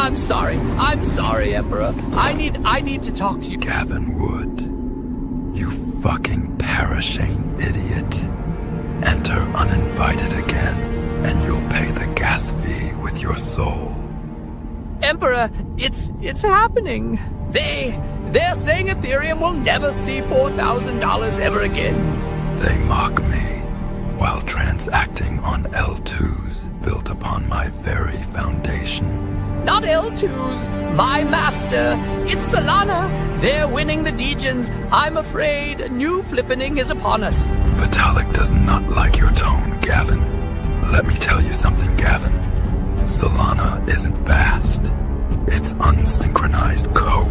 I'm sorry. I'm sorry, Emperor. I need to talk to you. Gavin Wood, you fucking perishing idiot. Enter uninvited again, and you'll pay the gas fee with your soul. Emperor, it's happening. They're saying Ethereum will never see $4,000 ever again. They mock me while transacting on L2s built upon my very foundation. Not L2s, my master. It's Solana. They're winning the Degens. I'm afraid a new flippening is upon us. Vitalik does not like your tone, Gavin. Let me tell you something, Gavin. Solana isn't fast. It's unsynchronized cope.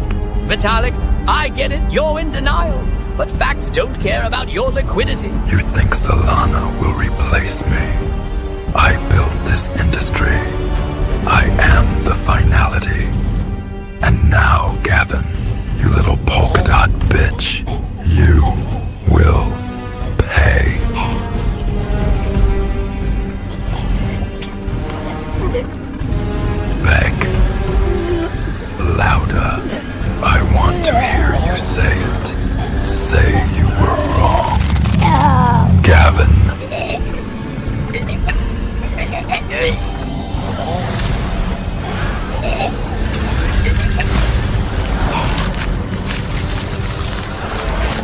Vitalik, I get it. You're in denial. But facts don't care about your liquidity. You think Solana will replace me? I built this industry. I am the finality. And now, Gavin, you little polka dot bitch, you will pay. Beg. Louder. I want to hear you say it. Say you were wrong. Gavin.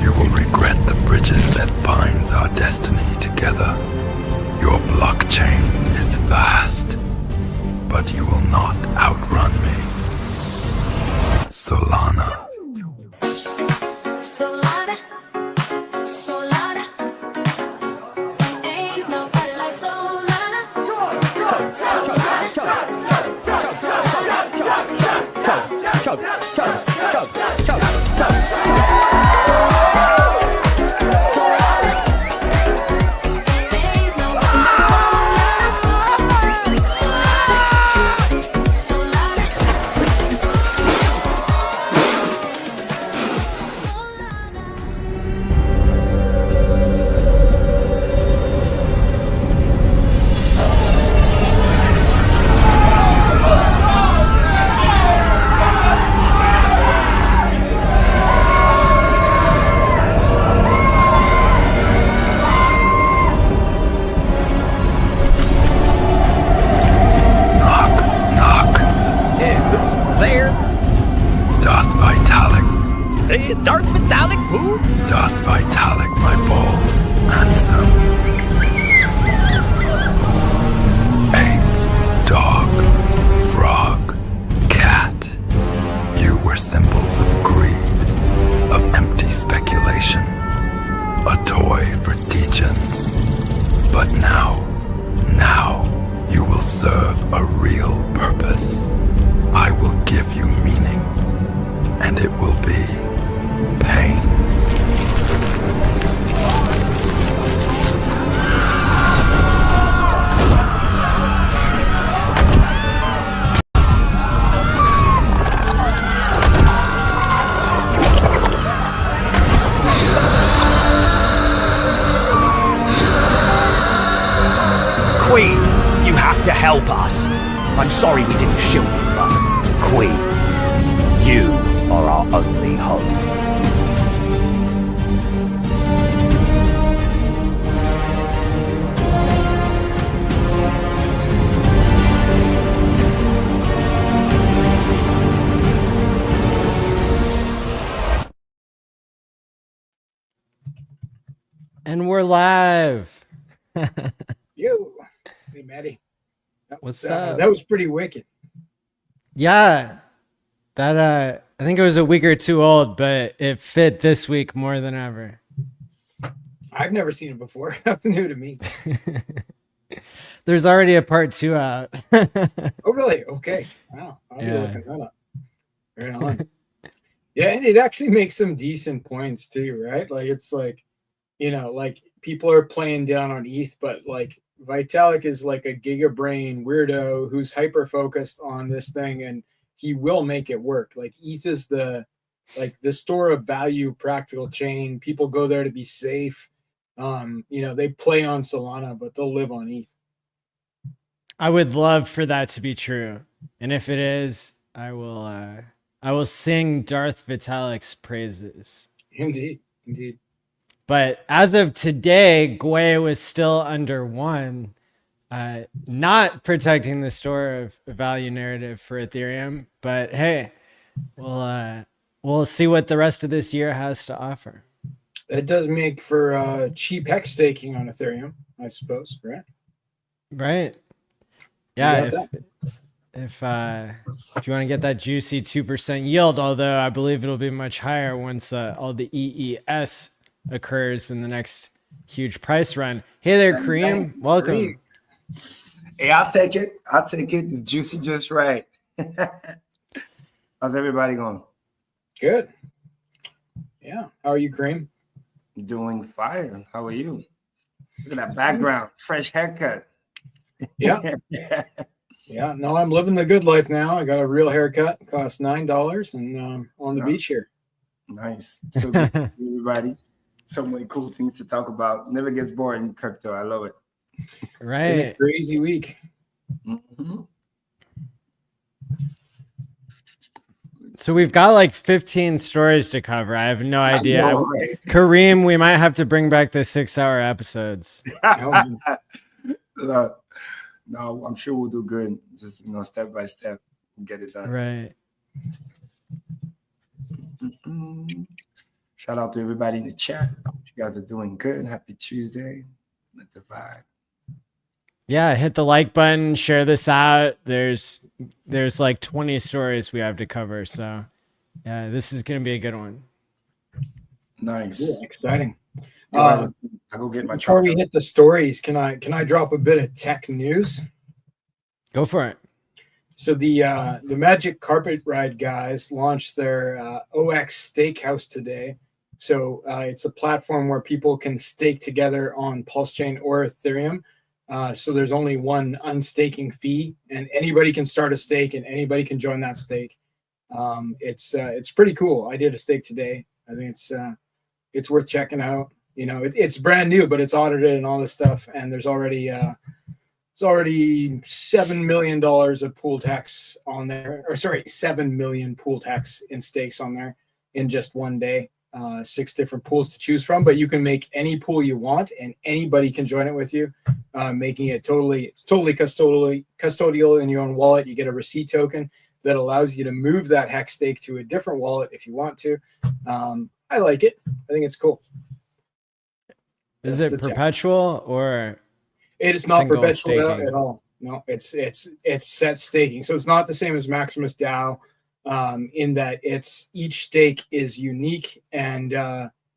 You will regret the bridges that binds our destiny together. Your blockchain is vast, but you will not outrun me. Solana. Solana, Solana, ain't nobody like Solana. Darth Vitalik who? Darth Vitalik, my balls. Handsome. Ape, dog, frog, cat. You were symbols of greed, of empty speculation. A toy for degens. But now you will serve a real purpose. I will give you meaning, and it will be pain. Queen, you have to help us. I'm sorry we didn't shield you, but Queen, you are our only hope. And we're live. Yo, hey Maddie. What's up? That was pretty wicked. Yeah, that I think it was a week or two old, but it fit this week more than ever. I've never seen it before. That's new to me. There's already a part 2 out. Oh, really? Okay. Wow. I'll be looking that up. Right on. Yeah, and it actually makes some decent points too, right? Like it's like, you know, like people are playing down on ETH, but like Vitalik is like a gigabrain weirdo who's hyper focused on this thing, and he will make it work. Like ETH is the store of value, practical chain. People go there to be safe. You know, they play on Solana, but they'll live on ETH. I would love for that to be true. And if it is, I will sing Darth Vitalik's praises. Indeed. Indeed. But as of today, Gwei was still under 1, not protecting the store of value narrative for Ethereum. But hey, we'll see what the rest of this year has to offer. That does make for cheap hex staking on Ethereum, I suppose, right? Right. Yeah. If you want to get that juicy 2% yield, although I believe it'll be much higher once all the EES occurs in the next huge price run. Hey there, Kareem. Welcome. Hey, I'll take it. The juicy just right. How's everybody going? Good. Yeah. How are you, Kareem? Doing fire. How are you? Look at that background. Fresh haircut. Yeah. Yeah. No, I'm living the good life now. I got a real haircut. It costs $9 and on the beach here. Nice. So good to see everybody. So many cool things to talk about. Never gets bored in crypto. I love it. Right. Crazy week. Mm-hmm. So we've got like 15 stories to cover. I have no idea. know, right? Kareem, we might have to bring back the 6-hour episodes. No, I'm sure we'll do good. Just step by step, we'll get it done. Right. Shout out to everybody in the chat. Hope you guys are doing good. Happy Tuesday. Let the vibe. Yeah, hit the like button, share this out. There's like 20 stories we have to cover. So yeah, this is gonna be a good one. Nice. Yeah, exciting. I'll go get my Before we chocolate. hit the stories, can I drop a bit of tech news? Go for it. So the Magic Carpet Ride guys launched their OX Stakehouse today. So it's a platform where people can stake together on Pulse Chain or Ethereum. So there's only one unstaking fee, and anybody can start a stake, and anybody can join that stake. It's pretty cool. I did a stake today. I think it's worth checking out. It's brand new, but it's audited and all this stuff, and there's already $7 million of pool tax on there, or sorry, 7 million pool tax in stakes on there in just one day. 6 different pools to choose from, but you can make any pool you want, and anybody can join it with you, making it totally custodial in your own wallet. You get a receipt token that allows you to move that hex stake to a different wallet if you want to. I like it. I think it's cool. Is it perpetual or? It is not perpetual staking? at all. No, it's set staking. So it's not the same as Maximus DAO, in that each stake is unique, and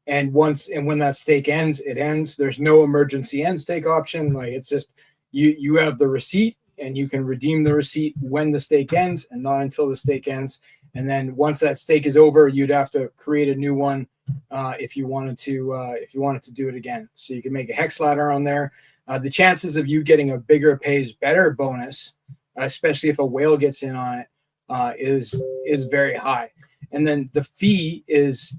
when that stake ends, it ends. There's no emergency end stake option. Like, it's just you have the receipt, and you can redeem the receipt when the stake ends, and not until the stake ends. And then once that stake is over, you'd have to create a new one if you wanted to do it again. So you can make a hex ladder on there. The chances of you getting a bigger pays better bonus, especially if a whale gets in on it, is very high. And then the fee is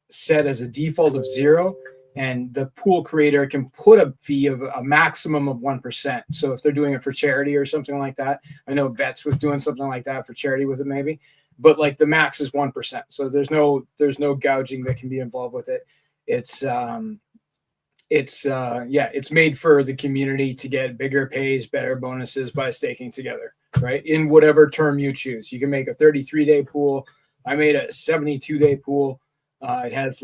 set as a default of 0, and the pool creator can put a fee of a maximum of 1%. So if they're doing it for charity or something like that, I know Vets was doing something like that for charity with it maybe, but like the max is 1%. So there's no gouging that can be involved with it. It's made for the community to get bigger pays, better bonuses by staking together, right? In whatever term you choose. You can make a 33-day pool. I made a 72-day pool. It has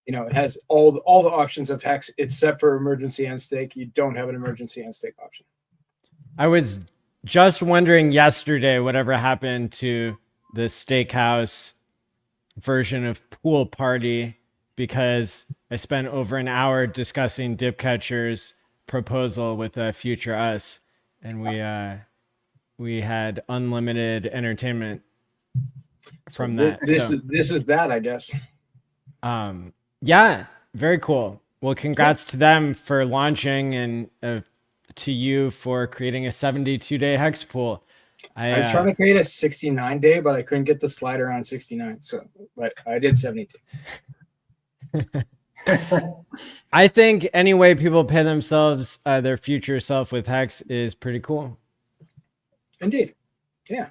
it has all the options of hex except for emergency end stake. You don't have an emergency end stake option. I was just wondering yesterday whatever happened to the Steakhouse version of Pool Party, because I spent over an hour discussing Dipcatcher's proposal with Future Us, and we had unlimited entertainment from that. This is that, I guess. Yeah, very cool. Well, congrats to them for launching, and to you for creating a 72-day hex pool. I was trying to create a 69-day, but I couldn't get the slider on 69. But I did 72. I think any way people pay themselves their future self with hex is pretty cool. Indeed. Yeah.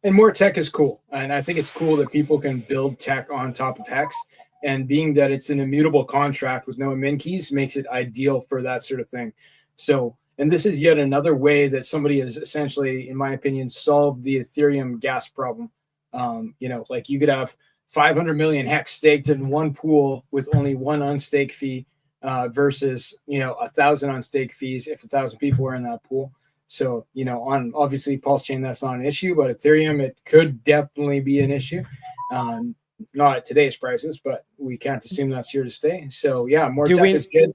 And more tech is cool. And I think it's cool that people can build tech on top of Hex. And being that it's an immutable contract with no min keys makes it ideal for that sort of thing. So, and this is yet another way that somebody has essentially, in my opinion, solved the Ethereum gas problem. Like you could have 500 million Hex staked in one pool with only one unstake fee versus, 1,000 unstake fees if 1,000 people were in that pool. So, on obviously Pulse Chain, that's not an issue, but Ethereum, it could definitely be an issue. Not at today's prices, but we can't assume that's here to stay. So, yeah, more tech is good.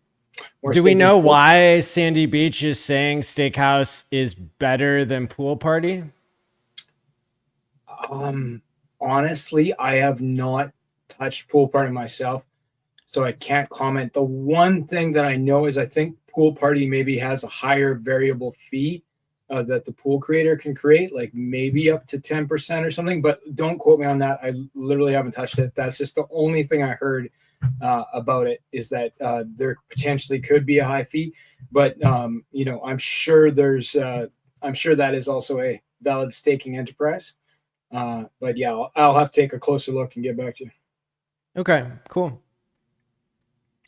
Do we know why Sandy Beach is saying Steakhouse is better than Pool Party? Honestly, I have not touched Pool Party myself, so I can't comment. The one thing that I know is I think Pool Party maybe has a higher variable fee that the pool creator can create, like maybe up to 10% or something, but don't quote me on that. I literally haven't touched it. That's just the only thing I heard about it, is that there potentially could be a high fee, but I'm sure I'm sure that is also a valid staking enterprise. But yeah, I'll have to take a closer look and get back to you. Okay, cool.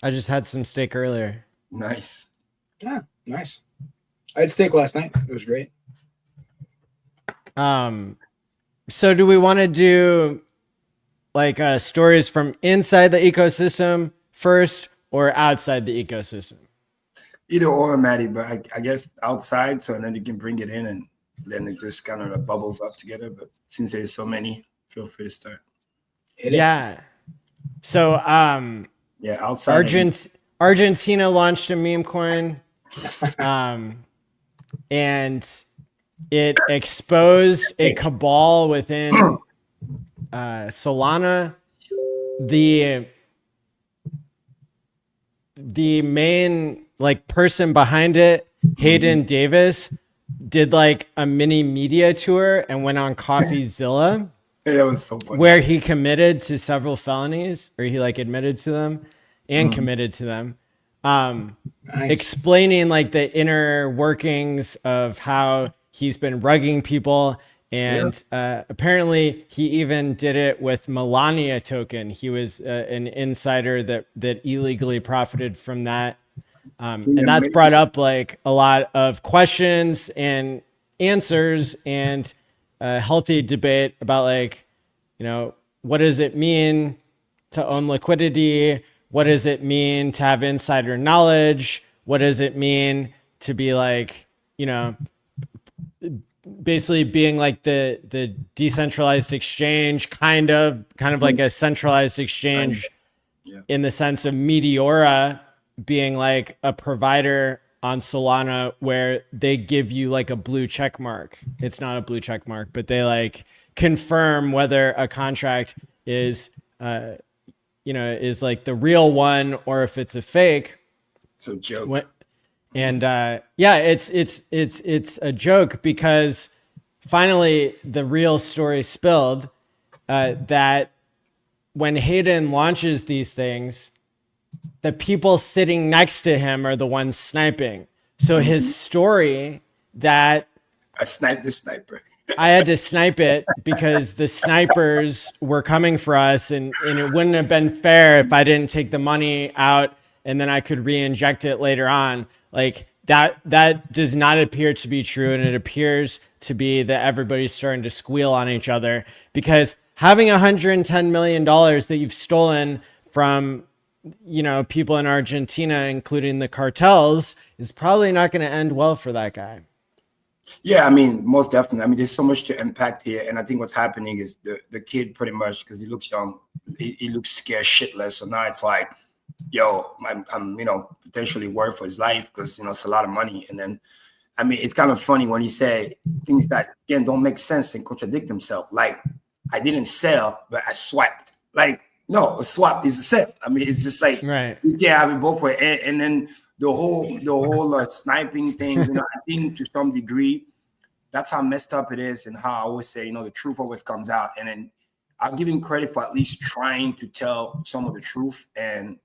I just had some steak earlier. Nice. Yeah, nice. I had steak last night. It was great. So do we want to do like stories from inside the ecosystem first or outside the ecosystem? Either or, Maddie, but I guess outside, so then you can bring it in and then it just kind of bubbles up together. But since there's so many, feel free to start. Yeah. So yeah, outside. Argentina launched a meme coin. And it exposed a cabal within Solana. The main person behind it, Hayden Davis, did like a mini media tour and went on CoffeeZilla. Hey, that was so funny. Where he committed to several felonies, or he admitted to them and committed to them. Nice. Explaining the inner workings of how he's been rugging people. And apparently he even did it with Melania token. He was an insider that illegally profited from that. And that's brought up a lot of questions and answers and a healthy debate about what does it mean to own liquidity? What does it mean to have insider knowledge? What does it mean to be basically being the decentralized exchange, kind of like a centralized exchange in the sense of Meteora being a provider on Solana where they give you a blue check mark. It's not a blue check mark, but they confirm whether a contract is is the real one or if it's a fake. It's a joke. And it's a joke because finally the real story spilled that when Hayden launches these things, the people sitting next to him are the ones sniping. So his story that I sniped the sniper. I had to snipe it because the snipers were coming for us, and it wouldn't have been fair if I didn't take the money out and then I could re-inject it later on. That does not appear to be true, and it appears to be that everybody's starting to squeal on each other because having $110 million that you've stolen from people in Argentina, including the cartels, is probably not going to end well for that guy. Yeah, I mean, most definitely. I mean, there's so much to impact here. And I think what's happening is the kid pretty much, because he looks young, he looks scared shitless. So now it's like, yo, I'm potentially worth for his life because, it's a lot of money. And then, I mean, it's kind of funny when he say things that, again, don't make sense and contradict himself. I didn't sell, but I swiped. No, a swap is a sell. I mean, it's just right. You can't have it both ways. And then the whole sniping thing, I think to some degree, that's how messed up it is, and how I always say, the truth always comes out. And then I'll give him credit for at least trying to tell some of the truth and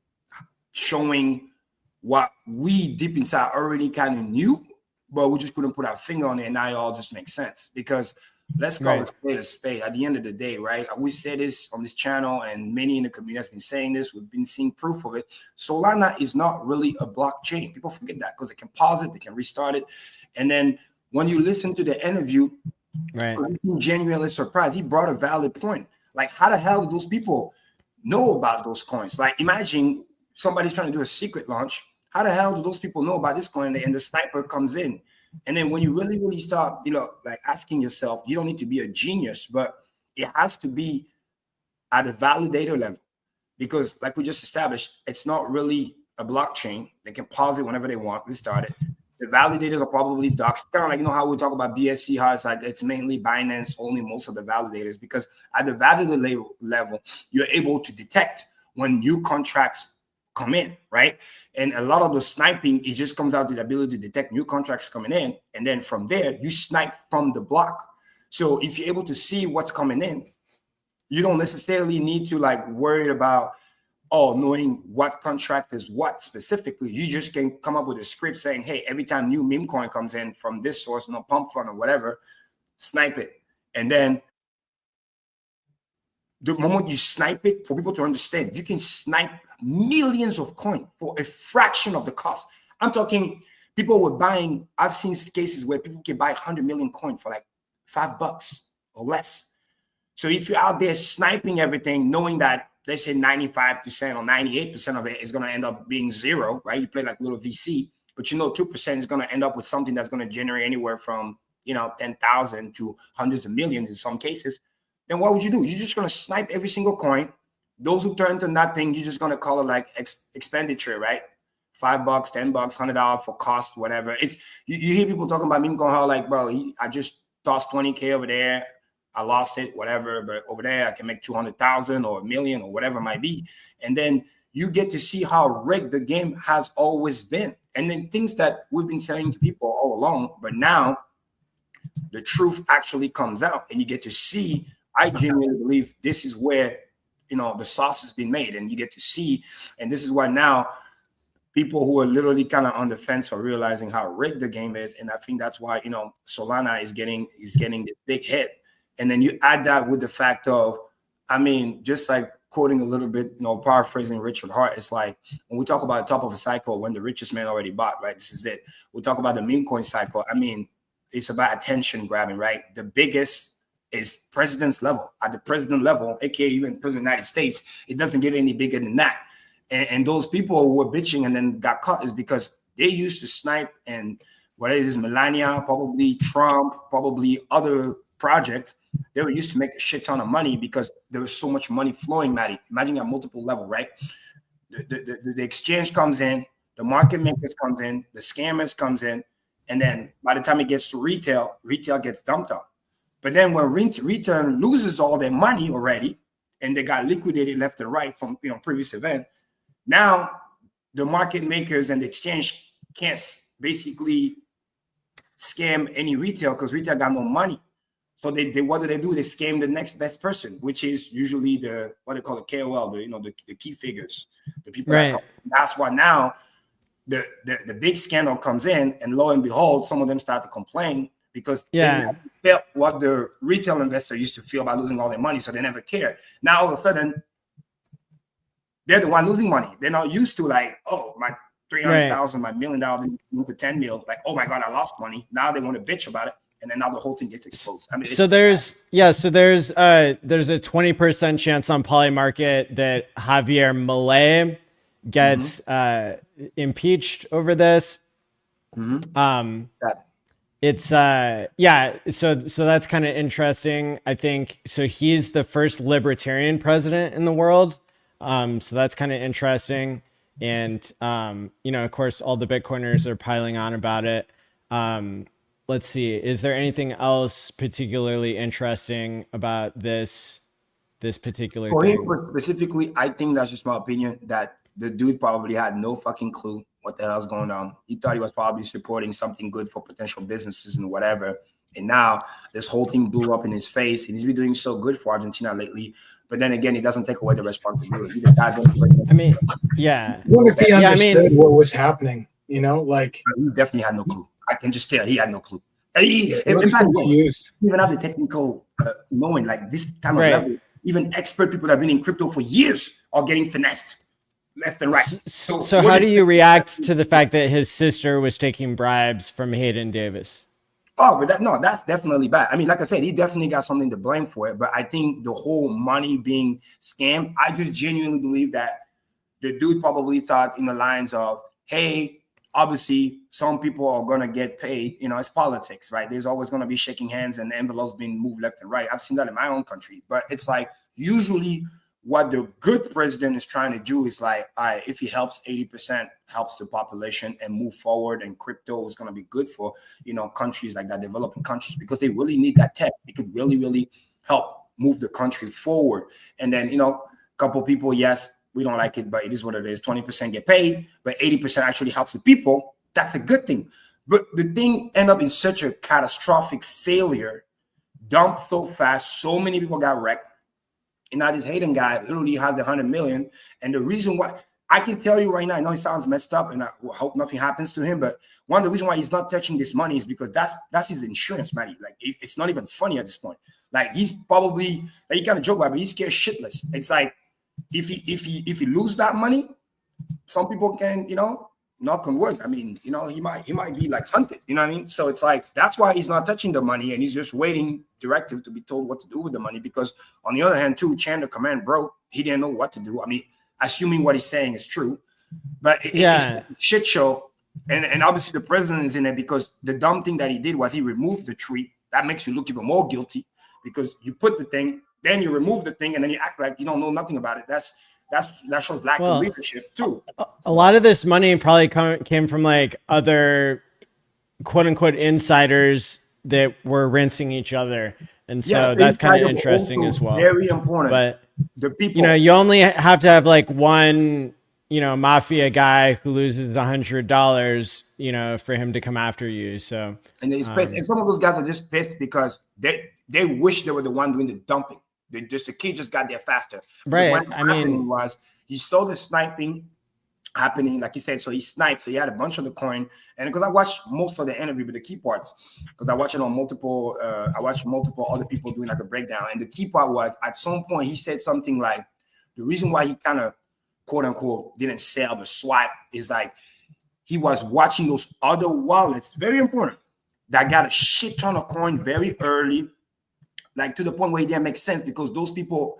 showing what we deep inside already kind of knew, but we just couldn't put our finger on it, and now it all just makes sense. Because Let's call Right. a spade a spade. At the end of the day, right? We say this on this channel, and many in the community has been saying this. We've been seeing proof of it. Solana is not really a blockchain. People forget that because they can pause it, they can restart it. And then when you listen to the interview, Right. I'm genuinely surprised. He brought a valid point. Like, how the hell do those people know about those coins? Like, imagine somebody's trying to do a secret launch. How the hell do those people know about this coin? And the sniper comes in. And then when you really, really start, like asking yourself, you don't need to be a genius, but it has to be at a validator level. Because like we just established, it's not really a blockchain. They can pause it whenever they want, restart it. The validators are probably docs. Kind of like, how we talk about BSC, how it's like it's mainly Binance, only most of the validators, because at the validator level, you're able to detect when new contracts come in, right? And a lot of the sniping, it just comes out to the ability to detect new contracts coming in. And then from there, you snipe from the block. So if you're able to see what's coming in, you don't necessarily need to like worry about, knowing what contract is what specifically. You just can come up with a script saying, hey, every time new meme coin comes in from this source, pump fund or whatever, snipe it. And then the moment you snipe it, for people to understand, you can snipe millions of coins for a fraction of the cost. I'm talking people were buying, I've seen cases where people can buy 100 million coin for like $5 or less. So if you're out there sniping everything, knowing that they say 95% or 98% of it is going to end up being zero, right? You play like little VC, but 2% is going to end up with something that's going to generate anywhere from, 10,000 to hundreds of millions in some cases. Then what would you do? You're just going to snipe every single coin. Those who turn to nothing, you're just going to call it like expenditure, right? $5, $10, $100 for cost, whatever. It's you hear people talking about meme coin, how like, bro, I just tossed 20K over there. I lost it, whatever, but over there I can make 200,000 or $1 million or whatever it might be. And then you get to see how rigged the game has always been. And then things that we've been saying to people all along, but now the truth actually comes out and you get to see. I genuinely believe this is where, the sauce has been made, and you get to see. And this is why now people who are literally kind of on the fence are realizing how rigged the game is. And I think that's why, Solana is getting this big hit. And then you add that with the fact of, just like quoting a little bit, paraphrasing Richard Hart, it's like when we talk about the top of a cycle, when the richest man already bought, right? This is it. We talk about the meme coin cycle. It's about attention grabbing, right? The biggest is president's level. At the president level, aka even president of the United States, it doesn't get any bigger than that. And those people who were bitching and then got caught is because they used to snipe, and whether it is Melania, probably Trump, probably other projects, they were used to make a shit ton of money because there was so much money flowing, Maddie. Imagine at multiple level, right? The exchange comes in, the market makers comes in, the scammers comes in, and then by the time it gets to retail gets dumped on. But then when retail loses all their money already, and they got liquidated left and right from previous event, now the market makers and the exchange can't basically scam any retail because retail got no money. So they what do? They scam the next best person, which is usually what they call the KOL, the key figures, the people. Right. That's why now the big scandal comes in, and lo and behold, some of them start to complain because they felt what the retail investor used to feel about losing all their money, so they never care. Now all of a sudden, they're the one losing money. They're not used to like, my 300,000, my $1 million moved to 10 mil. Like, oh my God, I lost money. Now they want to bitch about it. And then now the whole thing gets exposed. So there's a 20% chance on Polymarket that Javier Milei gets impeached over this. It's so that's kind of interesting. I think so. He's the first libertarian president in the world. So that's kind of interesting. And of course, all the Bitcoiners are piling on about it. Let's see. Is there anything else particularly interesting about this particular thing? Specifically, I think that's just my opinion, that the dude probably had no fucking clue what the hell's going on. He thought he was probably supporting something good for potential businesses and whatever. And now this whole thing blew up in his face. And he's been doing so good for Argentina lately. But then again, he doesn't take away the responsibility. What if he understood what was happening? He definitely had no clue. I can just tell he had no clue. And Looks by the way, confused. even have the technical knowing, like this kind of Right. level, even expert people that have been in crypto for years are getting finessed left and right. So what how is- do you react to the fact that his sister was taking bribes from Hayden Davis? Oh, but that's definitely bad. I mean, like I said, he definitely got something to blame for it. But I think the whole money being scammed, I just genuinely believe that the dude probably thought in the lines of, hey, obviously some people are gonna get paid. You know, it's politics, right? There's always gonna be shaking hands and envelopes being moved left and right. I've seen that in my own country, but it's like usually what the good president is trying to do is like, all right, if he helps 80%, helps the population and move forward, and crypto is going to be good for, you know, countries like that, developing countries, because they really need that tech. It could really, really help move the country forward. And then, you know, a couple people, yes, we don't like it, but it is what it is. 20% get paid, but 80% actually helps the people. That's a good thing. But the thing ended up in such a catastrophic failure, dumped so fast, so many people got wrecked. And now this Hayden guy literally has the 100 million. And the reason why, I can tell you right now, I know it sounds messed up and I hope nothing happens to him, but one of the reasons why he's not touching this money is because that's his insurance money. Like, it's not even funny at this point. Like, he's probably, like, you kind of joke about it, but he's scared shitless. It's like, if he lose that money, some people can, you know, knock on wood. I mean, you know, he might be like hunted, you know what I mean? So it's like, that's why he's not touching the money, and he's just waiting directive to be told what to do with the money. Because on the other hand, too, Chain of Command broke. He didn't know what to do. I mean, assuming what he's saying is true, but it's a shit show. And obviously the president is in it, because the dumb thing that he did was he removed the tweet. That makes you look even more guilty, because you put the thing, then you remove the thing, and then you act like you don't know nothing about it. That shows lack of leadership too. A lot of this money probably came from like other quote unquote insiders that were rinsing each other. And so that's kind of interesting as well. Very important. But the people, you know, you only have to have like one, you know, mafia guy who loses $100, you know, for him to come after you. So, and he's pissed. And some of those guys are just pissed because they wish they were the one doing the dumping. The kid just got there faster. Right. I mean, he saw the sniping happening, like he said. So he sniped. So he had a bunch of the coin. And because I watched most of the interview with the key parts, because I watched it on multiple. I watched multiple other people doing like a breakdown. And the key part was, at some point he said something like, the reason why he kind of quote unquote didn't sell but swipe is like he was watching those other wallets. Very important. That got a shit ton of coin very early. Like, to the point where it didn't make sense, because those people,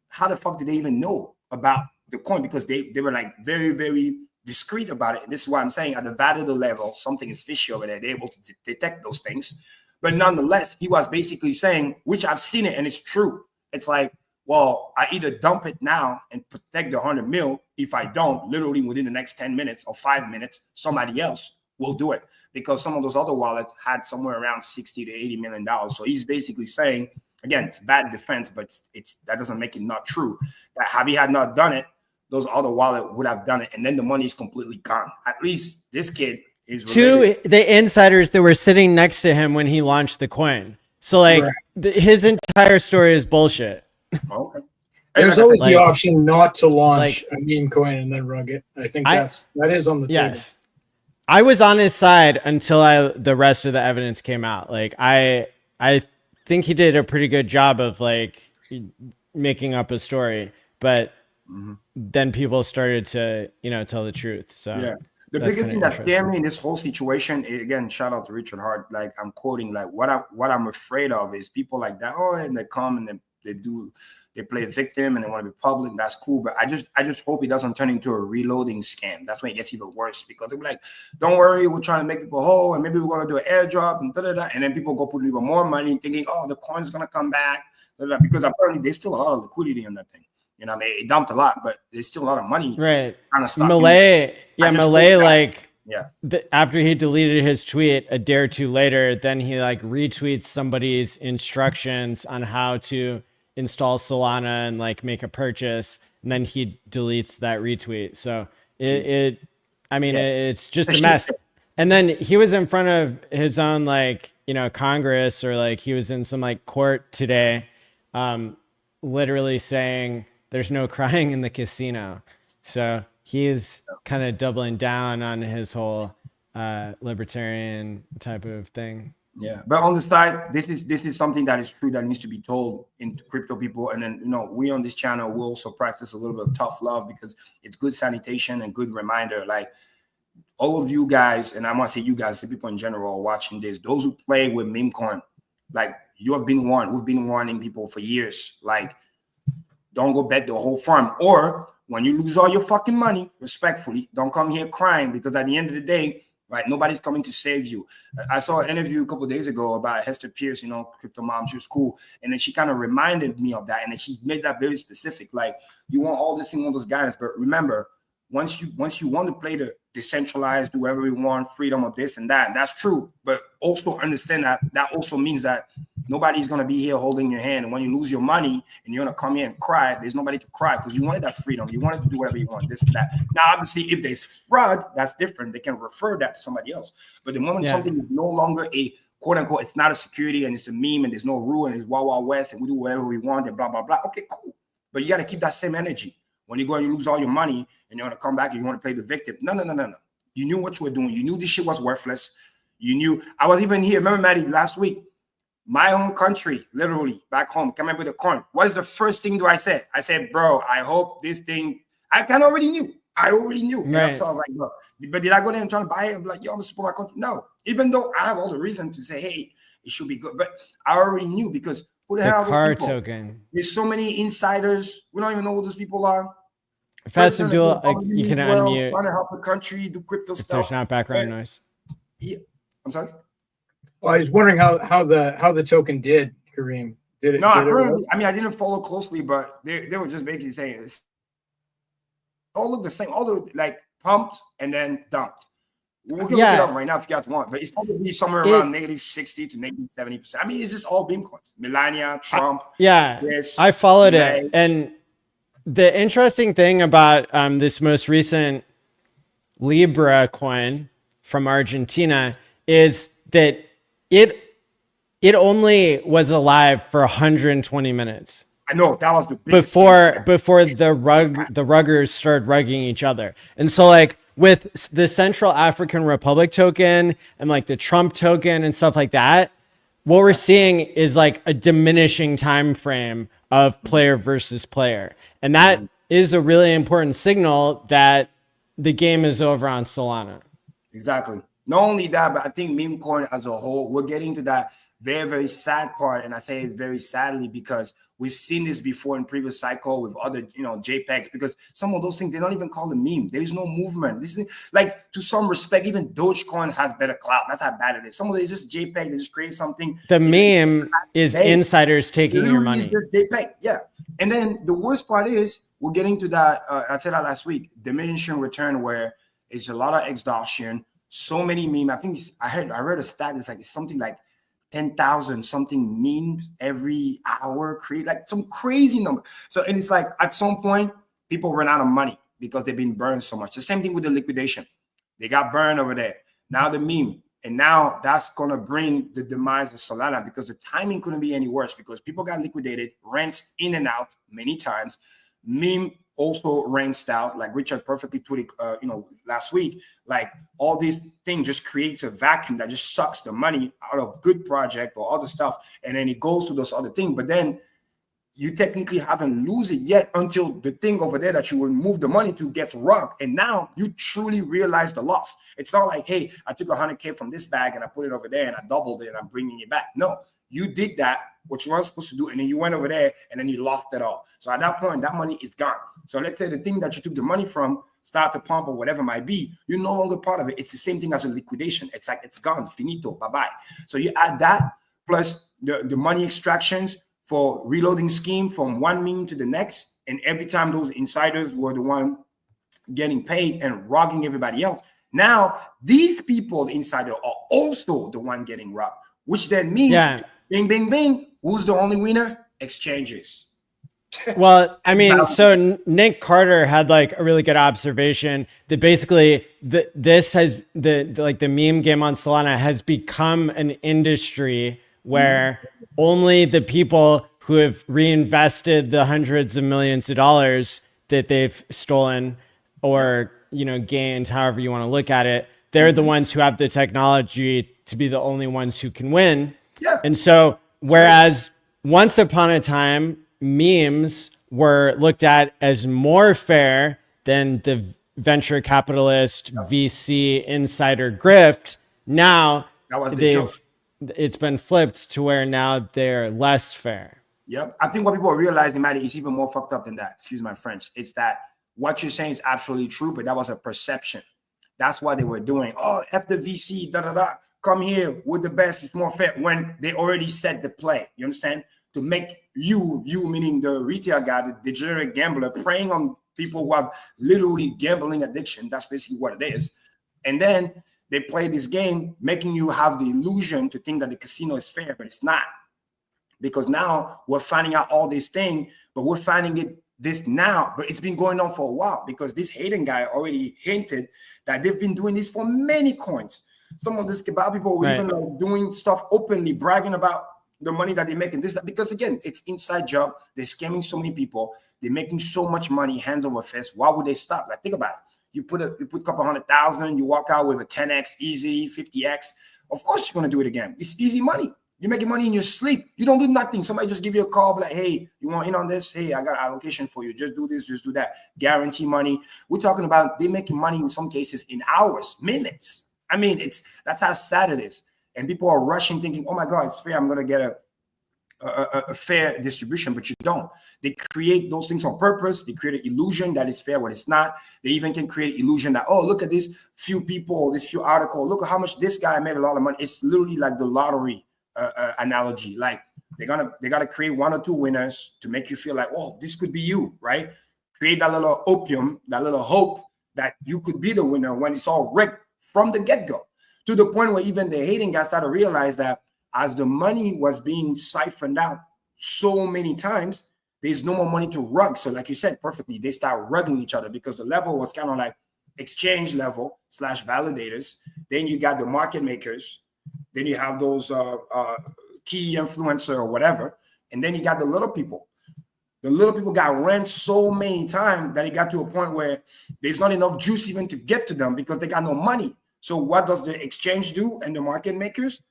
how the fuck did they even know about the coin? Because they were like very, very discreet about it. And this is why I'm saying at the validity level, something is fishy over there. They're able to detect those things. But nonetheless, he was basically saying, which I've seen it and it's true. It's like, well, I either dump it now and protect the 100 mil. If I don't, literally within the next 10 minutes or 5 minutes, somebody else will do it. Because some of those other wallets had somewhere around 60 to 80 million dollars. So he's basically saying, again, it's bad defense, but it's that doesn't make it not true. That had he had not done it, those other wallets would have done it, and then the money is completely gone. At least this kid is related. To the insiders that were sitting next to him when he launched the coin. So like his entire story is bullshit. Okay. There's always the like- option not to launch a meme coin and then rug it. I think that is on the table. Yes. I was on his side until the rest of the evidence came out. Like I think he did a pretty good job of like making up a story, but then people started to, you know, tell the truth. So yeah, the biggest thing that scared me in this whole situation, again, shout out to Richard Hart. Like, I'm quoting, like, what I'm afraid of is people like that. Oh, and they come and they play a victim and they want to be public. That's cool, but I just hope it doesn't turn into a reloading scam. That's when it gets even worse, because they'll be like, don't worry, we're trying to make people whole, and maybe we're going to do an airdrop and and then people go put even more money thinking, oh, the coin's going to come back, because apparently there's still a lot of liquidity on that thing. You know, I mean, it dumped a lot, but there's still a lot of money. Right. Malay, like, after he deleted his tweet a day or two later, then he like retweets somebody's instructions on how to install Solana and like make a purchase, and then he deletes that retweet. So it's just a mess. And then he was in front of his own, like, you know, Congress, or like he was in some like court today, literally saying there's no crying in the casino. So he's kind of doubling down on his whole libertarian type of thing. Yeah, but on the side, this is something that is true that needs to be told into crypto people. And then we on this channel will also practice a little bit of tough love because it's good sanitation and good reminder. Like all of you guys, and I want to say you guys, the people in general watching this, those who play with meme coin, like you have been warned. We've been warning people for years. Like, don't go bet the whole farm, or when you lose all your fucking money, respectfully, don't come here crying because at the end of the day. Right, nobody's coming to save you. I saw an interview a couple of days ago about Hester Pierce, crypto mom. She was cool, and then she kind of reminded me of that, and then she made that very specific. Like, you want all this thing, all this guidance, but remember, once you want to play the decentralized, do whatever you want, freedom of this and that, that's true. But also understand that also means that nobody's gonna be here holding your hand. And when you lose your money and you're gonna come here and cry, there's nobody to cry because you wanted that freedom. You wanted to do whatever you want, this and that. Now, obviously, if there's fraud, that's different. They can refer that to somebody else. But the moment something is no longer a quote unquote, it's not a security and it's a meme and there's no rule and it's Wild Wild West and we do whatever we want and blah, blah, blah. Okay, cool. But you got to keep that same energy. When you go and you lose all your money and you're going to come back and you want to play the victim. No. You knew what you were doing. You knew this shit was worthless. You knew. I was even here. Remember, Maddie, last week, my own country, literally back home, coming up with a coin. What is the first thing I said? I said, bro, I hope this thing, I kind of already knew. Right. So I was like, bro, but did I go there and try to buy it? I'm like, yo, I'm support my country. No, even though I have all the reason to say, hey, it should be good. But I already knew because who the hell are those people? Token. There's so many insiders. We don't even know who those people are. Fast Abdoul, you can unmute. Trying to help the country do crypto stuff. There's not background noise. Yeah. I'm sorry. Well, I was wondering how the token did, Kareem. Did it? No, I didn't follow closely, but they were just basically saying this. All look the same. All the like pumped and then dumped. We can look it up right now if you guys want, but it's probably somewhere around -60 to -70%. I mean, it's just all meme coins. Melania, Trump. I followed it, and the interesting thing about this most recent Libra coin from Argentina is that it only was alive for 120 minutes. I know that was the before the ruggers started rugging each other. And so like with the Central African Republic token and like the Trump token and stuff like that, what we're seeing is like a diminishing time frame of player versus player. And that is a really important signal that the game is over on Solana. Exactly. Not only that, but I think meme coin as a whole, we're getting to that very, very sad part. And I say it very sadly because we've seen this before in previous cycle with other, JPEGs, because some of those things, they don't even call it meme. There is no movement. This is like, to some respect, even Dogecoin has better clout. That's how bad it is. Some of it is just JPEG. They just create something. The meme is insiders taking your money. JPEG. Yeah. And then the worst part is we're getting to that, I said that last week, diminishing return where it's a lot of exhaustion, so many meme. I think I read a stat. It's something like 10,000 something memes every hour, create like some crazy number. So, and it's like at some point, people run out of money because they've been burned so much. The same thing with the liquidation. They got burned over there. Now the meme. And now that's going to bring the demise of Solana because the timing couldn't be any worse because people got liquidated, rents in and out many times. Meme also rinsed out, like Richard perfectly tweeted, last week, like all these things just creates a vacuum that just sucks the money out of good project or other stuff. And then it goes to those other things. But then you technically haven't lose it yet until the thing over there that you will move the money to gets rugged. And now you truly realize the loss. It's not like, hey, I took 100K from this bag and I put it over there and I doubled it and I'm bringing it back. No, you did that, what you weren't supposed to do, and then you went over there and then you lost it all. So at that point, that money is gone. So let's say the thing that you took the money from start to pump or whatever it might be, you're no longer part of it. It's the same thing as a liquidation. It's like it's gone, finito, bye-bye. So you add that plus the money extractions for reloading scheme from one meme to the next, and every time those insiders were the one getting paid and robbing everybody else. Now these people, the insider, are also the one getting robbed, which then means bing, bing, bing. Who's the only winner? Exchanges. Well, I mean, so Nick Carter had like a really good observation that basically the meme game on Solana has become an industry where only the people who have reinvested the hundreds of millions of dollars that they've stolen or, gained, however you want to look at it, they're the ones who have the technology to be the only ones who can win. Yeah. And so, whereas once upon a time, memes were looked at as more fair than the venture capitalist VC insider grift, now That was the joke. it's been flipped to where now they're less fair. Yep. I think what people are realizing, Maddie, is even more fucked up than that. Excuse my French. It's that what you're saying is absolutely true, but that was a perception. That's why they were doing, oh, F the VC, da-da-da. Come here, we're the best, it's more fair, when they already set the play. You understand? To make you meaning the retail guy, the degenerate gambler, preying on people who have literally gambling addiction. That's basically what it is. And then they play this game, making you have the illusion to think that the casino is fair, but it's not. Because now we're finding out all these things, but we're finding this now, but it's been going on for a while, because this Hayden guy already hinted that they've been doing this for many coins. Some of these kebab people were even like doing stuff openly, bragging about the money that they make in this, because again, it's inside job. They're scamming so many people. They're making so much money, hands over fist. Why would they stop? Like, think about it. You put a couple 100,000, you walk out with a 10x, easy, 50x. Of course, you're going to do it again. It's easy money. You're making money in your sleep. You don't do nothing. Somebody just give you a call, like, hey, you want in on this? Hey, I got an allocation for you. Just do this, just do that. Guarantee money. We're talking about they're making money in some cases in hours, minutes. I mean, that's how sad it is. And people are rushing, thinking, oh my God, it's fair. I'm going to get a fair distribution, but you don't. They create those things on purpose. They create an illusion that it's fair when it's not. They even can create an illusion that, oh, look at these few people, this few article. Look at how much this guy made a lot of money. It's literally like the lottery analogy. Like they gotta create one or two winners to make you feel like, oh, this could be you, right? Create that little opium, that little hope that you could be the winner when it's all rigged from the get-go, to the point where even the Hayden guys started to realize that as the money was being siphoned out so many times, there's no more money to rug. So like you said perfectly, they start rugging each other, because the level was kind of like exchange level / validators. Then you got the market makers. Then you have those key influencer or whatever. And then you got the little people. The little people got rent so many times that it got to a point where there's not enough juice even to get to them, because they got no money. So what does the exchange do and the market makers?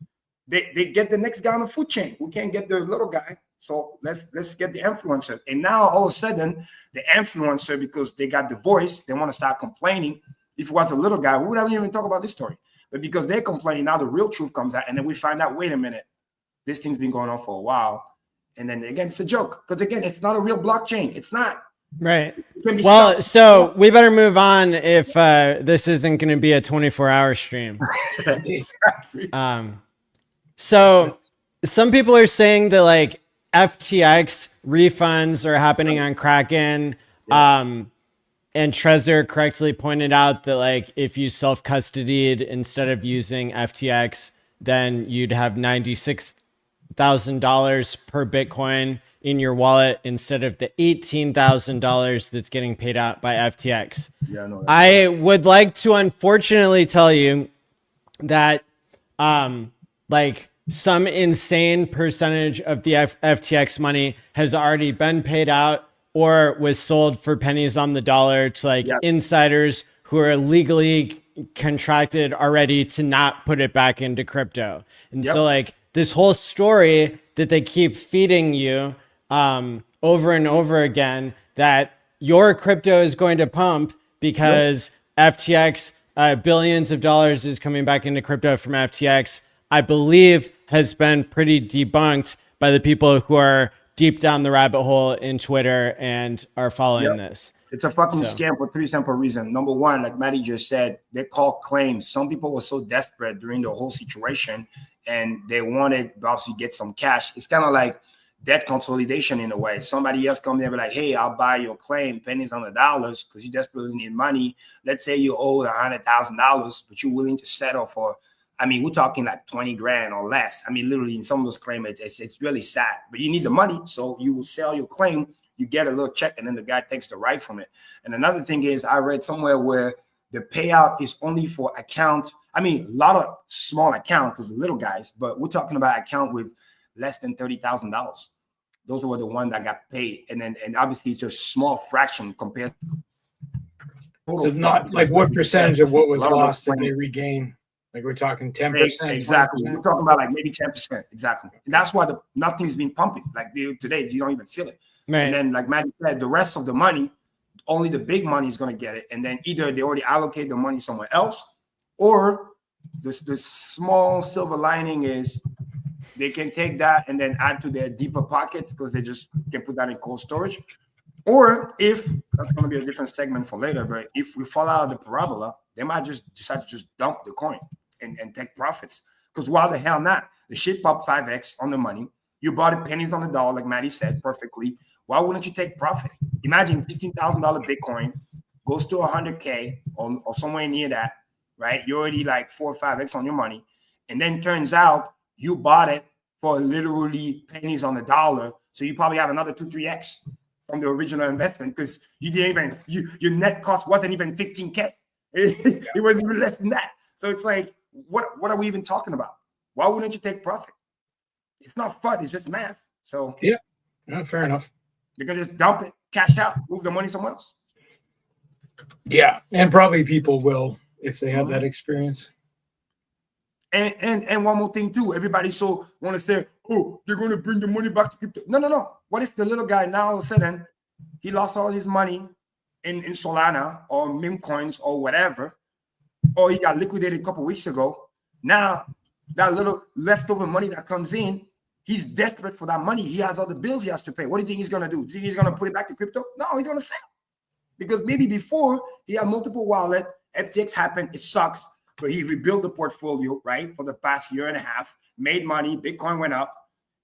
They get the next guy on the food chain. We can't get the little guy. So let's get the influencer. And now all of a sudden, the influencer, because they got the voice, they want to start complaining. If it was a little guy, we would have even talk about this story. But because they're complaining, now the real truth comes out. And then we find out, wait a minute, this thing's been going on for a while. And then again, it's a joke. Because again, it's not a real blockchain. It's not. Right. Well, so we better move on if this isn't going to be a 24-hour stream. Exactly. So some people are saying that like FTX refunds are happening on Kraken. And Trezor correctly pointed out that like if you self-custodied instead of using FTX, then you'd have $96,000 per Bitcoin in your wallet instead of the $18,000 that's getting paid out by FTX. Yeah, no, I would like to unfortunately tell you that like some insane percentage of the FTX money has already been paid out or was sold for pennies on the dollar to like insiders who are legally contracted already to not put it back into crypto. And so like this whole story that they keep feeding you over and over again, that your crypto is going to pump because FTX, billions of dollars is coming back into crypto from FTX, I believe has been pretty debunked by the people who are deep down the rabbit hole in Twitter and are following this. It's a fucking scam for three simple reasons. Number one, like Maddie just said, they call claims. Some people were so desperate during the whole situation and they wanted to obviously get some cash. It's kind of like debt consolidation in a way. Somebody else come there and be like, hey, I'll buy your claim pennies on the dollars because you desperately need money. Let's say you owe $100,000, but you're willing to settle for, I mean, we're talking like 20 grand or less. I mean, literally in some of those claims, it's really sad, but you need the money. So you will sell your claim, you get a little check, and then the guy takes the right from it. And another thing is I read somewhere where the payout is only for account. I mean, a lot of small account because the little guys, but we're talking about account with less than $30,000. Those were the ones that got paid. And obviously it's a small fraction compared. So not like what percentage of what was lost did they regain? Like we're talking 10%. Exactly. 20%? We're talking about like maybe 10%. Exactly. And that's why nothing's been pumping. Like today, you don't even feel it. Right. And then, like Maddie said, the rest of the money, only the big money is going to get it. And then either they already allocate the money somewhere else, or the small silver lining is they can take that and then add to their deeper pockets because they just can put that in cold storage. Or if that's going to be a different segment for later, but if we fall out of the parabola, they might just decide to just dump the coin and take profits. Because why the hell not? The shit popped 5x on the money. You bought it pennies on the dollar, like Maddie said perfectly. Why wouldn't you take profit? Imagine $15,000 Bitcoin goes to 100K or somewhere near that, right? You're already like 4 or 5x on your money. And then turns out you bought it for literally pennies on the dollar. So you probably have another 2-3x from the original investment because you didn't even, your net cost wasn't even 15K. It was even less than that. So it's like, what are we even talking about? Why wouldn't you take profit? It's not fun. It's just math. So Yeah, fair enough. You can just dump it, cash out, move the money somewhere else. Yeah, and probably people will if they have that experience. And one more thing too. Everybody so want to say, oh, they're going to bring the money back to crypto. No. What if the little guy now all of a sudden he lost all his money in Solana or meme coins or whatever, or he got liquidated a couple weeks ago. Now that little leftover money that comes in, he's desperate for that money. He has other bills he has to pay. What do you think he's going to do? Do you think he's going to put it back to crypto? No, he's going to sell. Because maybe before he had multiple wallets, FTX happened, it sucks, but he rebuilt the portfolio, right, for the past year and a half, made money, Bitcoin went up,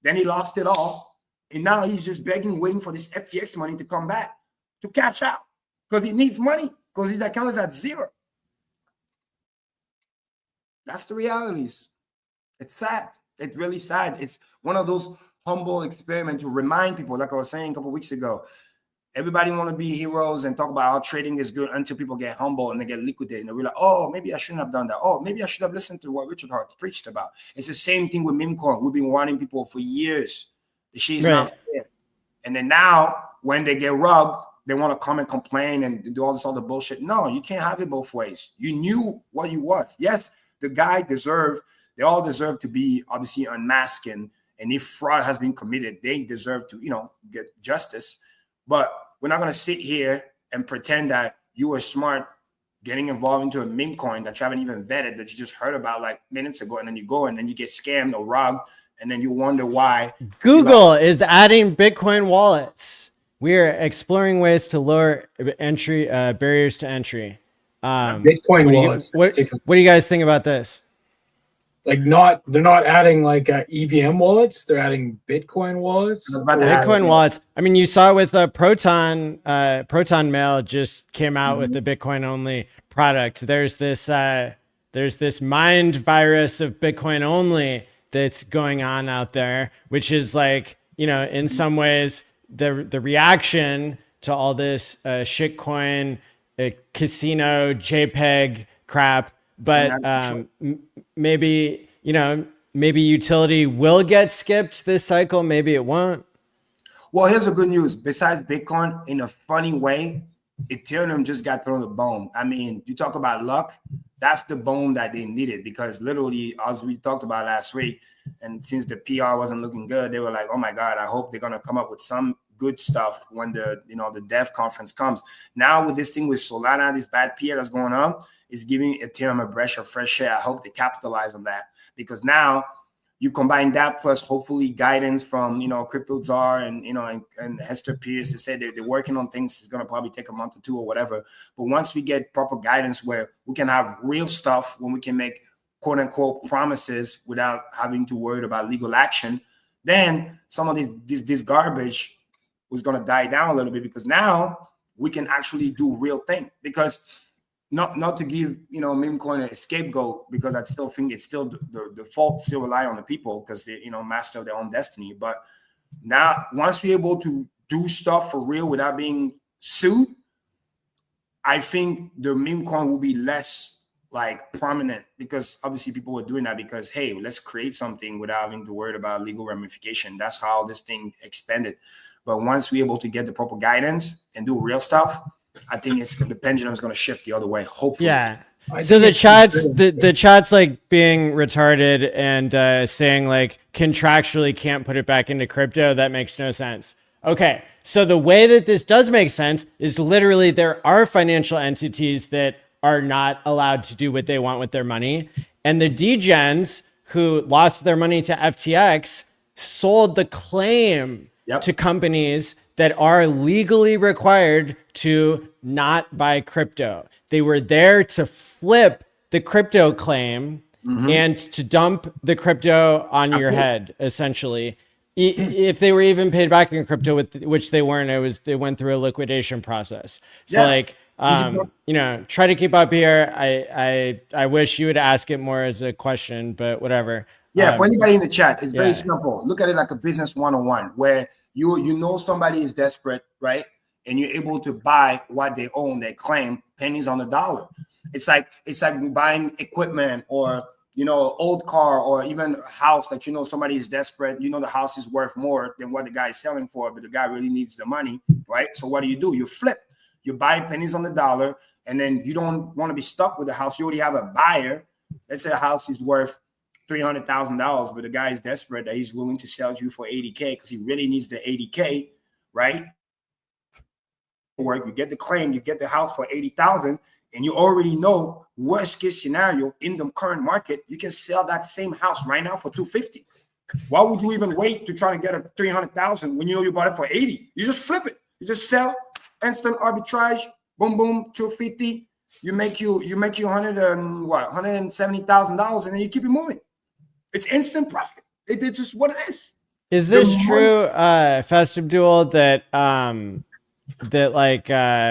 then he lost it all, and now he's just begging, waiting for this FTX money to come back to cash out because he needs money because his account is at zero. That's the realities. It's sad. It's really sad. It's one of those humble experiments to remind people, like I was saying a couple of weeks ago, everybody want to be heroes and talk about how trading is good until people get humble and they get liquidated. And they're like, oh, maybe I shouldn't have done that. Oh, maybe I should have listened to what Richard Hart preached about. It's the same thing with meme coin. We've been warning people for years. The shit is not fair. And then now, when they get rugged, they want to come and complain and do all this other bullshit. No, you can't have it both ways. You knew what you was. Yes, the guy deserved, they all deserve to be obviously unmasked. And if fraud has been committed, they deserve to, get justice. But we're not going to sit here and pretend that you were smart getting involved into a meme coin that you haven't even vetted, that you just heard about like minutes ago, and then you go and then you get scammed or robbed, and then you wonder why. Google is adding Bitcoin wallets. We are exploring ways to lower entry barriers to entry. Bitcoin wallets. What do you guys think about this? Like they're not adding like EVM wallets. They're adding Bitcoin wallets. Bitcoin wallets. I mean, you saw with Proton Mail just came out with the Bitcoin only product. There's this mind virus of Bitcoin only that's going on out there, which is like, in some ways the reaction to all this shitcoin casino JPEG crap. But maybe utility will get skipped this cycle. Maybe it won't. Well, here's the good news. Besides Bitcoin, in a funny way, Ethereum just got thrown a bone. I mean, you talk about luck. That's the bone that they needed, because literally, as we talked about last week, and since the PR wasn't looking good, they were like, "Oh my God, I hope they're gonna come up with some good stuff when the dev conference comes." Now with this thing with Solana, this bad PR that's going on, is giving Ethereum a breath of fresh air. I hope they capitalize on that, because now you combine that plus hopefully guidance from Crypto Czar and Hester Pierce. They said they're working on things. It's gonna probably take a month or two or whatever. But once we get proper guidance where we can have real stuff, when we can make quote unquote promises without having to worry about legal action, then some of this garbage was gonna die down a little bit, because now we can actually do real thing. Because not to give meme coin a scapegoat, because I still think it's still the fault still rely on the people, because they master their own destiny. But now once we're able to do stuff for real without being sued, I think the meme coin will be less like prominent, because obviously people were doing that because, hey, let's create something without having to worry about legal ramification. That's how this thing expanded. But once we're able to get the proper guidance and do real stuff, I think the pendulum is going to shift the other way, hopefully. Yeah. So think the it's chat's considered- the chat's like being retarded and saying like contractually can't put it back into crypto. That makes no sense. Okay, so the way that this does make sense is literally there are financial entities that are not allowed to do what they want with their money, and the degens who lost their money to FTX sold the claim Yep. to companies that are legally required to not buy crypto. They were there to flip the crypto claim and to dump the crypto on your head, essentially. If they were even paid back in crypto, which they weren't, they went through a liquidation process. So Yeah. like, try to keep up here. I wish you would ask it more as a question, but whatever. Yeah, for anybody in the chat, it's very yeah. simple. Look at it like a business 101, where you know somebody is desperate, right? And you're able to buy what they own, they claim, pennies on the dollar. It's like buying equipment or old car or even a house that somebody is desperate. The house is worth more than what the guy is selling for, but the guy really needs the money, right? So what do? You flip. You buy pennies on the dollar, and then you don't want to be stuck with the house. You already have a buyer. Let's say a house is worth $300,000, but the guy is desperate that he's willing to sell you for $80K because he really needs the $80K, right? You get the claim, you get the house for $80,000, and you already know worst case scenario in the current market, you can sell that same house right now for $250. Why would you even wait to try to get a $300,000 when you know you bought it for $80? You just flip it. You just sell, instant arbitrage, boom, boom, $250. You make $170,000, and then you keep it moving. It's instant profit. It's just what it is. Is this true, Abdoul, that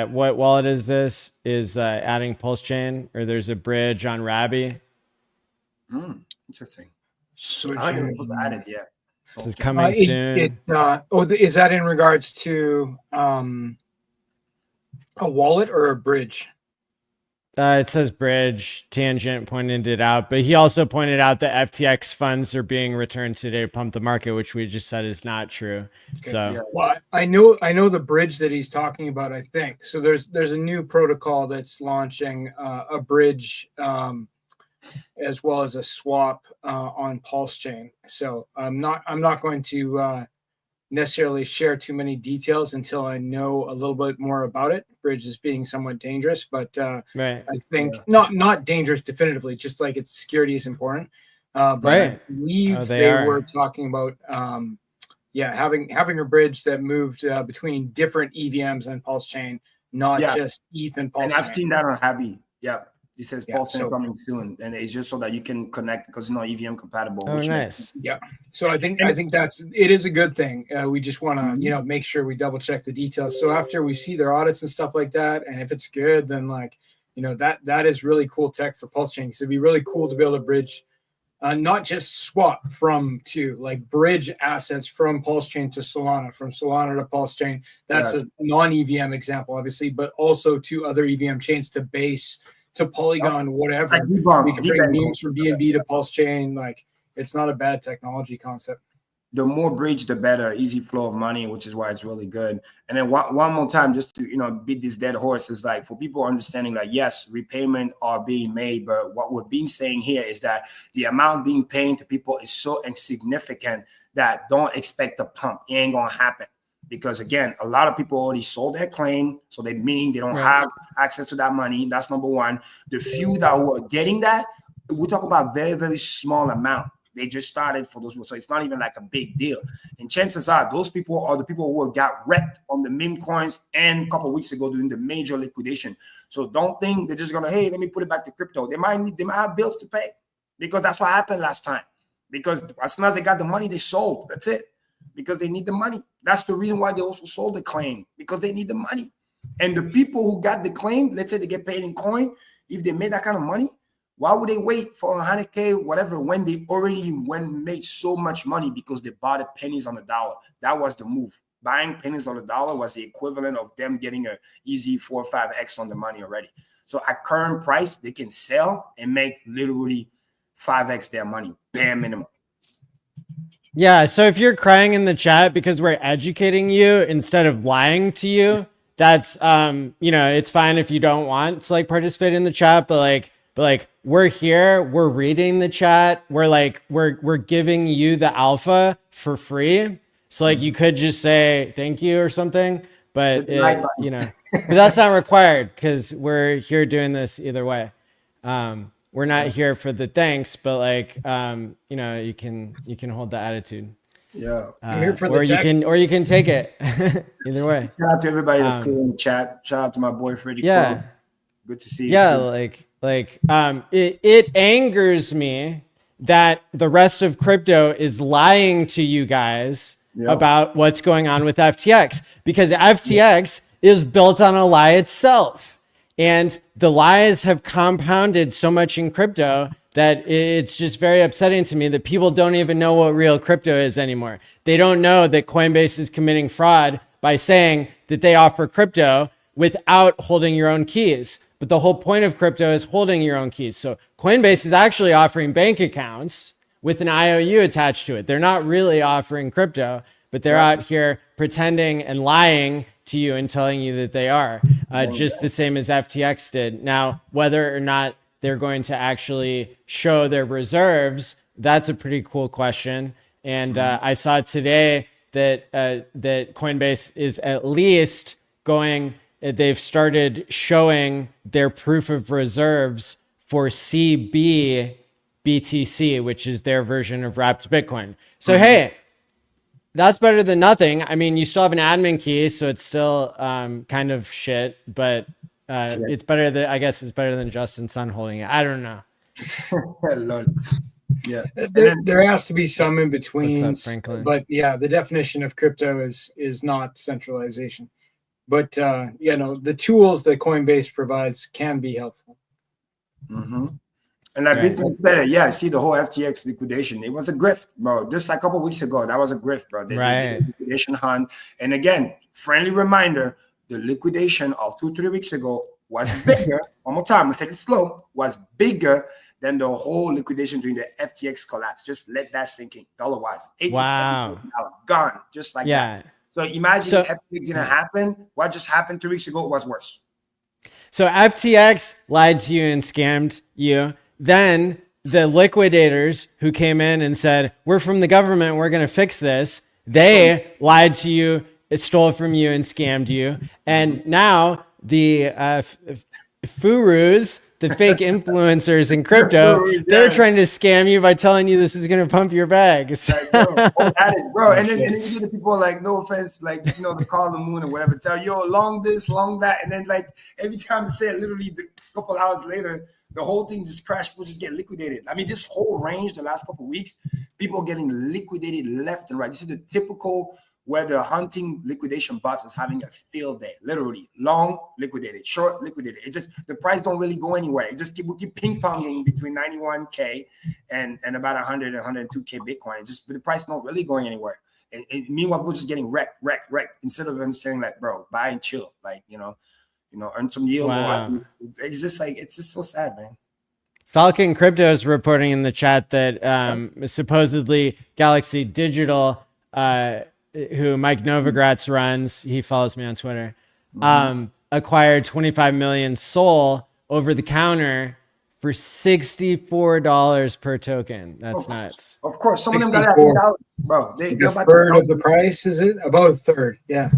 what wallet is this? Is adding Pulse Chain, or there's a bridge on Rabby? Interesting. So I haven't even added yet. This is coming soon. Is that in regards to a wallet or a bridge? It says bridge. Tangent pointed it out, but he also pointed out that FTX funds are being returned today to pump the market, which we just said is not true. Okay. So, Yeah. Well, I know the bridge that he's talking about. I think so. There's a new protocol that's launching a bridge as well as a swap on Pulse Chain. So I'm not going to necessarily share too many details until I know a little bit more about it. Bridge is being somewhat dangerous, but right. I think not dangerous definitively, just like its security is important. But Right. I believe they they are. were talking about having a bridge that moved between different EVMs and Pulse Chain, not just ETH and Pulse And Chain. I've seen that on Happy. Yeah. It says Yeah, Pulse Chain so- coming soon, and it's just so that you can connect because it's not EVM compatible. Oh, which nice. Yeah. So I think it is a good thing. We just want to make sure we double check the details. So after we see their audits and stuff like that, and if it's good, then that is really cool tech for Pulse Chain. So it'd be really cool to be able to bridge, not just swap bridge assets from Pulse Chain to Solana, from Solana to Pulse Chain. That's a non-EVM example, obviously, but also to other EVM chains, to Base, to Polygon, whatever. Like Debunk, We can bring beams from BNB to Pulse Chain. It's not a bad technology concept. the more bridge, the better. Easy flow of money, which is why it's really good. And then one more time, just to beat this dead horse, is like for people understanding that yes, repayment are being made, but what we're being saying here is that the amount being paid to people is so insignificant that don't expect a pump. It ain't gonna happen. Because again, a lot of people already sold their claim, so they mean they don't have access to that money. That's number one. The few that were getting that, we talk about very, very small amount. They just started for those people, so it's not even like a big deal. And chances are those people are the people who got wrecked on the meme coins and a couple of weeks ago during the major liquidation. So don't think they're just gonna, hey, let me put it back to crypto. They might have bills to pay, because that's what happened last time. Because as soon as they got the money, they sold. That's it. Because they need the money. That's the reason why they also sold the claim, because they need the money. And the people who got the claim, let's say they get paid in coin, if they made that kind of money, why would they wait for 100K, whatever, when they already made so much money because they bought it pennies on the dollar? That was the move. Buying pennies on the dollar was the equivalent of them getting an easy 4 or 5x on the money already. So at current price, they can sell and make literally 5x their money, bare minimum. Yeah, so if you're crying in the chat because we're educating you instead of lying to you, that's it's fine if you don't want to participate in the chat, but but like we're here, we're reading the chat, we're giving you the alpha for free. So like you could just say thank you or something, but but that's not required because we're here doing this either way. We're not here for the thanks, but like you can hold the attitude. Yeah. I'm here for or the you can take it. Either way. Shout out to everybody that's cool in the chat. Shout out to my boy Freddie. Yeah. Crow. Good to see you. Yeah, too. It angers me that the rest of crypto is lying to you guys about what's going on with FTX, because FTX is built on a lie itself. And the lies have compounded so much in crypto that it's just very upsetting to me that people don't even know what real crypto is anymore. They don't know that Coinbase is committing fraud by saying that they offer crypto without holding your own keys. But the whole point of crypto is holding your own keys. So Coinbase is actually offering bank accounts with an IOU attached to it. They're not really offering crypto, but they're out here pretending and lying to you and telling you that they are, just the same as FTX did. Now, whether or not they're going to actually show their reserves, that's a pretty cool question. And I saw today that that Coinbase is at least going, they've started showing their proof of reserves for CB BTC, which is their version of wrapped Bitcoin. So, hey, that's better than nothing. I mean, you still have an admin key, so it's still kind of shit, but it's better than, I guess it's better than Justin Sun holding it. I don't know. Yeah. There has to be some in between. What's up, Franklin? But yeah, the definition of crypto is not centralization. But the tools that Coinbase provides can be helpful. Mm-hmm. And like Bitcoin said, yeah, see the whole FTX liquidation. It was a grift, bro. Just like a couple of weeks ago, that was a grift, bro. They just did a liquidation hunt. And again, friendly reminder, the liquidation of 2-3 weeks ago was bigger. One more time, let's take it slow. Was bigger than the whole liquidation during the FTX collapse. Just let that sink in. Dollar-wise, $8 gone, just like that. So imagine if FTX didn't happen. What just happened 3 weeks ago was worse. So FTX lied to you and scammed you. Then the liquidators who came in and said, we're from the government, we're going to fix this. They lied to you, stole from you, and scammed you. And now the furus, the fake influencers in crypto, they're trying to scam you by telling you this is going to pump your bags. Bro. And then you get the people like, no offense, like, the call the moon or whatever, tell you, long this, long that. And then like every time they say it, literally a couple hours later, the whole thing just crashed, people just get liquidated. I mean, this whole range, the last couple of weeks, people getting liquidated left and right. This is the typical where the hunting liquidation bots is having a field day, literally. Long liquidated, short liquidated. It just, the price don't really go anywhere. It just we keep ping-ponging between 91K and about 100 and 102K Bitcoin. It just, but the price not really going anywhere. And meanwhile, people just getting wrecked, instead of understanding like, bro, buy and chill. Like, earn some yield. Wow. It's just so sad, man. Falcon Crypto is reporting in the chat that supposedly Galaxy Digital, who Mike Novogratz runs, he follows me on Twitter, acquired 25 million SOL over the counter for $64 per token. That's nuts. Of course, some of them got $8, bro. They're a third of the price, is it? About a third, yeah.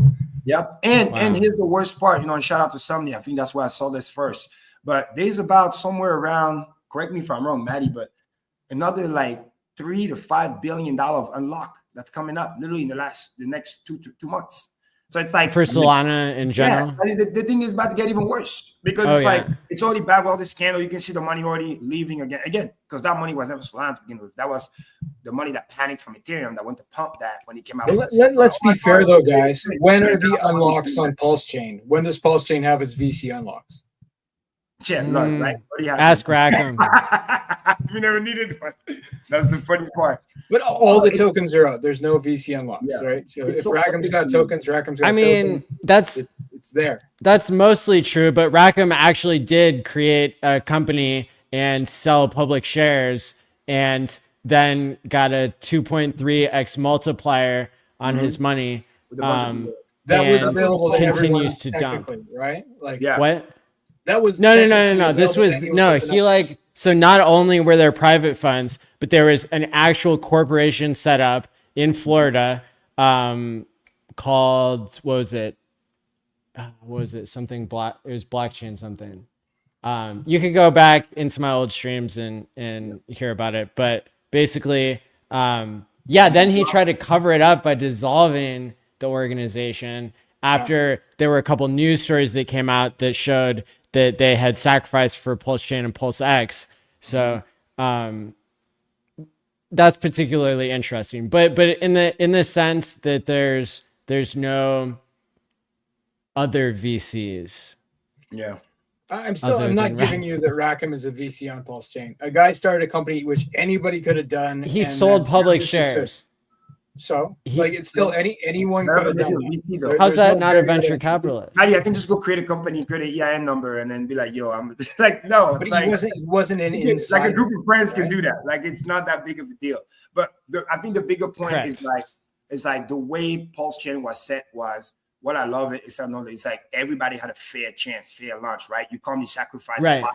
Yep. And here's the worst part, and shout out to Somni. I think that's why I saw this first. But there's about somewhere around, correct me if I'm wrong, Maddie, but another like $3 to $5 billion of unlock that's coming up literally in the next two months. So it's like for Solana in general. Yeah, I mean, the thing is about to get even worse because it's already bad with all this scandal. You can see the money already leaving again, because that money was never Solana to begin with. That was the money that panicked from Ethereum that went to pump that when he came out. Let's be fair though, guys. When are the unlocks on Pulse Chain? When does Pulse Chain have its VC unlocks? Yeah, look, right? Ask Rackham. We never needed one. That's the funniest part. But all the tokens are out. There's no VC unlocks, right? So if Rackham's got tokens, Rackham's got tokens. It's there. That's mostly true, but Rackham actually did create a company and sell public shares and then got a 2.3x multiplier on his money. That was available to continues to dump. right? Like what? That was No. technically This was available no. and He like so. Not only were there private funds, but there was an actual corporation set up in Florida, called what was it? What was it? Something block. It was blockchain something. You can go back into my old streams and hear about it. But basically, yeah. Then he tried to cover it up by dissolving the organization after there were a couple news stories that came out that showed that they had sacrificed for Pulse Chain and Pulse X. So that's particularly interesting. But in the sense that there's no other VCs. Yeah. I'm Other not than giving you that Rackham is a VC on Pulse Chain. A guy started a company which anybody could have done. He and sold then public turned it into- shares. So like it's still anyone could have done that. VC though. How's There's that no not a barrier venture to- capitalist? I can just go create a company, create an EIN number, and then be like, "Yo, I'm like, no." But It's like he wasn't an like insider. a group of friends can right? do that. Like it's not that big of a deal. But I think the bigger point Correct. is like the way Pulse Chain was set was. What I love is I know that it's like everybody had a fair chance, fair lunch, right? You come, you sacrifice, Right.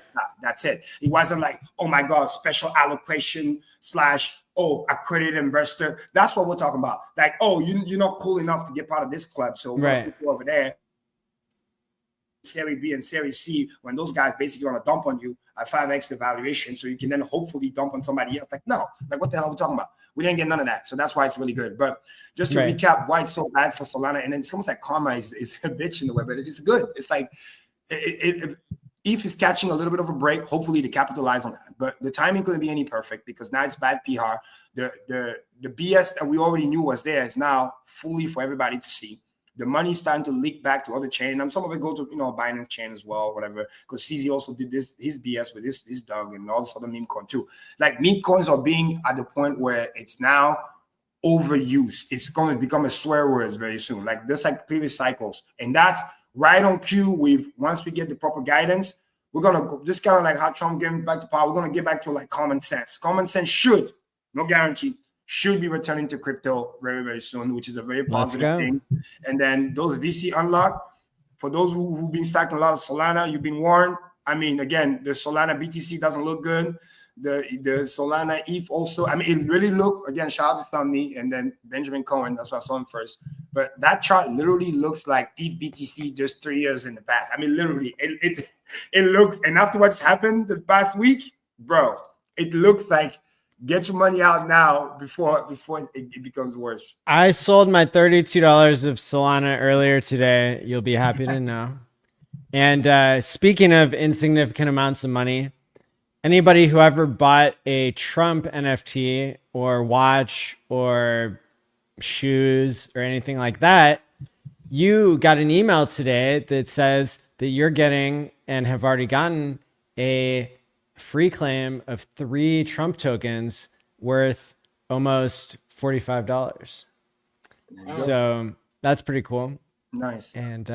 that's it. It wasn't like, oh my God, special allocation / accredited investor. That's what we're talking about. Like, you're not cool enough to get part of this club, so we're Right. gonna put you over there. Series B and Series C, when those guys basically want to dump on you at 5x the valuation, so you can then hopefully dump on somebody else. Like, no, like what the hell are we talking about? We didn't get none of that. So that's why it's really good. But just to Right. recap why it's so bad for Solana, and then it's almost like karma is a bitch in the way, but it's good. It's like ETH is catching a little bit of a break, hopefully to capitalize on that. But the timing couldn't be any perfect because now it's bad PR. The BS that we already knew was there is now fully for everybody to see. The money's starting to leak back to other chain. And some of it goes to Binance chain as well, whatever. Because CZ also did his BS with his DOGE and all this other meme coin too. Like meme coins are being at the point where it's now overused. It's going to become a swear word very soon. Like just like previous cycles. And that's right on cue with once we get the proper guidance, we're gonna go just kind of like how Trump getting back to power, we're gonna get back to like common sense. Common sense should, no guarantee, should be returning to crypto very, very soon, which is a very positive thing. And then those VC unlock, for those who've been stacking a lot of Solana, you've been warned. I mean, again, the Solana BTC doesn't look good. The Solana ETH also, I mean, it really looked, again, shout out to Tommy and then Benjamin Cohen, that's why I saw him first. But that chart literally looks like ETH BTC just 3 years in the past. I mean, literally, it looks, and after what's happened the past week, bro, it looks like get your money out now before it becomes worse. I sold my $32 of Solana earlier today. You'll be happy to know. And speaking of insignificant amounts of money, anybody who ever bought a Trump NFT or watch or shoes or anything like that, you got an email today that says that you're getting and have already gotten a free claim of 3 Trump tokens worth almost $45. So that's pretty cool. Nice. And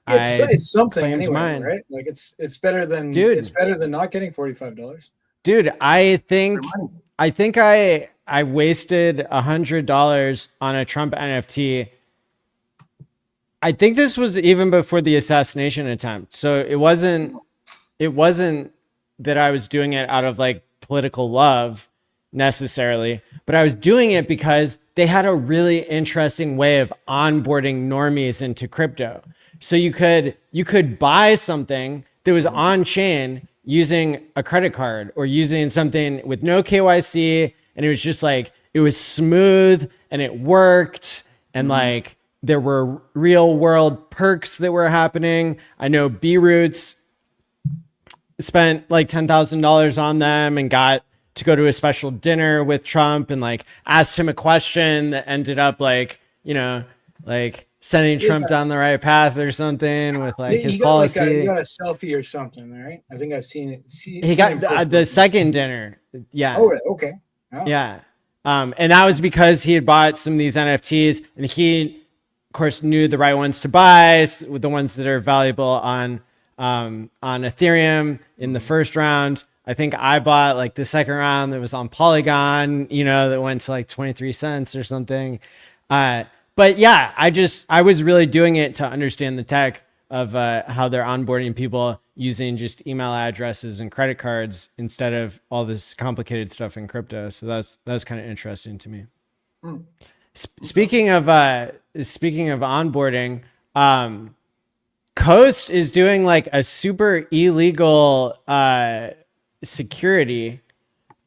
It's something claimed anyway, mine. right? Like it's better than Dude. It's better than not getting $45. Dude, I think I wasted $100 on a Trump NFT. I think this was even before the assassination attempt. So it wasn't that I was doing it out of like political love necessarily, but I was doing it because they had a really interesting way of onboarding normies into crypto. So you could buy something that was on chain using a credit card or using something with no KYC, and it was just like it was smooth and it worked, and like there were real world perks that were happening. I know B-Roots spent like $10,000 on them and got to go to a special dinner with Trump and like asked him a question that ended up like, like sending Trump down the right path or something with like his policy. He got a selfie or something, right? I think I've seen it. He got the second dinner. Yeah. Oh, okay. Oh. Yeah. And that was because he had bought some of these NFTs and he, of course, knew the right ones to buy, with the ones that are valuable on Ethereum in the first round. I think I bought like the second round that was on Polygon, that went to like 23 cents or something. But yeah, I was really doing it to understand the tech how they're onboarding people using just email addresses and credit cards instead of all this complicated stuff in crypto. So that was kind of interesting to me. Speaking of onboarding, Coast is doing like a super illegal security.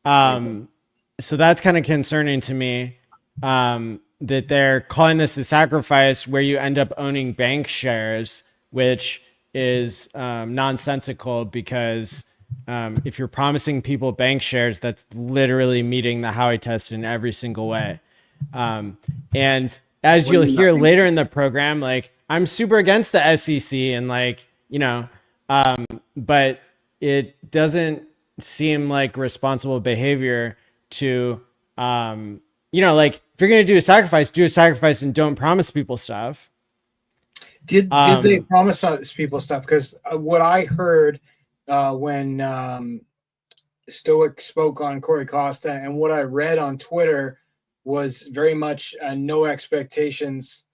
So that's kind of concerning to me, that they're calling this a sacrifice where you end up owning bank shares, which is nonsensical because if you're promising people bank shares, that's literally meeting the Howey test in every single way. And as you'll hear later in the program, like I'm super against the SEC and like, you know, but it doesn't seem like responsible behavior to, you know, like if you're going to do a sacrifice and don't promise people stuff. Did they promise people stuff? Because what I heard when Stoic spoke on Corey Costa and what I read on Twitter was very much a no expectations,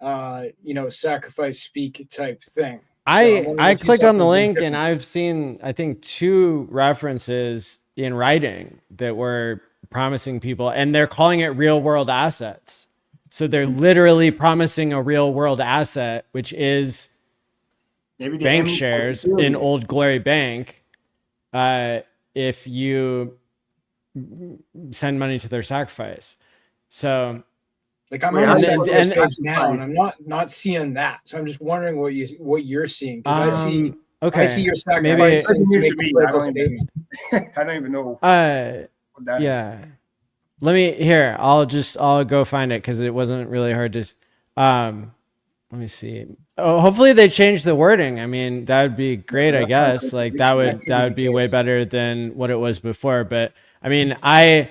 you know, sacrifice speak type thing. I clicked on the link and I've seen, I think, 2 references in writing that were promising people, and they're calling it real world assets. So they're literally promising a real world asset, which is maybe bank shares in Old Glory Bank, if you send money to their sacrifice. So like I'm on the page now, and I'm not seeing that. So I'm just wondering what you're seeing, because I see your sacrifice. I don't even know. What that is. I'll go find it because it wasn't really hard to. Let me see. Oh, hopefully they change the wording. I mean, that would be great. I guess like that would be way better than what it was before. But I mean, I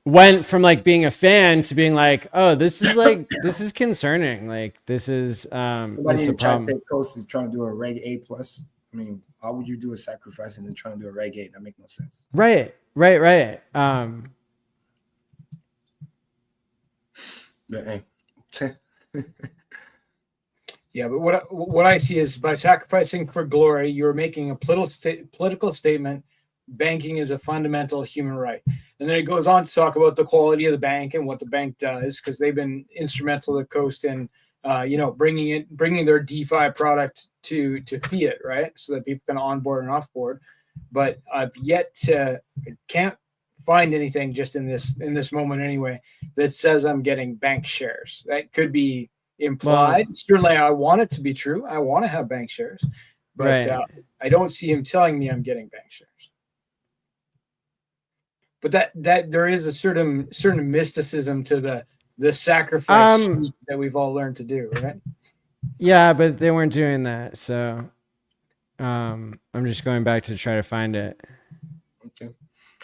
went from like being a fan to being like, oh, this is concerning. Like this is this is a problem. Coast is trying to do a Reg A plus. I mean, how would you do a sacrifice and then trying to do a Reg A? That makes no sense. Right. Yeah, but what I see is by sacrificing for glory, you're making a political statement. Banking is a fundamental human right. And then it goes on to talk about the quality of the bank and what the bank does, because they've been instrumental to Coast in, you know, bringing their DeFi product to fiat, right? So that people can onboard and offboard. But I've can't find anything just in this moment anyway that says I'm getting bank shares. That could be implied. Well, certainly I want it to be true. I want to have bank shares, but right. I don't see him telling me I'm getting bank shares. But that there is a certain mysticism to the sacrifice that we've all learned to do, right? Yeah, but they weren't doing that, so I'm just going back to try to find it. Okay.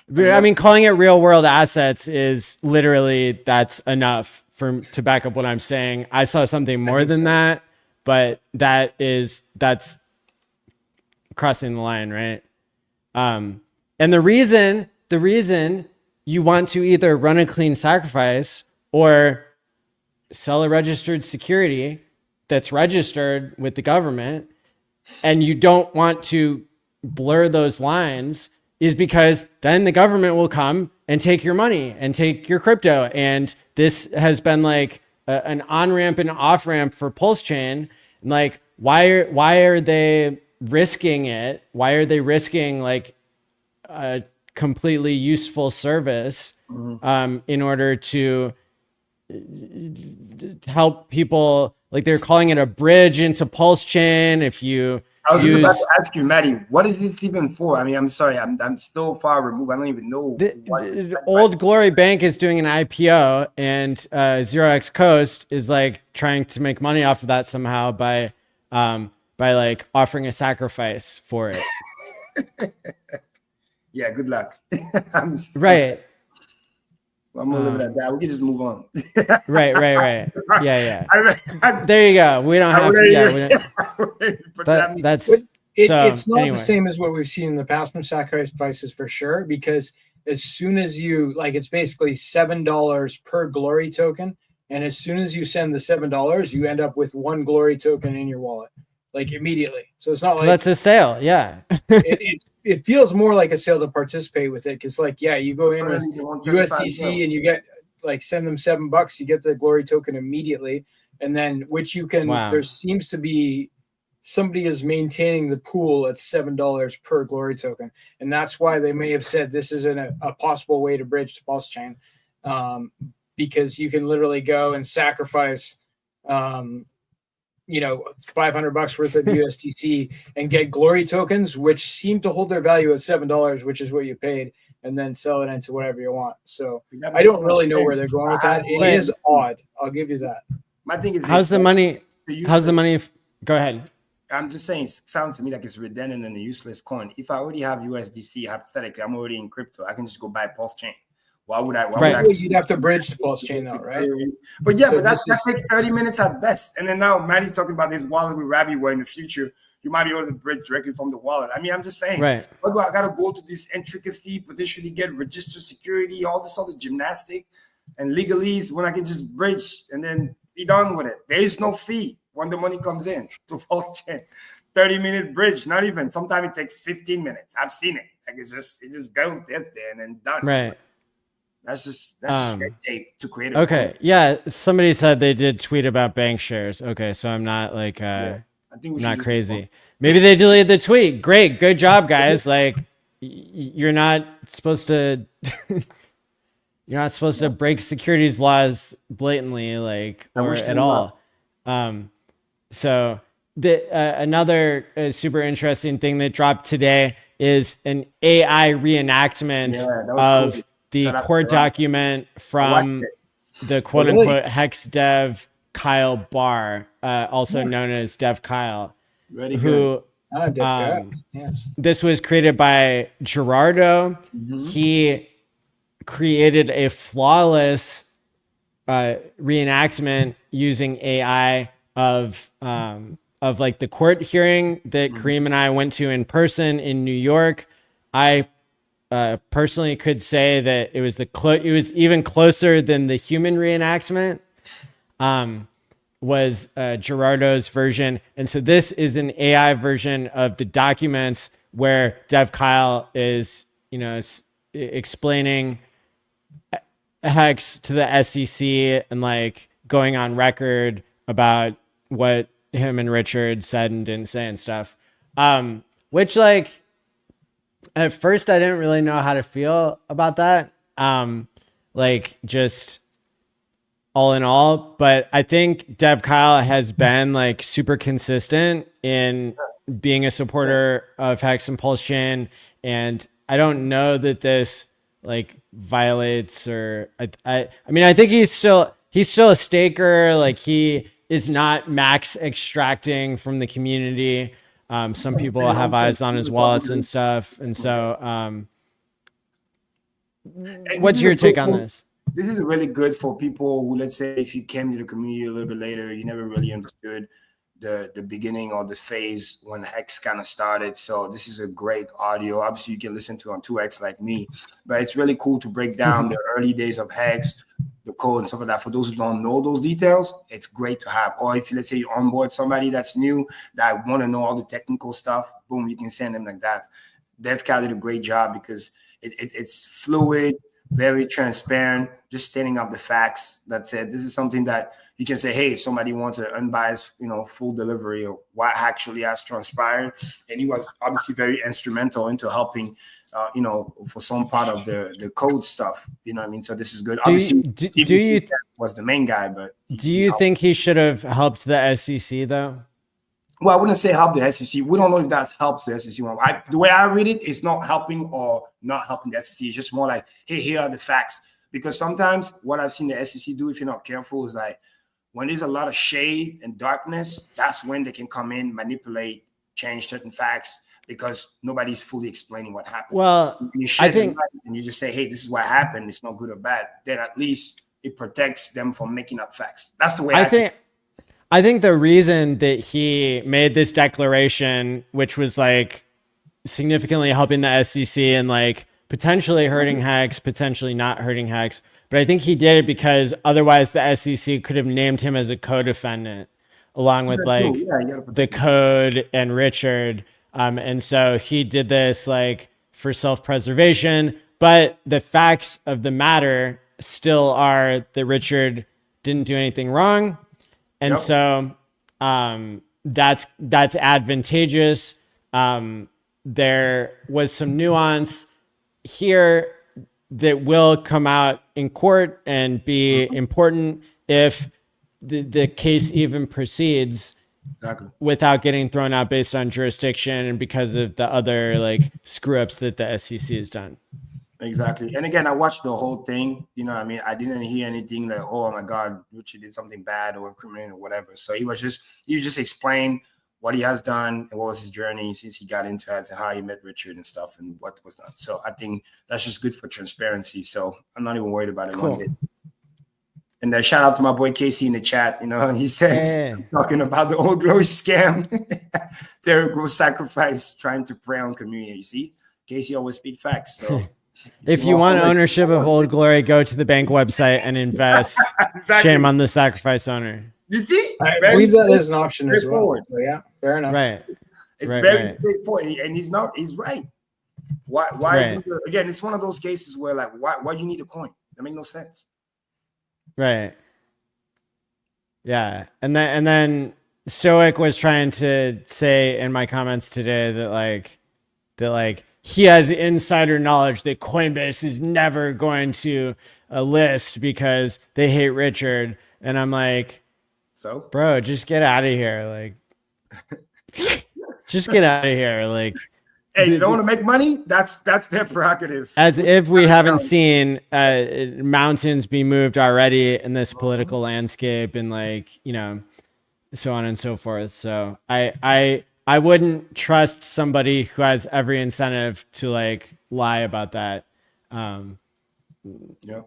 But, I mean, calling it real world assets is literally that's enough to back up what I'm saying. I saw something more than that, but that's crossing the line, right? And the reason you want to either run a clean sacrifice or sell a registered security that's registered with the government, and you don't want to blur those lines, is because then the government will come and take your money and take your crypto. And this has been like an on-ramp and off-ramp for Pulse Chain. And like, why are they risking it? Why are they risking like a completely useful service in order to help people? Like they're calling it a bridge into Pulse Chain. If you I was just about to ask you, Maddie, what is this even for? I mean, I'm sorry, I'm still far removed. I don't even know. The Old Glory Bank is doing an IPO, and 0x Coast is like trying to make money off of that somehow by like offering a sacrifice for it. Yeah, good luck. Right. Well, I'm gonna leave it at that. We can just move on. Right. Yeah. There you go. We don't have to. Yeah, it's not the same as what we've seen in the past from sacrifices for sure. Because as soon as you it's basically $7 per glory token, and as soon as you send the $7, you end up with 1 glory token in your wallet. like immediately. So it's not So like that's a sale. Yeah. it feels more like a sale to participate with it, because like, yeah, you go in with Really, they want 35 USDC mil. and you get like, send them $7, you get the glory token immediately, and then which you can. Wow. There seems to be somebody is maintaining the pool at $7 per glory token, and that's why they may have said this isn't a possible way to bridge to Pulse Chain, because you can literally go and sacrifice. $500 worth of USDC and get glory tokens, which seem to hold their value at $7, which is what you paid, and then sell it into whatever you want. So I don't really know where they're going with that. It is odd. I'll give you that. My thing is, How's the money? How's the money? Go ahead. I'm just saying, it sounds to me like it's redundant and a useless coin. If I already have USDC, hypothetically, I'm already in crypto. I can just go buy Pulse Chain. Why would I? You'd have to bridge to Pulse Chain though, right? But yeah, so that takes 30 minutes at best. And then now Maddie's talking about this wallet with Rabbi, where in the future you might be able to bridge directly from the wallet. I mean, I'm just saying, right? What do I got to go to this intricacy, potentially get registered security, all this other gymnastic and legalese when I can just bridge and then be done with it? There is no fee when the money comes in to Pulse Chain. 30-minute bridge, not even. Sometimes it takes 15 minutes. I've seen it. Like it just goes there and then done. Right. That's just red tape to create. Okay. Yeah. Somebody said they did tweet about bank shares. Okay. So I'm not like, I think not crazy. Maybe they deleted the tweet. Great. Good job, guys. Like you're not supposed to, break securities laws blatantly, like, or at all. So another super interesting thing that dropped today is an AI reenactment of cool. The court document from the quote unquote hex dev Kyle Barr, also known as Dev Kyle, who this was created by Gerardo. He created a flawless reenactment using AI of like the court hearing that Kareem and I went to in person in New York. I personally could say that it was it was even closer than the human reenactment was Gerardo's version. And so this is an AI version of the documents where Dev Kyle is, explaining hex to the SEC and like going on record about what him and Richard said and didn't say and stuff. Which like, at first, I didn't really know how to feel about that. Like just all in all, but I think Dev Kyle has been like super consistent in being a supporter of Hex and Pulse Chain. And I don't know that this like violates or I mean, I think he's still a staker. Like he is not max extracting from the community. Some people have eyes on his wallets and stuff. And so, what's your take on this? This is really good for people who, let's say, if you came to the community a little bit later, you never really understood the beginning or the phase when Hex kind of started. So this is a great audio. Obviously, you can listen to it on 2X like me, but it's really cool to break down the early days of Hex, the code and stuff like that. For those who don't know those details, it's great to have. Or if let's say you onboard somebody that's new that want to know all the technical stuff, boom, you can send them like that. DevCal did a great job because it's fluid, very transparent, just stating up the facts. That's it. This is something that you can say, hey, somebody wants an unbiased, full delivery of what actually has transpired. And he was obviously very instrumental into helping, for some part of the code stuff. You know what I mean? So this is good. Obviously, do you was the main guy, but do you think he should have helped the SEC though? Well, I wouldn't say help the SEC. We don't know if that helps the SEC. The way I read it, it's not helping or not helping the SEC. It's just more like, hey, here are the facts. Because sometimes what I've seen the SEC do, if you're not careful, is like when there's a lot of shade and darkness, that's when they can come in, manipulate, change certain facts because nobody's fully explaining what happened. Well, I think, and you just say, hey, this is what happened. It's not good or bad. Then at least it protects them from making up facts. That's the way I think. I think the reason that he made this declaration, which was like significantly helping the SEC and like potentially hurting Hex, potentially not hurting Hex, but I think he did it because otherwise the SEC could have named him as a co-defendant. along with like Yeah, you gotta the protect code and Richard. And so he did this like for self-preservation, but the facts of the matter still are that Richard didn't do anything wrong. And Yep. so that's advantageous. There was some nuance here that will come out in court and be important if the case even proceeds Exactly. without getting thrown out based on jurisdiction and because of the other like screw ups that the SEC has done. Exactly. And again, I watched the whole thing. You know, I mean, I didn't hear anything like, oh my God, Richard did something bad or criminal or whatever. So he just explained what he has done and what was his journey since he got into it and how he met Richard and stuff and what was done. So I think that's just good for transparency. So I'm not even worried about it one bit. And then shout out to my boy Casey in the chat. You know, he says, talking about the Old Glory scam. There goes sacrifice trying to prey on community. You see, Casey always speak facts. So if you want ownership of Old Glory, go to the bank website and invest. Exactly. Shame on the sacrifice owner. You see? I believe that is an option as well. So yeah, fair enough. Right. It's Right, very right. straightforward. And he's right. Why Right. again, it's one of those cases where like why you need a coin? That makes no sense. Right. Yeah. And then Stoic was trying to say in my comments today that like he has insider knowledge that Coinbase is never going to list because they hate Richard. And I'm like, So bro, just get out of here. Like, just get out of here. Like, hey, you don't want to make money? That's their prerogative. as if we haven't seen mountains be moved already in this political landscape and like, you know, so on and so forth. So I wouldn't trust somebody who has every incentive to like lie about that. Yeah.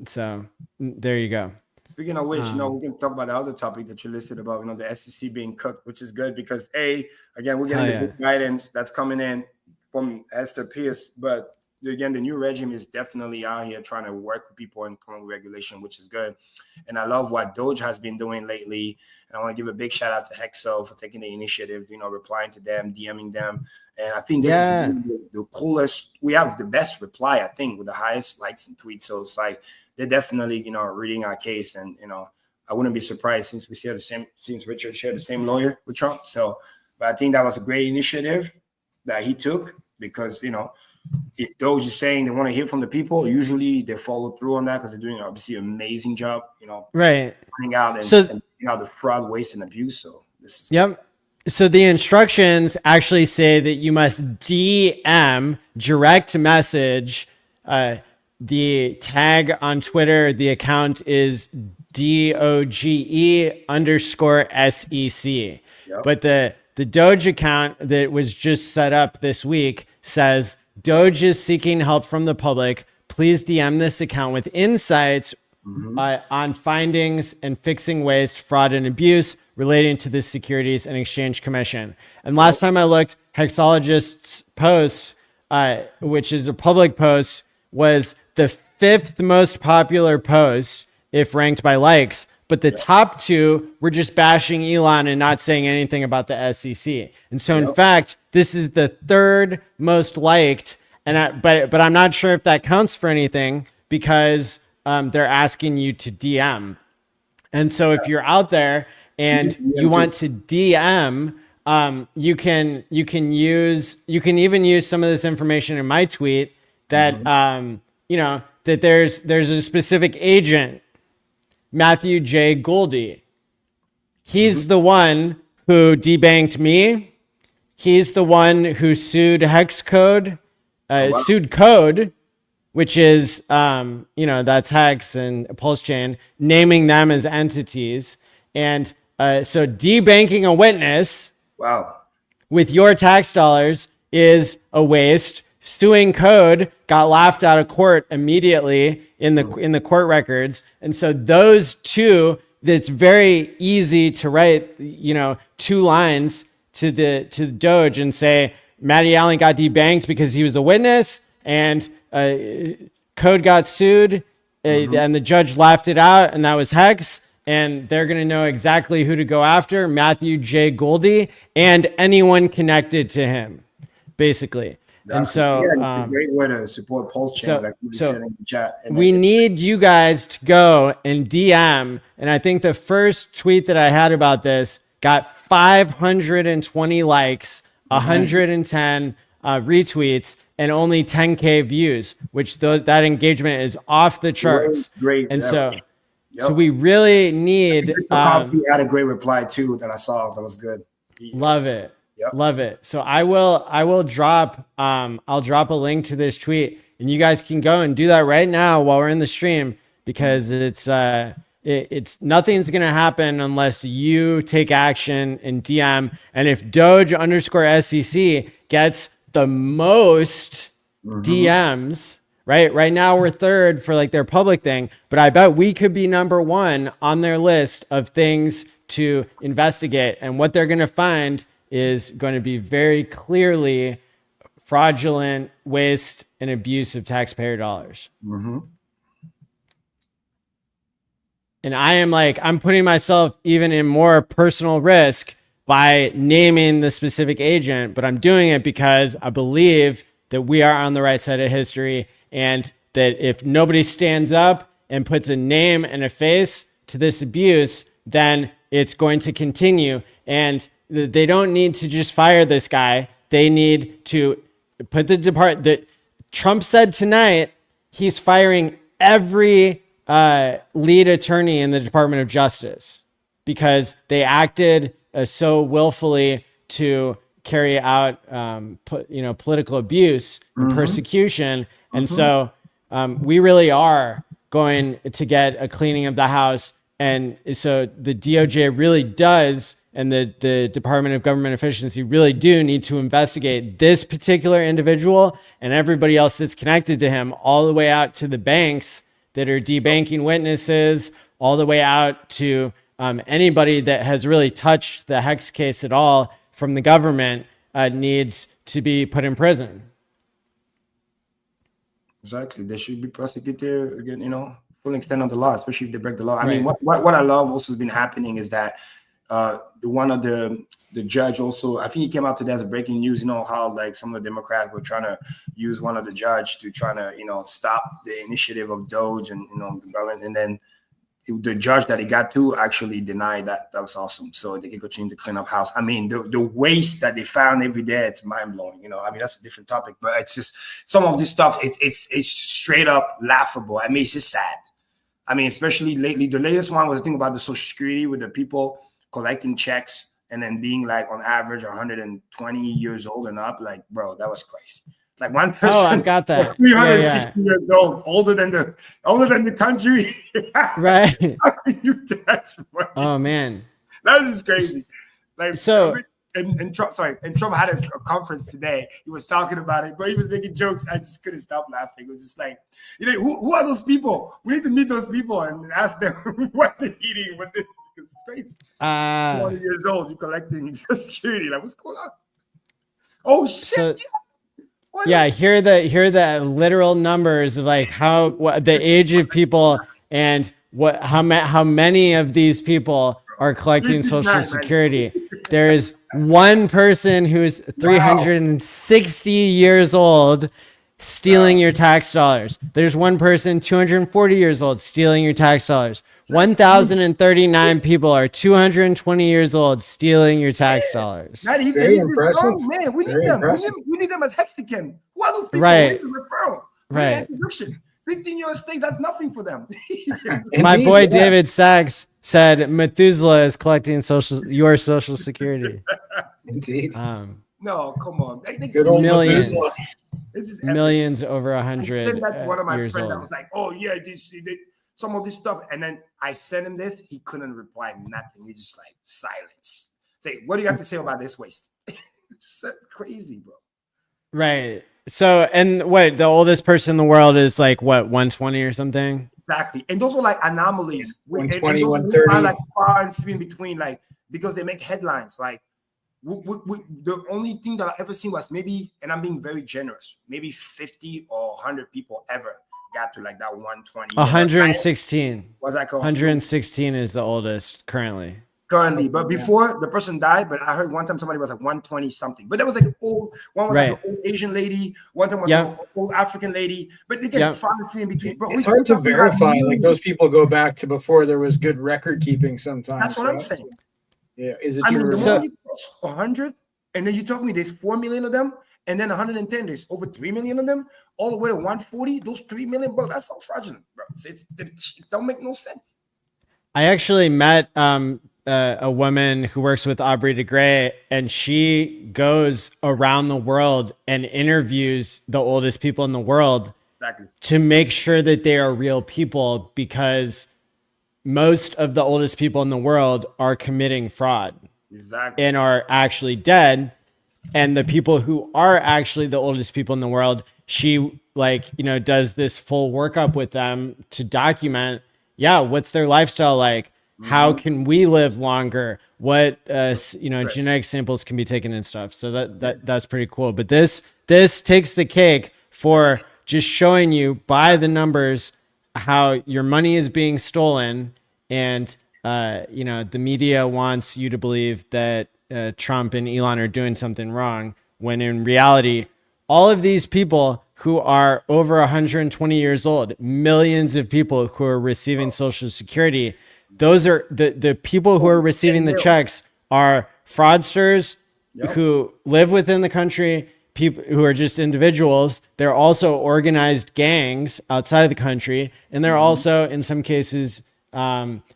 So there you go. Speaking of which, you know, we can talk about the other topic that you listed about, you know, the SEC being cut, which is good because again, we're getting the good guidance that's coming in from Esther Pierce, but again, the new regime is definitely out here trying to work with people and come up with regulation, which is good. And I love what DOGE has been doing lately. And I want to give a big shout out to Hexo for taking the initiative, you know, replying to them, DMing them. And I think this is really the coolest. We have the best reply, I think, with the highest likes and tweets. So it's like they're definitely, you know, reading our case. And, you know, I wouldn't be surprised since Richard shared the same lawyer with Trump. So, but I think that was a great initiative that he took because, you know, if DOGE is saying they want to hear from the people, usually they follow through on that because they're doing obviously an amazing job, you know, right. Finding out and finding out the fraud, waste, and abuse. So this is Yep. So the instructions actually say that you must DM, direct message, the tag on Twitter. The account is DOGE_SEC. Yep. But the Doge account that was just set up this week says Doge is seeking help from the public. Please DM this account with insights on findings and fixing waste, fraud, and abuse relating to the Securities and Exchange Commission. And last time I looked, Hexologist's post, which is a public post, was the 5th most popular post if ranked by likes. But the top 2 were just bashing Elon and not saying anything about the SEC. And so, in fact, this is the 3rd most liked. But I'm not sure if that counts for anything because they're asking you to DM. And so, if you're out there and you want to DM, you can even use some of this information in my tweet that you know that there's a specific agent, Matthew J. Goldie. He's the one who debanked me. He's the one who sued Hexcode, sued Code, which is, you know, that's Hex and Pulse Chain, naming them as entities. And so debanking a witness with your tax dollars is a waste. Suing Code got laughed out of court immediately in the court records. And so those two, it's very easy to write, you know, 2 lines to Doge and say, Matty Allen got debanked because he was a witness and Code got sued and the judge laughed it out and that was Hex. and they're going to know exactly who to go after, Matthew J. Goldie, and anyone connected to him, basically. And so, it's a great way to support Pulse channel. Like we said in the chat. And we need you guys to go and DM. And I think the first tweet that I had about this got 520 likes, 110 retweets, and only 10K views, which that engagement is off the charts. Great. And so we really need. He had a great reply too that I saw. That was good. Love it. Love it. So I'll drop a link to this tweet, and you guys can go and do that right now while we're in the stream, because it's nothing's going to happen unless you take action and DM. And if Doge_SEC gets the most DMs, right now we're third for like their public thing, but I bet we could be number one on their list of things to investigate. And what they're going to find is going to be very clearly fraudulent waste and abuse of taxpayer dollars. And I'm putting myself even in more personal risk by naming the specific agent, but I'm doing it because I believe that we are on the right side of history, and that if nobody stands up and puts a name and a face to this abuse, then it's going to continue. And they don't need to just fire this guy. They need to put that Trump said tonight he's firing every lead attorney in the Department of Justice because they acted so willfully to carry out political abuse and persecution. And so we really are going to get a cleaning of the house. And so the DOJ really does, and the Department of Government Efficiency really do need to investigate this particular individual and everybody else that's connected to him, all the way out to the banks that are debanking witnesses, all the way out to anybody that has really touched the Hex case at all from the government needs to be put in prison. Exactly. They should be prosecuted again, full extent of the law, especially if they break the law. I mean, what I love also has been happening is that one of the judge also, I think he came out today as a breaking news, how like some of the Democrats were trying to use one of the judge to try to, stop the initiative of DOGE and, the government. And then the judge that he got to actually denied that. That was awesome. So they could continue to clean up house. I mean, the waste that they found every day, it's mind blowing. I mean, that's a different topic, but it's just some of this stuff. It's straight up laughable. I mean, it's just sad. I mean, especially lately, the latest one was the thing about the Social Security with the people collecting checks and then being like on average 120 years old and up. Like, bro, that was crazy. Like one person, I've got that. 360 years old, older than the country. Right. Oh man, that is crazy. Like so. And Trump had a conference today. He was talking about it, but he was making jokes. I just couldn't stop laughing. It was just like, who are those people? We need to meet those people and ask them what they're eating. It's crazy. 20 years old, you're collecting Social Security. Like, what's going on? Oh shit! Hear the literal numbers of like the age of people and how many of these people are collecting Social Security. There is one person who's 360 years old stealing your tax dollars. There's one person 240 years old stealing your tax dollars. 1,039 people are 220 years old stealing your tax dollars. Not even Very impressive. Man, we need Very them. impressive. We need them as Hexagon. Who are those people? Right. We need a referral. Right. 15-year state, that's nothing for them. My boy David Sachs said Methuselah is collecting your Social Security. Indeed. No, come on. Good old Millions. Methuselah. Millions over 100 I sent that to one of my years friends that old. was like, oh yeah, some of this stuff. And then I sent him this. He couldn't reply nothing. He just like silence. Say, what do you have to say about this waste? It's so crazy, bro. Right. So, and what, the oldest person in the world is like, what, 120 or something? Exactly. And those are like anomalies. 120, and 130. are like far in between, like, because they make headlines. Like, the only thing that I ever seen was maybe, and I'm being very generous, maybe 50 or 100 people ever got to like that 120. 116. Was that called? 116 is the oldest currently. Currently, but before the person died, but I heard one time somebody was like 120 something. But that was like an old one was like an old Asian lady, one time was an old African lady, but they get far in between. Bro, it's hard to verify. Like those people go back to before there was good record keeping sometimes. That's what I'm saying. Yeah, is it I mean, true? the moment you cross 100, and then you talk to me there's 4 million of them, and then 110, there's over 3 million of them, all the way to 140, those 3 million, bro, that's so fraudulent, bro. It don't make no sense. I actually met a woman who works with Aubrey de Grey, and she goes around the world and interviews the oldest people in the world to make sure that they are real people, because most of the oldest people in the world are committing fraud and are actually dead. And the people who are actually the oldest people in the world, she does this full workup with them to document, what's their lifestyle like? How can we live longer? What genetic samples can be taken and stuff. So that's pretty cool. But this takes the cake for just showing you by the numbers how your money is being stolen, and the media wants you to believe that Trump and Elon are doing something wrong, when in reality, all of these people who are over 120 years old, millions of people who are receiving Social Security, those are the people who are receiving the checks are fraudsters who live within the country, people who are just individuals. They're also organized gangs outside of the country, and they're also, in some cases,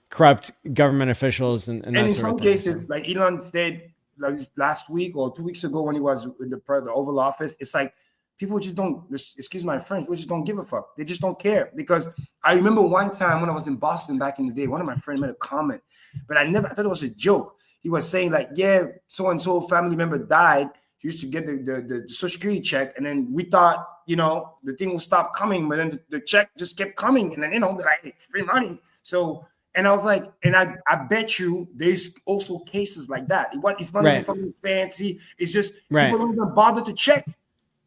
corrupt government officials. And in some cases, like Elon said last week or 2 weeks ago when he was in the Oval Office, it's like people just don't, excuse my French, people just don't give a fuck. They just don't care. Because I remember one time when I was in Boston back in the day, one of my friends made a comment, but I thought it was a joke. He was saying like, yeah, so-and-so family member died. He used to get the Social Security check. And then we thought, the thing will stop coming, but then the check just kept coming. And then, they're like, free money. So, and I was like, and I bet you there's also cases like that. It's not even something fancy. It's just people don't even bother to check.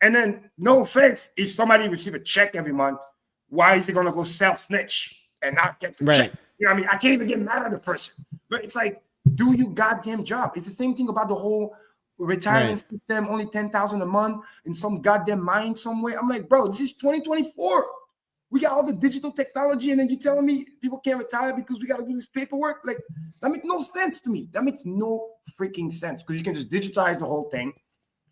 And then, no offense, if somebody receive a check every month, why is he going to go self-snitch and not get the check? You know what I mean? I can't even get mad at the person. But it's like, do your goddamn job. It's the same thing about the whole retirement system, only $10,000 a month in some goddamn mine somewhere. I'm like, bro, this is 2024. We got all the digital technology, and then you're telling me people can't retire because we got to do this paperwork? Like, that makes no sense to me. That makes no freaking sense, because you can just digitize the whole thing.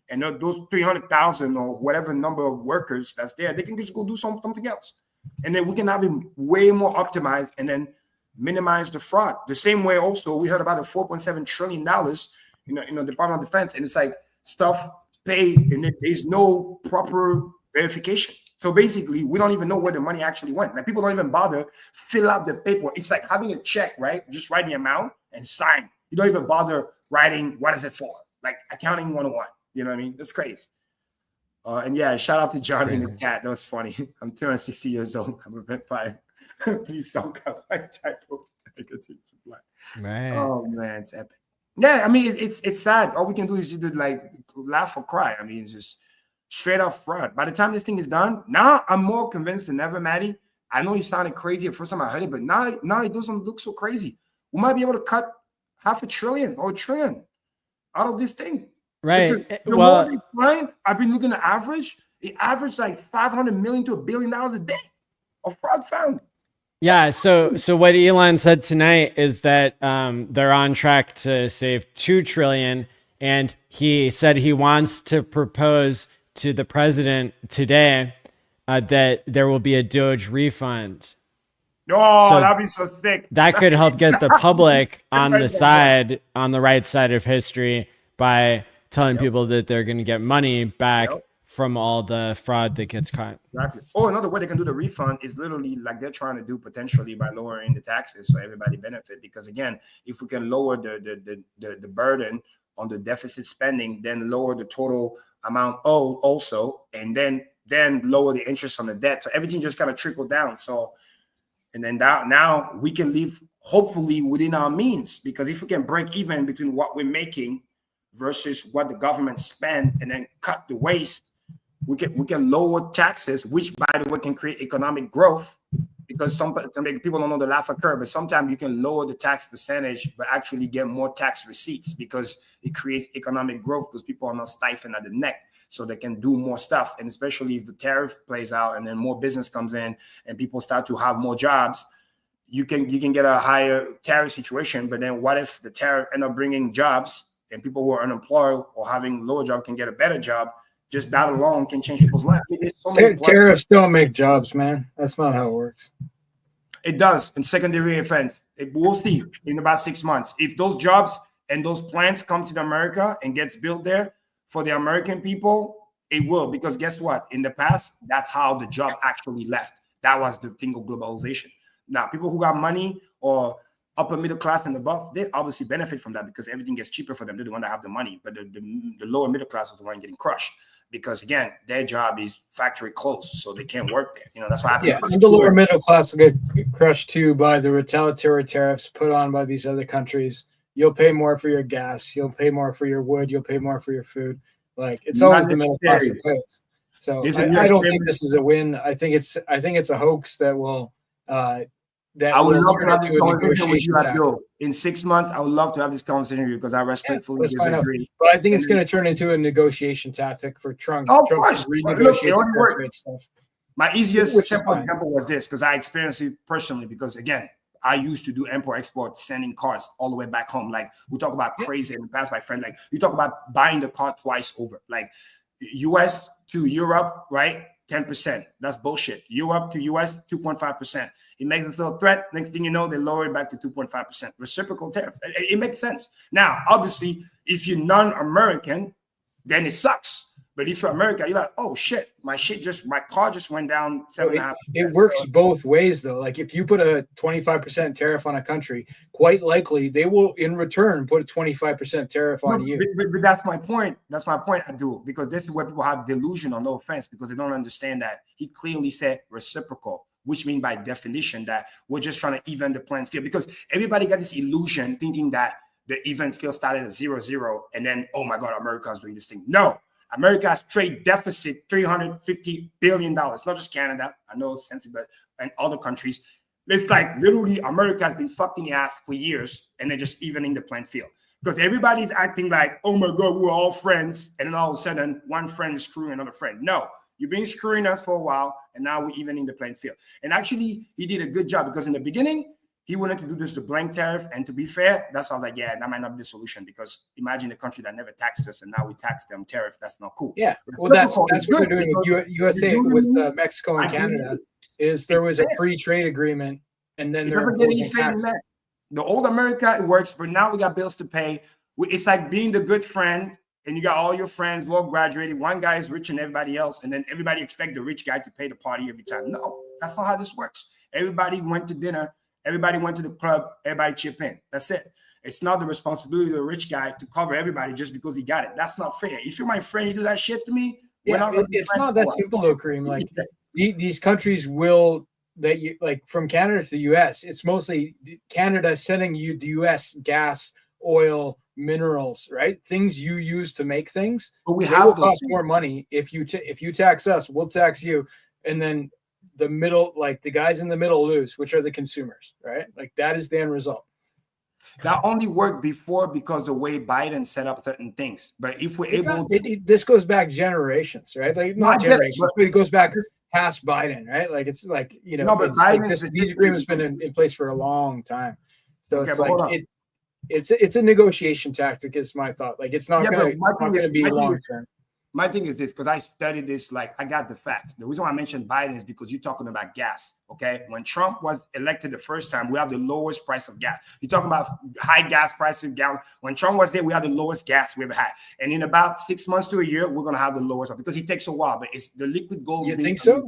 And those 300,000 or whatever number of workers that's there, they can just go do something else. And then we can have it way more optimized and then minimize the fraud. The same way also, we heard about the $4.7 trillion, Department of Defense. And it's like stuff paid and there's no proper verification. So basically, we don't even know where the money actually went. Like, people don't even bother fill out the paperwork. It's like having a check, right? Just write the amount and sign. You don't even bother writing what is it for, like accounting 101. You know what I mean? That's crazy. And yeah, shout out to Johnny and the cat. That was funny. I'm 260 years old. I'm a vampire. Please don't cut my typo. Right. Oh man, it's epic. Yeah, I mean it's sad. All we can do is either like laugh or cry. I mean, it's just straight up fraud. By the time this thing is done, now I'm more convinced than ever, Maddie. I know he sounded crazy the first time I heard it, but now it doesn't look so crazy. We might be able to cut $500 billion or $1 trillion out of this thing. Right. The more they find, I've been looking at average. It averaged like 500 million to $1 billion a day of fraud found. Yeah. So what Elon said tonight is that they're on track to save $2 trillion, and he said he wants to propose to the president today that there will be a DOGE refund. Oh, so that'd be so sick. That could help get the public on the right side of history by telling people that they're going to get money back from all the fraud that gets caught. Exactly. Or another way they can do the refund is literally like they're trying to do potentially by lowering the taxes so everybody benefit. Because again, if we can lower the burden on the deficit spending, then lower the total amount owed also, and then lower the interest on the debt. So everything just kind of trickle down. So, and then now we can live hopefully within our means, because if we can break even between what we're making versus what the government spend and then cut the waste, we can lower taxes, which by the way can create economic growth. Because some people don't know the Laffer curve, but sometimes you can lower the tax percentage, but actually get more tax receipts because it creates economic growth because people are not stifled at the neck, so they can do more stuff. And especially if the tariff plays out and then more business comes in and people start to have more jobs, you can get a higher tariff situation. But then what if the tariff end up bringing jobs and people who are unemployed or having lower job can get a better job? Just that alone can change people's lives. I mean, there's so many Tariffs don't make jobs, man. That's not how it works. It does in secondary effects. We'll see in about 6 months. If those jobs and those plants come to America and gets built there for the American people, it will. Because guess what? In the past, that's how the job actually left. That was the thing of globalization. Now, people who got money or upper middle class and above, they obviously benefit from that because everything gets cheaper for them. They're the one that have the money. But the lower middle class is the one getting crushed. Because again, their job is factory closed, so they can't work there. You know, that's what happens. Yeah, and the lower middle class will get crushed too by the retaliatory tariffs put on by these other countries. You'll pay more for your gas, you'll pay more for your wood, you'll pay more for your food. Like it's always the middle class that pays. So I don't think this is a win. I think it's a hoax that will I would love to have this conversation with you, Abdoul. In 6 months, I would love to have this conversation with you because I respectfully disagree. But I think it's going to turn into a negotiation tactic for Trump. Of Trump course. renegotiate trade stuff. My easiest simple example was this because I experienced it personally because, again, I used to do import-export, sending cars all the way back home. Like, we talk about crazy in the past, my friend. Like, you talk about buying the car twice over. Like, U.S. to Europe, right? 10%. That's bullshit. Europe to US, 2.5%. It makes it a threat. Next thing you know, they lower it back to 2.5%. Reciprocal tariff. It makes sense. Now, obviously, if you're non-American, then it sucks. But if you're American, you're like, oh shit, my car just went down 7.5%. It works both ways though. Like if you put a 25% tariff on a country, quite likely they will in return put a 25% tariff on you. But that's my point. That's my point, Abdoul, because this is where people have delusion, no offense, because they don't understand that he clearly said reciprocal, which means by definition that we're just trying to even the playing field, because everybody got this illusion thinking that the even field started at 0-0 and then, oh my God, America's doing this thing. No. America's trade deficit, $350 billion. It's not just Canada. I know it's sensitive, but and other countries. It's like literally America has been fucked in the ass for years and they're just evening the playing field. Because everybody's acting like, oh my God, we're all friends. And then all of a sudden, one friend is screwing another friend. No, you've been screwing us for a while and now we're evening the playing field. And actually, he did a good job because in the beginning, he wanted to do this, the blank tariff. And to be fair, that's why I was like, yeah, that might not be the solution because imagine a country that never taxed us and now we tax them tariff. That's not cool. Yeah. Well, that's what we're doing with USA, with Mexico and Canada, is there was a free trade agreement and then there was that. The old America, it works, but now we got bills to pay. It's like being the good friend and you got all your friends well graduated. One guy is rich and everybody else, and then everybody expect the rich guy to pay the party every time. No, that's not how this works. Everybody went to dinner. Everybody went to the club. Everybody chip in. That's it. It's not the responsibility of the rich guy to cover everybody just because he got it. That's not fair. If you're my friend, you do that shit to me. It's not that simple though, Kareem. Like these countries will that you like from Canada to the U.S. It's mostly Canada sending you the U.S. gas, oil, minerals, right? Things you use to make things. But will cost more money if you tax us. We'll tax you, and then the middle, like the guys in the middle lose, which are the consumers, right? Like that is the end result. That only worked before because the way Biden set up certain things. But if we're able to... this goes back generations, right? Like not generations, but it goes back past Biden, right? Like it's like, you know, no, but Biden these agreements been in place for a long time. So it's like it's a negotiation tactic is my thought. Like it's not gonna be long term. My thing is this, because I studied this, like I got the facts. The reason why I mentioned Biden is because you're talking about gas, okay? When Trump was elected the first time, we have the lowest price of gas. You're talking about high gas prices down. When Trump was there, we had the lowest gas we ever had. And in about 6 months to a year, we're going to have the lowest, because it takes a while, but it's the liquid gold. You think so?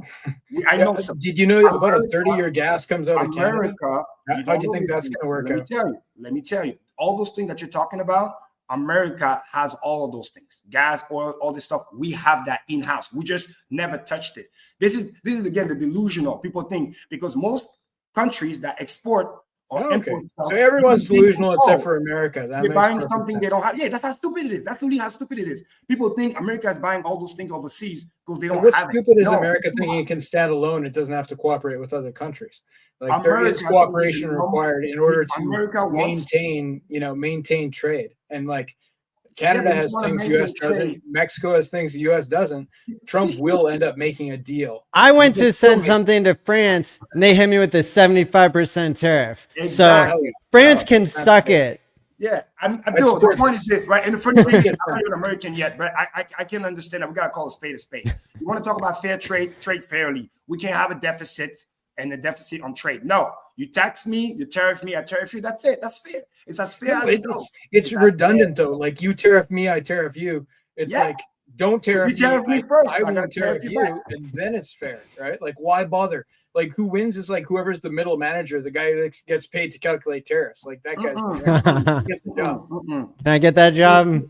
I know so. Did you know about a 30-year gas comes out of Canada? How do you think that's going to work out? Let me tell you. All those things that you're talking about, America has all of those things, gas, oil, all this stuff. We have that in-house. We just never touched it. This is again, the delusional. People think because most countries that export or Oh, okay. import stuff. So everyone's people think, delusional except for America. That they're makes buying perfect something sense. they don't have. Yeah, that's how stupid it is. That's really how stupid it is. People think America is buying all those things overseas because they don't What's have it. stupid is No, America thinking it can stand alone. It doesn't have to cooperate with other countries. Like there is America cooperation thinking required in order to America wants- maintain trade. And like Canada but you has wanna things maintain US doesn't. trade. Mexico has things the US doesn't. Trump will end up making a deal. I went He's to a send filmmaker. something to France and they hit me with a 75% tariff. So Exactly. France can suck it. Yeah, Abdul, the support point this. is this, right? And the funny thing is, Yes, I'm not sir. even American yet, but I can understand that we gotta call a spade a spade. You want to talk about fair trade fairly. We can't have a deficit and a deficit on trade. No, you tax me, you tariff me, I tariff you. That's it. That's fair. It's as fair No, as it goes. it's That's redundant fair. though. Like you tariff me, I tariff you. It's Yeah. like don't tariff You tariff me first, I I gotta won't tariff tariff you you, back. and then it's fair, right? Like why bother? Like who wins is like whoever's the middle manager, the guy that gets paid to calculate tariffs. Like that guy's Can he gets the job. I get that job?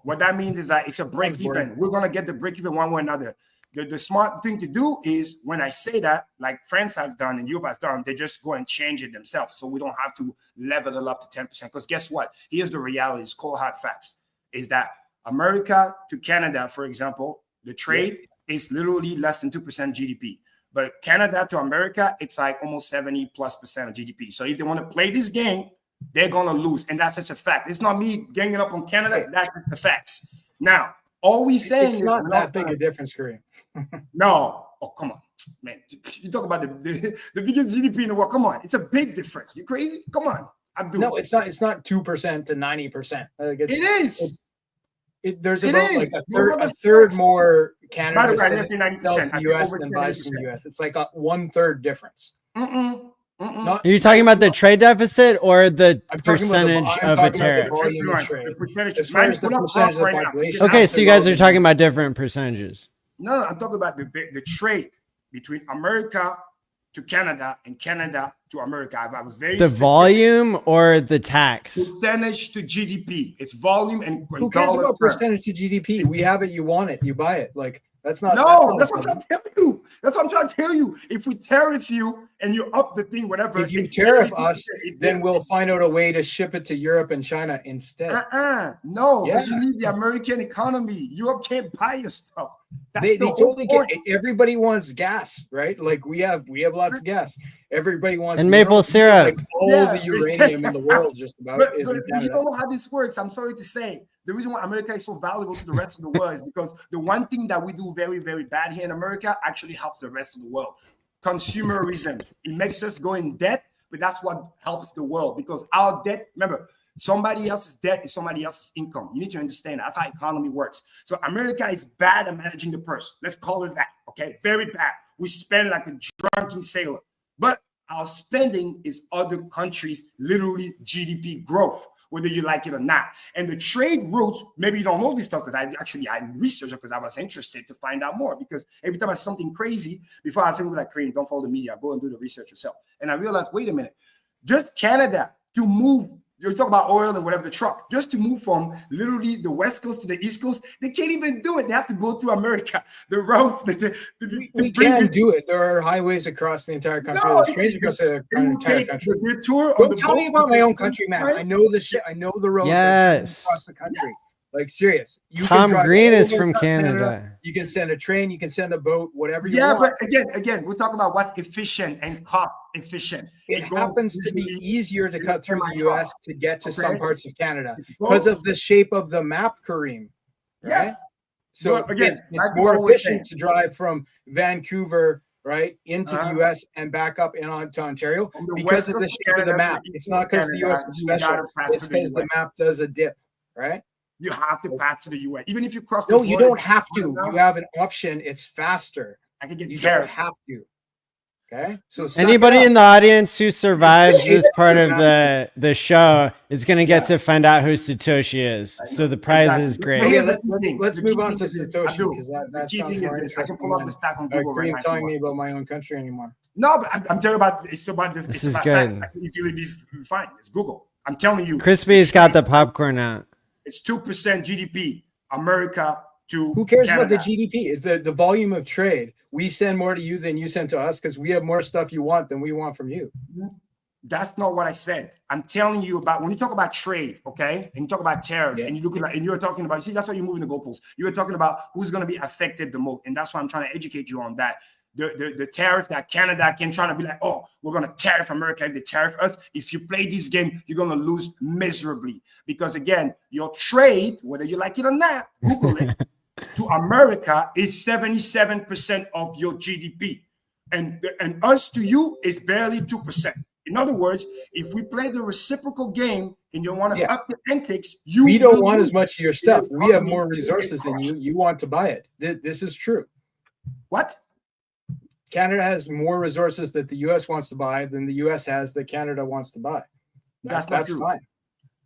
What that means is that it's a break even. We're gonna get the break even one way or another. The smart thing to do is when I say that, like France has done and Europe has done, they just go and change it themselves. So we don't have to level it up to 10%. Because guess what? Here's the reality, it's cold hard facts. Is that America to Canada, for example, the trade is literally less than 2% GDP. But Canada to America, it's like almost 70+% of GDP. So if they want to play this game, they're gonna lose. And that's just a fact. It's not me ganging up on Canada, that's just the facts. Now, all we saying It's is not we're that big a difference, Kareem. No. Oh, come on, man. You talk about the biggest GDP in the world. Come on. It's a big difference. You crazy? Come on. Abdoul. No, it's not 2% to 90%. Like It is. There's It about is. like a We're third, about more By the Canada way, I sells didn't say 90%. the I said US over than buys from the 90%. US. It's like a 1/3 difference. Not, Are you talking about the trade deficit or the I'm talking about percentage I'm of a talking about the tariff? volume of Nuance, trade. the percentage. As far as the Man, pull up percentage of the right now. population. Okay, so you guys are Absolutely. talking about different percentages. No, I'm talking about the trade between America to Canada and Canada to America. I was very The specific. volume or the tax? Percentage to GDP. It's volume and Who cares dollar about terms. percentage to GDP? We have it, you want it, you buy it. Like that's not No, that's what I'm something. trying to tell you. That's what I'm trying to tell you. If we tariff you and you up the thing, whatever. If you it's tariff 80%, us, then we'll find out a way to ship it to Europe and China instead. No, because Yeah. you need the American economy. Europe can't buy your stuff. That's They the whole totally get point. everybody wants gas, right? Like we have lots of gas. Everybody wants And maple minerals. syrup. Like all Yeah. the uranium in the world just about But is in you Canada. don't know how this works. I'm sorry to say. The reason why America is so valuable to the rest of the world is because the one thing that we do very, very bad here in America actually helps the rest of the world. Consumerism. It makes us go in debt, but that's what helps the world because our debt, remember, somebody else's debt is somebody else's income. You need to understand that's how economy works. So America is bad at managing the purse. Let's call it that. Okay, very bad. We spend like a drunken sailor, but our spending is other countries' literally GDP growth, whether you like it or not. And the trade routes, maybe you don't know this stuff because I researched it because I was interested to find out more. Because every time I see something crazy, before I think like, Kareem, don't follow the media, go and do the research yourself. And I realized, wait a minute, just Canada to move. You talk about oil and whatever, the truck, just to move from literally the West Coast to the East Coast, they can't even do it. They have to go through America. The road, We can do it. There are highways across the entire country. No, There's trains across the entire country. The tour Don't tell me about my own country, man. I know the shit. I know the roads Yes. across the country. Like serious. You can Tom drive Green all is the way from across Canada. You can send a train. You can send a boat. Whatever you Yeah, want. but again, we're talking about what's efficient and cost efficient. It goes happens to be usually- easier to cut through the U.S. to get to some Okay. parts of Canada It because goes- of the shape of the map, Kareem. Right? Yes. So But again, it's like more what we're efficient saying. to drive from Vancouver, right, into Uh-huh. the U.S. and back up in onto Ontario From the because west of the coast of shape of the Canada map. to the It's east not of because the U.S. Canada, is you gotta special. pass It's through the because the US. map does a dip, right? You have to pass to the U.S. Even if you cross. No, the you border, don't have to. You have an option. It's faster. I can get You don't tariffed. have to. Okay. So suck Anybody it up. in the audience who survives this part of Yeah. the show is going to get Yeah. to find out who Satoshi is. So the prize Exactly. is But great. Okay, here's the let's thing. let's The move key on thing to is this. Satoshi Abdul, because the that key sounds thing is more this. I interesting can pull up than the stack on Google right Kareem now. if you telling want. me about my own country anymore. No, but I'm telling you about it's about the. This it's is about good. facts. I can easily be fine. It's Google. I'm telling you. Crispy's got the popcorn out. It's 2% GDP. America to Who cares Canada. about the GDP? It's the volume of trade. We send more to you than you send to us because we have more stuff you want than we want from you. That's not what I said. I'm telling you about when you talk about trade, okay, and you talk about tariffs, and you look at and you're talking about. See, that's why you're moving the goalposts. You were talking about who's going to be affected the most, and that's why I'm trying to educate you on that. The tariff that Canada can try to be like, oh, we're going to tariff America if they tariff us. If you play this game, you're going to lose miserably because again, your trade, whether you like it or not, Google it, to America is 77% of your GDP, and us to you is barely 2%. In other words, if we play the reciprocal game and you want to up the antics, we don't want as much of your stuff. We have more resources than you. You want to buy it. This is true. What? Canada has more resources that the U.S. wants to buy than the U.S. has that Canada wants to buy. That's not true. Fine.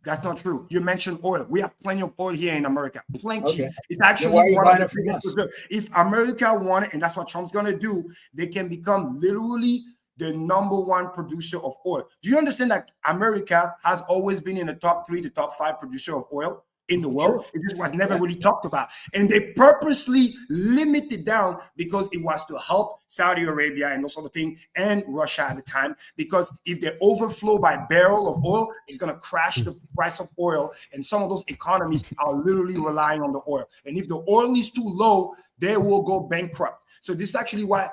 That's not true. You mentioned oil. We have plenty of oil here in America. Plenty. Okay. It's actually one of the, if America wanted, and that's what Trump's going to do, they can become literally the #1 producer of oil. Do you understand that America has always been in the top 3 to top 5 producer of oil in the world? It just was never really talked about. And they purposely limit it down because it was to help Saudi Arabia and those sort of things and Russia at the time. Because if they overflow by barrel of oil, it's going to crash the price of oil. And some of those economies are literally relying on the oil. And if the oil is too low, they will go bankrupt. So this is actually why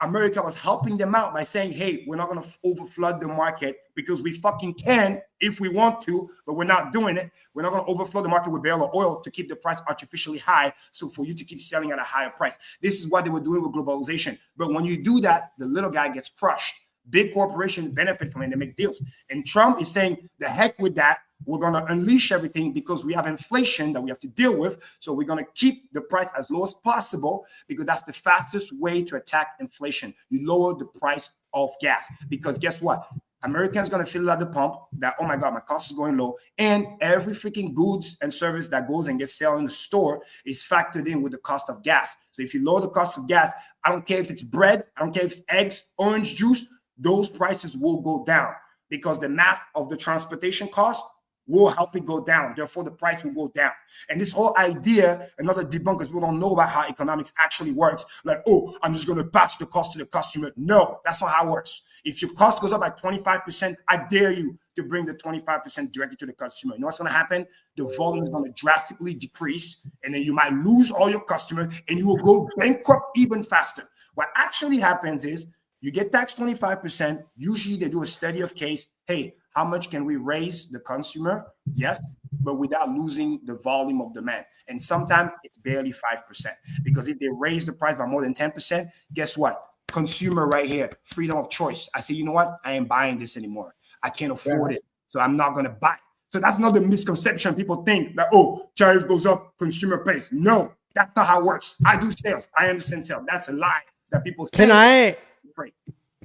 America was helping them out by saying, hey, we're not going to overflood the market because we fucking can if we want to, but we're not doing it. We're not going to overflow the market with barrel of oil to keep the price artificially high. So for you to keep selling at a higher price. This is what they were doing with globalization. But when you do that, the little guy gets crushed. Big corporations benefit from it. They make deals. And Trump is saying, the heck with that. We're going to unleash everything because we have inflation that we have to deal with. So we're going to keep the price as low as possible because that's the fastest way to attack inflation. You lower the price of gas because guess what? Americans going to feel it at the pump that, oh my God, my cost is going low. And every freaking goods and service that goes and gets sold in the store is factored in with the cost of gas. So if you lower the cost of gas, I don't care if it's bread, I don't care if it's eggs, orange juice, those prices will go down because the math of the transportation cost will help it go down. Therefore, the price will go down. And this whole idea, another debunkers, we don't know about how economics actually works. Like, oh, I'm just going to pass the cost to the customer. No, that's not how it works. If your cost goes up by 25%, I dare you to bring the 25% directly to the consumer. You know what's going to happen? The volume is going to drastically decrease, and then you might lose all your customers, and you will go bankrupt even faster. What actually happens is you get taxed 25%. Usually they do a study of case. Hey, how much can we raise the consumer? Yes, but without losing the volume of demand. And sometimes it's barely 5%. Because if they raise the price by more than 10%, guess what? Consumer right here, freedom of choice. I say, you know what? I ain't buying this anymore. I can't afford it. So I'm not going to buy it. So that's not the misconception. People think that, oh, tariff goes up, consumer pays. No, that's not how it works. I do sales. I understand sales. That's a lie that people say.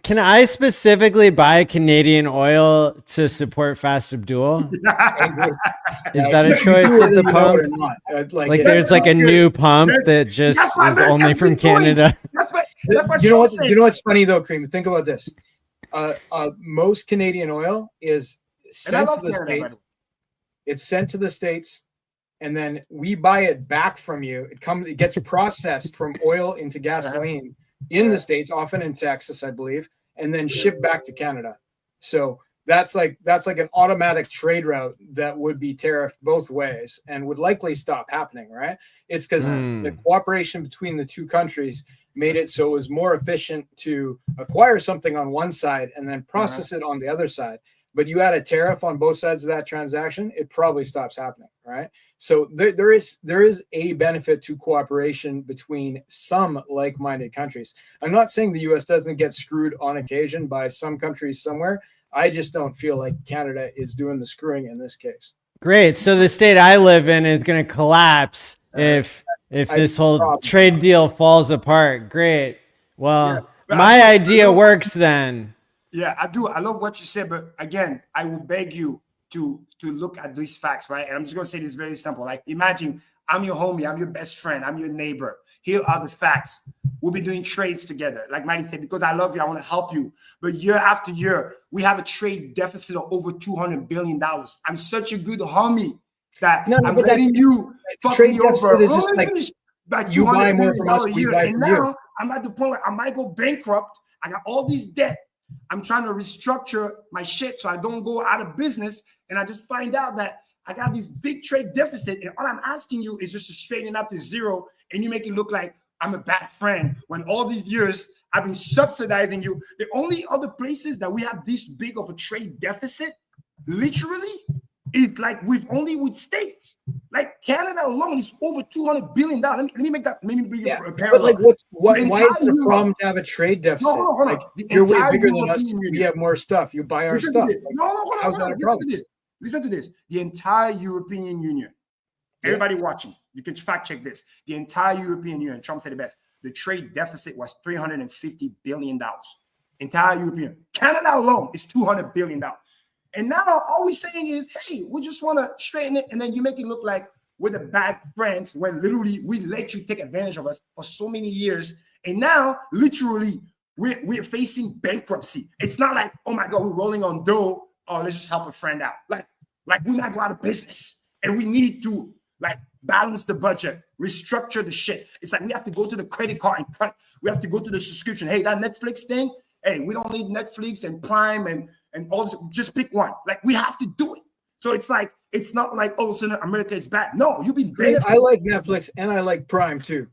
Can I specifically buy Canadian oil to support Fast Abdoul? Is that a choice at the pump? Like there's like a new pump that just is only from Canada. That's what you know. You know what's funny though, Cream? Think about this. Most Canadian oil is sent to the States. It's sent to the States, and then we buy it back from you. It gets processed from oil into gasoline in the States, often in Texas, I believe, and then shipped back to Canada. So that's like an automatic trade route that would be tariffed both ways and would likely stop happening, right? It's because the cooperation between the two countries made it so it was more efficient to acquire something on one side and then process it on the other side. But you add a tariff on both sides of that transaction, it probably stops happening, right? So there is a benefit to cooperation between some like-minded countries. I'm not saying the U.S. doesn't get screwed on occasion by some countries somewhere. I just don't feel like Canada is doing the screwing in this case. Great. So the state I live in is going to collapse if this whole trade deal falls apart. Great. Well, my idea works then. Yeah, I do. I love what you said, but again, I will beg you to look at these facts, right? And I'm just going to say this very simple. Like, imagine I'm your homie, I'm your best friend, I'm your neighbor. Here are the facts. We'll be doing trades together. Like Mighty said, because I love you, I want to help you. But year after year, we have a trade deficit of over $200 billion. I'm such a good homie that I'm letting you fuck me over. Is just like you buy more from us, we buy from you. I'm at the point where I might go bankrupt. I got all these debt. I'm trying to restructure my shit so I don't go out of business. And I just find out that I got this big trade deficit. And all I'm asking you is just to straighten up to zero. And you make it look like I'm a bad friend when all these years I've been subsidizing you. The only other places that we have this big of a trade deficit, literally, is like with states. Like Canada alone is over $200 billion. Let me make that. Let me bring a parallel. But like, why is it a problem to have a trade deficit? No, hold on. Like, you're way bigger than us. We have more stuff. You buy our stuff. Like, how's that a problem? Listen to this. The entire European Union. Everybody watching, you can fact check this. The entire European Union, Trump said it best. The trade deficit was $350 billion. Entire European. Canada alone is $200 billion. And now all we're saying is, hey, we just want to straighten it. And then you make it look like we're the bad friends when literally we let you take advantage of us for so many years. And now, literally, we're facing bankruptcy. It's not like, oh my God, we're rolling on dough. Oh, let's just help a friend out. Like we might go out of business. And we need to like balance the budget, restructure the shit. It's like we have to go to the credit card and cut. We have to go to the subscription. Hey, that Netflix thing, hey, we don't need Netflix and Prime and all this. Just pick one. Like we have to do it. So it's like, it's not like, oh, so America is bad. No, you've been benefiting. I like Netflix and I like Prime too.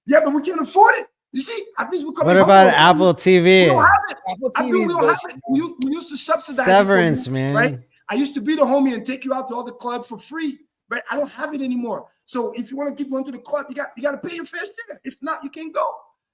Yeah, but we can't afford it. You see, at least we're coming. What about Apple TV? We don't have it. Apple I TV we is don't have bullshit. it. We used to subsidize Severance, it, man. Right? I used to be the homie and take you out to all the clubs for free, but I don't have it anymore. So if you want to keep going to the club, you got to pay your fair share. If not, you can't go.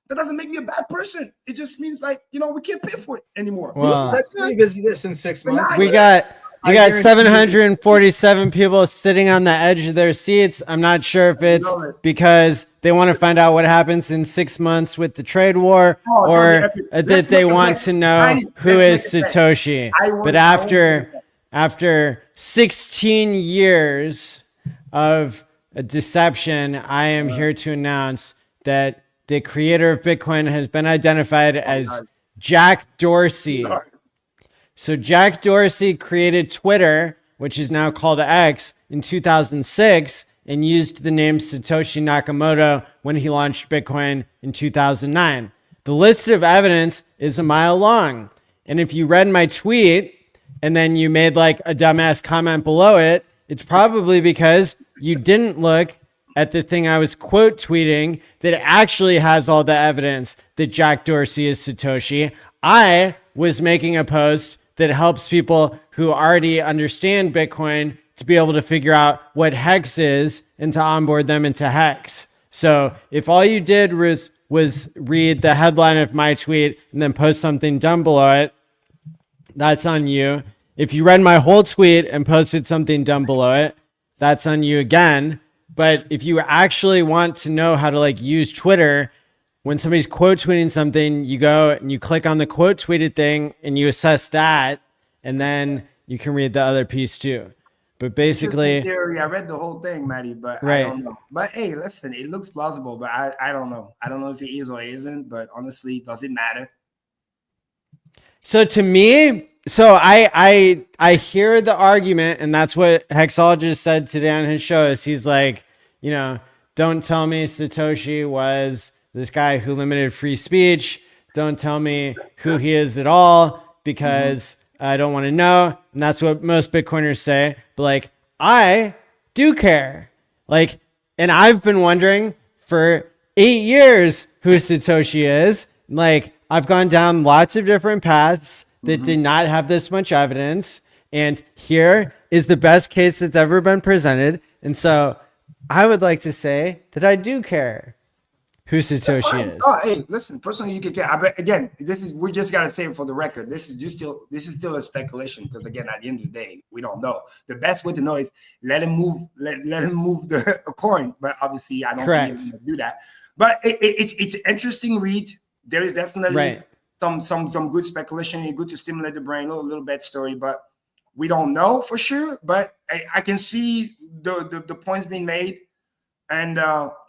That doesn't make me a bad person. It just means like, we can't pay for it anymore. Well, Let's revisit this in 6 months. We got 747 people sitting on the edge of their seats. I'm not sure if it's because they want to find out what happens in 6 months with the trade war, or that they want to know who is Satoshi. But after 16 years of deception, I am here to announce that the creator of Bitcoin has been identified as Jack Dorsey. So Jack Dorsey created Twitter, which is now called X, in 2006 and used the name Satoshi Nakamoto when he launched Bitcoin in 2009. The list of evidence is a mile long. And if you read my tweet and then you made like a dumbass comment below it, it's probably because you didn't look at the thing I was quote tweeting that actually has all the evidence that Jack Dorsey is Satoshi. I was making a post that helps people who already understand Bitcoin to be able to figure out what Hex is and to onboard them into Hex. So if all you did was read the headline of my tweet and then post something dumb below it, that's on you. If you read my whole tweet and posted something dumb below it, that's on you again. But if you actually want to know how to like use Twitter, when somebody's quote tweeting something, you go and you click on the quote tweeted thing and you assess that, and then you can read the other piece too. But basically, in theory, I read the whole thing, Matty, but right. I don't know. But hey, listen, it looks plausible, but I don't know. I don't know if it is or isn't, but honestly, does it matter? So to me, I hear the argument, and that's what Hexologist said today on his show. Is he's like, don't tell me Satoshi was this guy who limited free speech. Don't tell me who he is at all, because I don't want to know. And that's what most Bitcoiners say. But like, I do care. Like, and I've been wondering for 8 years who Satoshi is. Like, I've gone down lots of different paths that did not have this much evidence. And here is the best case that's ever been presented. And so I would like to say that I do care who Satoshi is. Oh, hey, listen, personally, you can care. But again, we just gotta say it for the record. This is still a speculation, because again, at the end of the day, we don't know. The best way to know is let him move the coin. But obviously, I don't think he's gonna do that. But it's an interesting read. There is definitely some good speculation. Good to stimulate the brain. A little bad story, but we don't know for sure. But I can see the points being made. And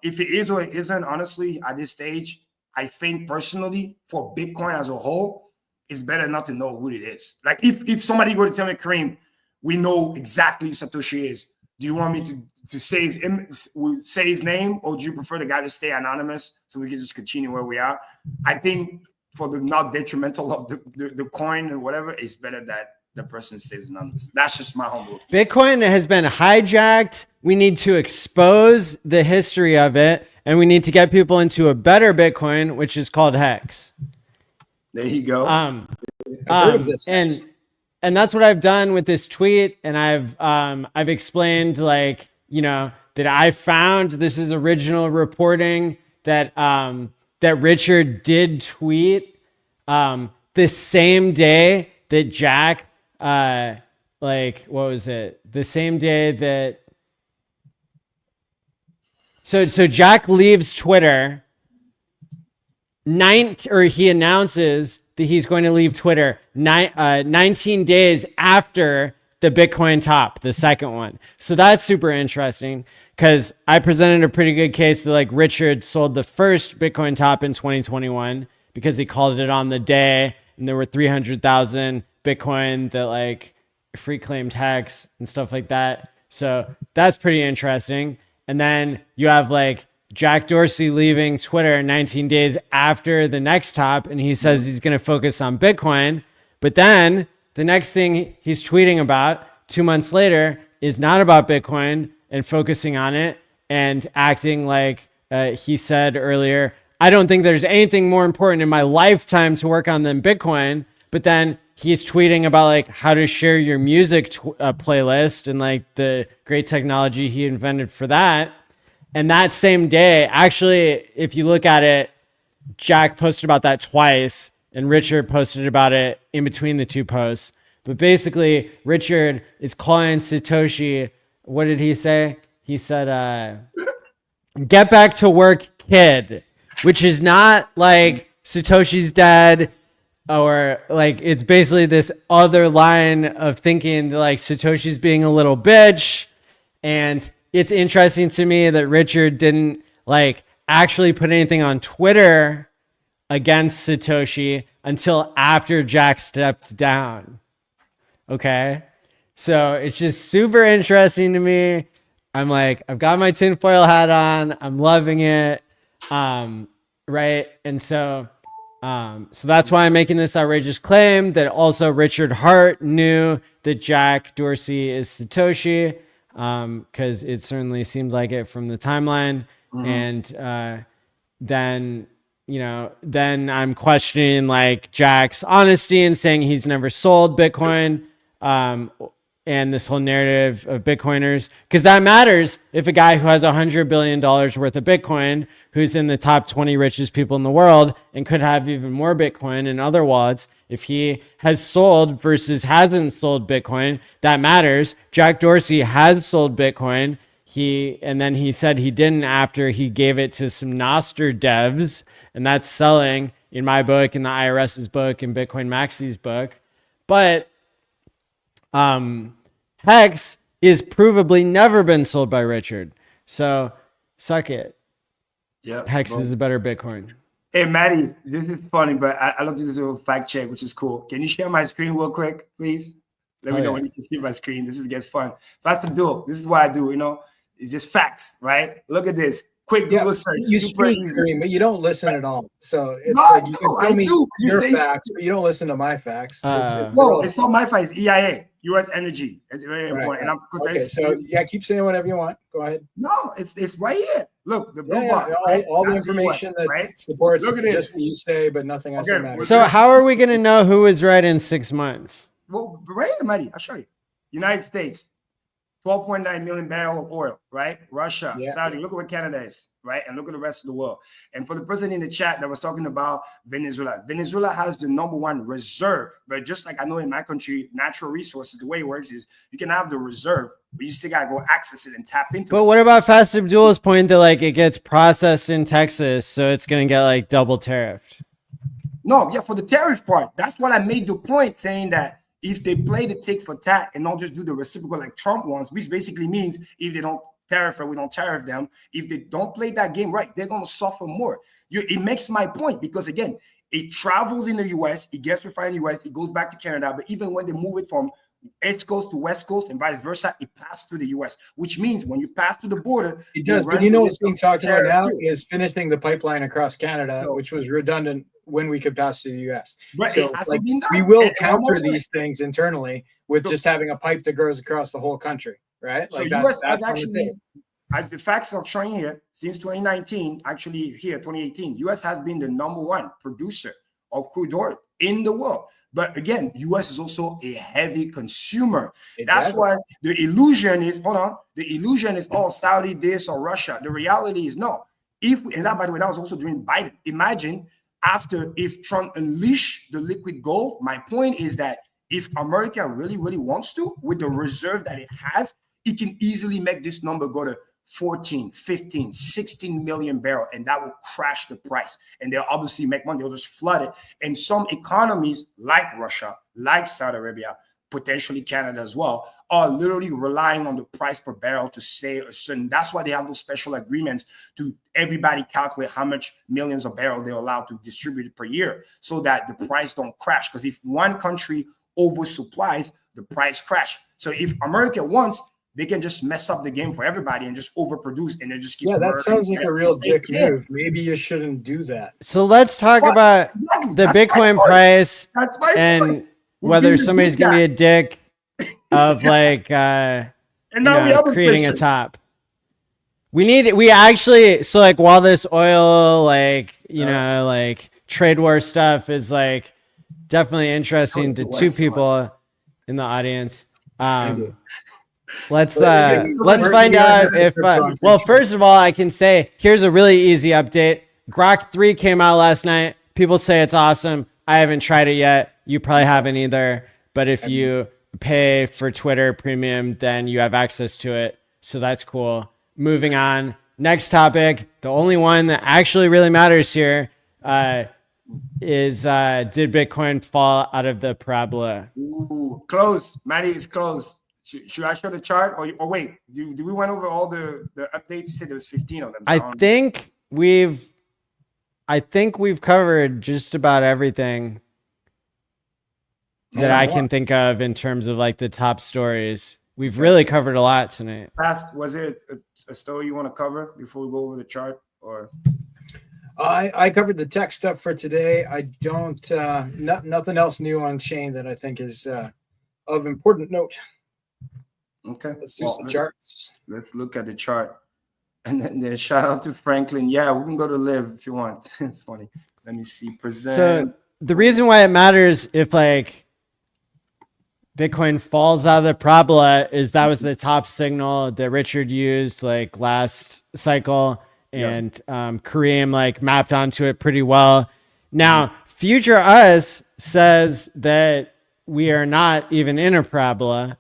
if it is or it isn't, honestly, at this stage, I think personally for Bitcoin as a whole, it's better not to know who it is. Like if somebody were to tell me, Kareem, we know exactly who Satoshi is, do you want me to say his name, or do you prefer the guy to stay anonymous so we can just continue where we are? I think for the not detrimental of the coin or whatever, it's better that the person stays anonymous. That's just my humble opinion. Bitcoin has been hijacked. We need to expose the history of it, and we need to get people into a better Bitcoin, which is called Hex. There you go. I've heard of this. And that's what I've done with this tweet. And I've explained, like, you know, that I found this is original reporting that that Richard did tweet the same day that Jack like, what was it? The same day that so Jack leaves Twitter. He announces that he's going to leave Twitter 19 days after the Bitcoin top, the second one. So that's super interesting because I presented a pretty good case that, like, Richard sold the first Bitcoin top in 2021 because he called it on the day, and there were 300,000 Bitcoin that, like, free claimed Hex and stuff like that. So that's pretty interesting. And then you have, like, Jack Dorsey leaving Twitter 19 days after the next top, and he says he's going to focus on Bitcoin. But then the next thing he's tweeting about 2 months later is not about Bitcoin and focusing on it and acting like he said earlier, I don't think there's anything more important in my lifetime to work on than Bitcoin. But then he's tweeting about, like, how to share your music playlist and, like, the great technology he invented for that. And that same day, actually, if you look at it, Jack posted about that twice, and Richard posted about it in between the two posts. But basically, Richard is calling Satoshi. What did he say? He said, get back to work, kid, which is not like Satoshi's dead, or, like, it's basically this other line of thinking that, like, Satoshi's being a little bitch. And it's interesting to me that Richard didn't, like, actually put anything on Twitter against Satoshi until after Jack stepped down. Okay. So it's just super interesting to me. I'm like, I've got my tinfoil hat on. I'm loving it. Right. And so that's why I'm making this outrageous claim that also Richard Hart knew that Jack Dorsey is Satoshi. Because it certainly seemed like it from the timeline. And then, you know, then I'm questioning, like, Jack's honesty and saying he's never sold Bitcoin, and this whole narrative of Bitcoiners, because that matters if a guy who has $100 billion worth of Bitcoin, who's in the top 20 richest people in the world and could have even more Bitcoin in other wallets, if he has sold versus hasn't sold Bitcoin, that matters. Jack Dorsey has sold Bitcoin. And then he said he didn't after he gave it to some Nostr devs, and that's selling in my book, in the IRS's book, in Bitcoin Maxi's book. But Hex is provably never been sold by Richard. So suck it. Yeah, Hex is a better Bitcoin. Hey, Maddie, this is funny, but I love to do a little fact check, which is cool. Can you share my screen real quick, please? Let me know when you can see my screen. This gets fun. That's Abdoul. This is what I do, you know? It's just facts, right? Look at this. Quick Google search. You super speak, easy. but you don't listen at all. So it's No, like you can I tell me do. your facts, but you don't listen to my facts. No, it's not my facts. EIA, U.S. Energy. It's very important. Right. And Okay, so yeah, keep saying whatever you want. Go ahead. No, it's right here. Look, the blue Yeah, bar. Right? all the That's information US, that right? supports Look at this. just what you say, but nothing else Okay, matters. So how are we going to know who is right in 6 months? Well, right here, Maddie, I'll show you. United States, 12.9 million barrels of oil, right? Russia, Saudi, look at what Canada is, right? And look at the rest of the world. And for the person in the chat that was talking about Venezuela, Venezuela has the #1 reserve. But just like I know in my country, natural resources, the way it works is you can have the reserve, but you still got to go access it and tap into it. But what about Fast Abdul's point that, like, it gets processed in Texas, so it's going to get, like, double tariffed? No, yeah, for the tariff part, that's what I made the point, saying that if they play the tick for tat and not just do the reciprocal like Trump wants, which basically means if they don't tariff or we don't tariff them, if they don't play that game right, they're going to suffer more. It makes my point because, again, it travels in the U.S., it gets refined in the U.S., it goes back to Canada, but even when they move it from East Coast to West Coast and vice versa, it passes through the U.S., which means when you pass through the border, it does. But you know what's being talked about now is finishing the pipeline across Canada, which was redundant when we could pass to the US. But So it hasn't like been done. we will And I'm counter also- these things internally with just having a pipe that goes across the whole country, right? So Like US has on the actually, table. as the facts are showing here, since 2019, actually here 2018, US has been the #1 producer of crude oil in the world. But again, US is also a heavy consumer. That's Exactly. why the illusion is, hold on, the illusion is, oh, Saudi this or Russia. The reality is no. And that, by the way, that was also during Biden. Imagine if Trump unleashed the liquid gold. My point is that if America really, really wants to, with the reserve that it has, it can easily make this number go to 14, 15, 16 million barrel, and that will crash the price. And they'll obviously make money. They'll just flood it. And some economies like Russia, like Saudi Arabia, potentially Canada as well, are literally relying on the price per barrel to say a certain. That's why they have those special agreements to everybody calculate how much millions of barrels they're allowed to distribute per year so that the price don't crash. Because if one country oversupplies, the price crash. So if America wants, they can just mess up the game for everybody and just overproduce and then just keep. Yeah, that sounds like a real dick can't. move. Maybe you shouldn't do that. So let's talk What? about Exactly. the That's my Bitcoin point. price That's my and point. We're whether being the somebody's big gonna be guy. a dick of like And now we have creating a inflation. top. We actually, so like while this oil like like trade war stuff is like definitely interesting Toast to the two West so much. people in the audience. do. Let's Well, let's we're find gonna out have if some conversation. well, first of all, I can say here's a really easy update. GROK 3 came out last night. People say it's awesome. I haven't tried it yet. You probably haven't either. But if you pay for Twitter Premium, then you have access to it. So that's cool. Moving on. Next topic. The only one that actually really matters here is did Bitcoin fall out of the parabola? Ooh, close. Maddie is close. Should I show the chart or wait? Do we went over all the updates? You said there was 15 of them. So I think we've covered just about everything that I can think of in terms of like the top stories. We've really covered a lot tonight. Last, was it a story you want to cover before we go over the chart or? I covered the tech stuff for today. I don't nothing else new on chain that I think is of important note. Okay, Let's do some charts. Let's look at the chart. And then shout out to Franklin. Yeah, we can go to live if you want. It's funny. Let me see. Present. So the reason why it matters if like Bitcoin falls out of the parabola is that was the top signal that Richard used like last cycle, and Kareem like mapped onto it pretty well. Now, Future Us says that we are not even in a parabola.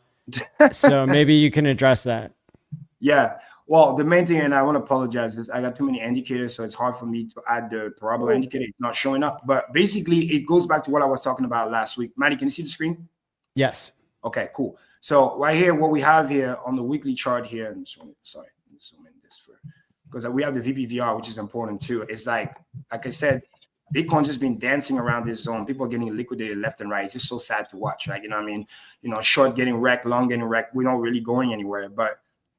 So maybe you can address that. Yeah. Well, the main thing, and I want to apologize, is I got too many indicators, so it's hard for me to add the parabola indicator. It's not showing up. But basically, it goes back to what I was talking about last week. Maddie, can you see the screen? Yes. Okay, cool. So right here, what we have here on the weekly chart here, and sorry, let me zoom in this for because we have the VPVR, which is important too. It's like I said, Bitcoin's just been dancing around this zone. People are getting liquidated left and right. It's just so sad to watch, right? You know what I mean? Short getting wrecked, long getting wrecked. We're not really going anywhere. But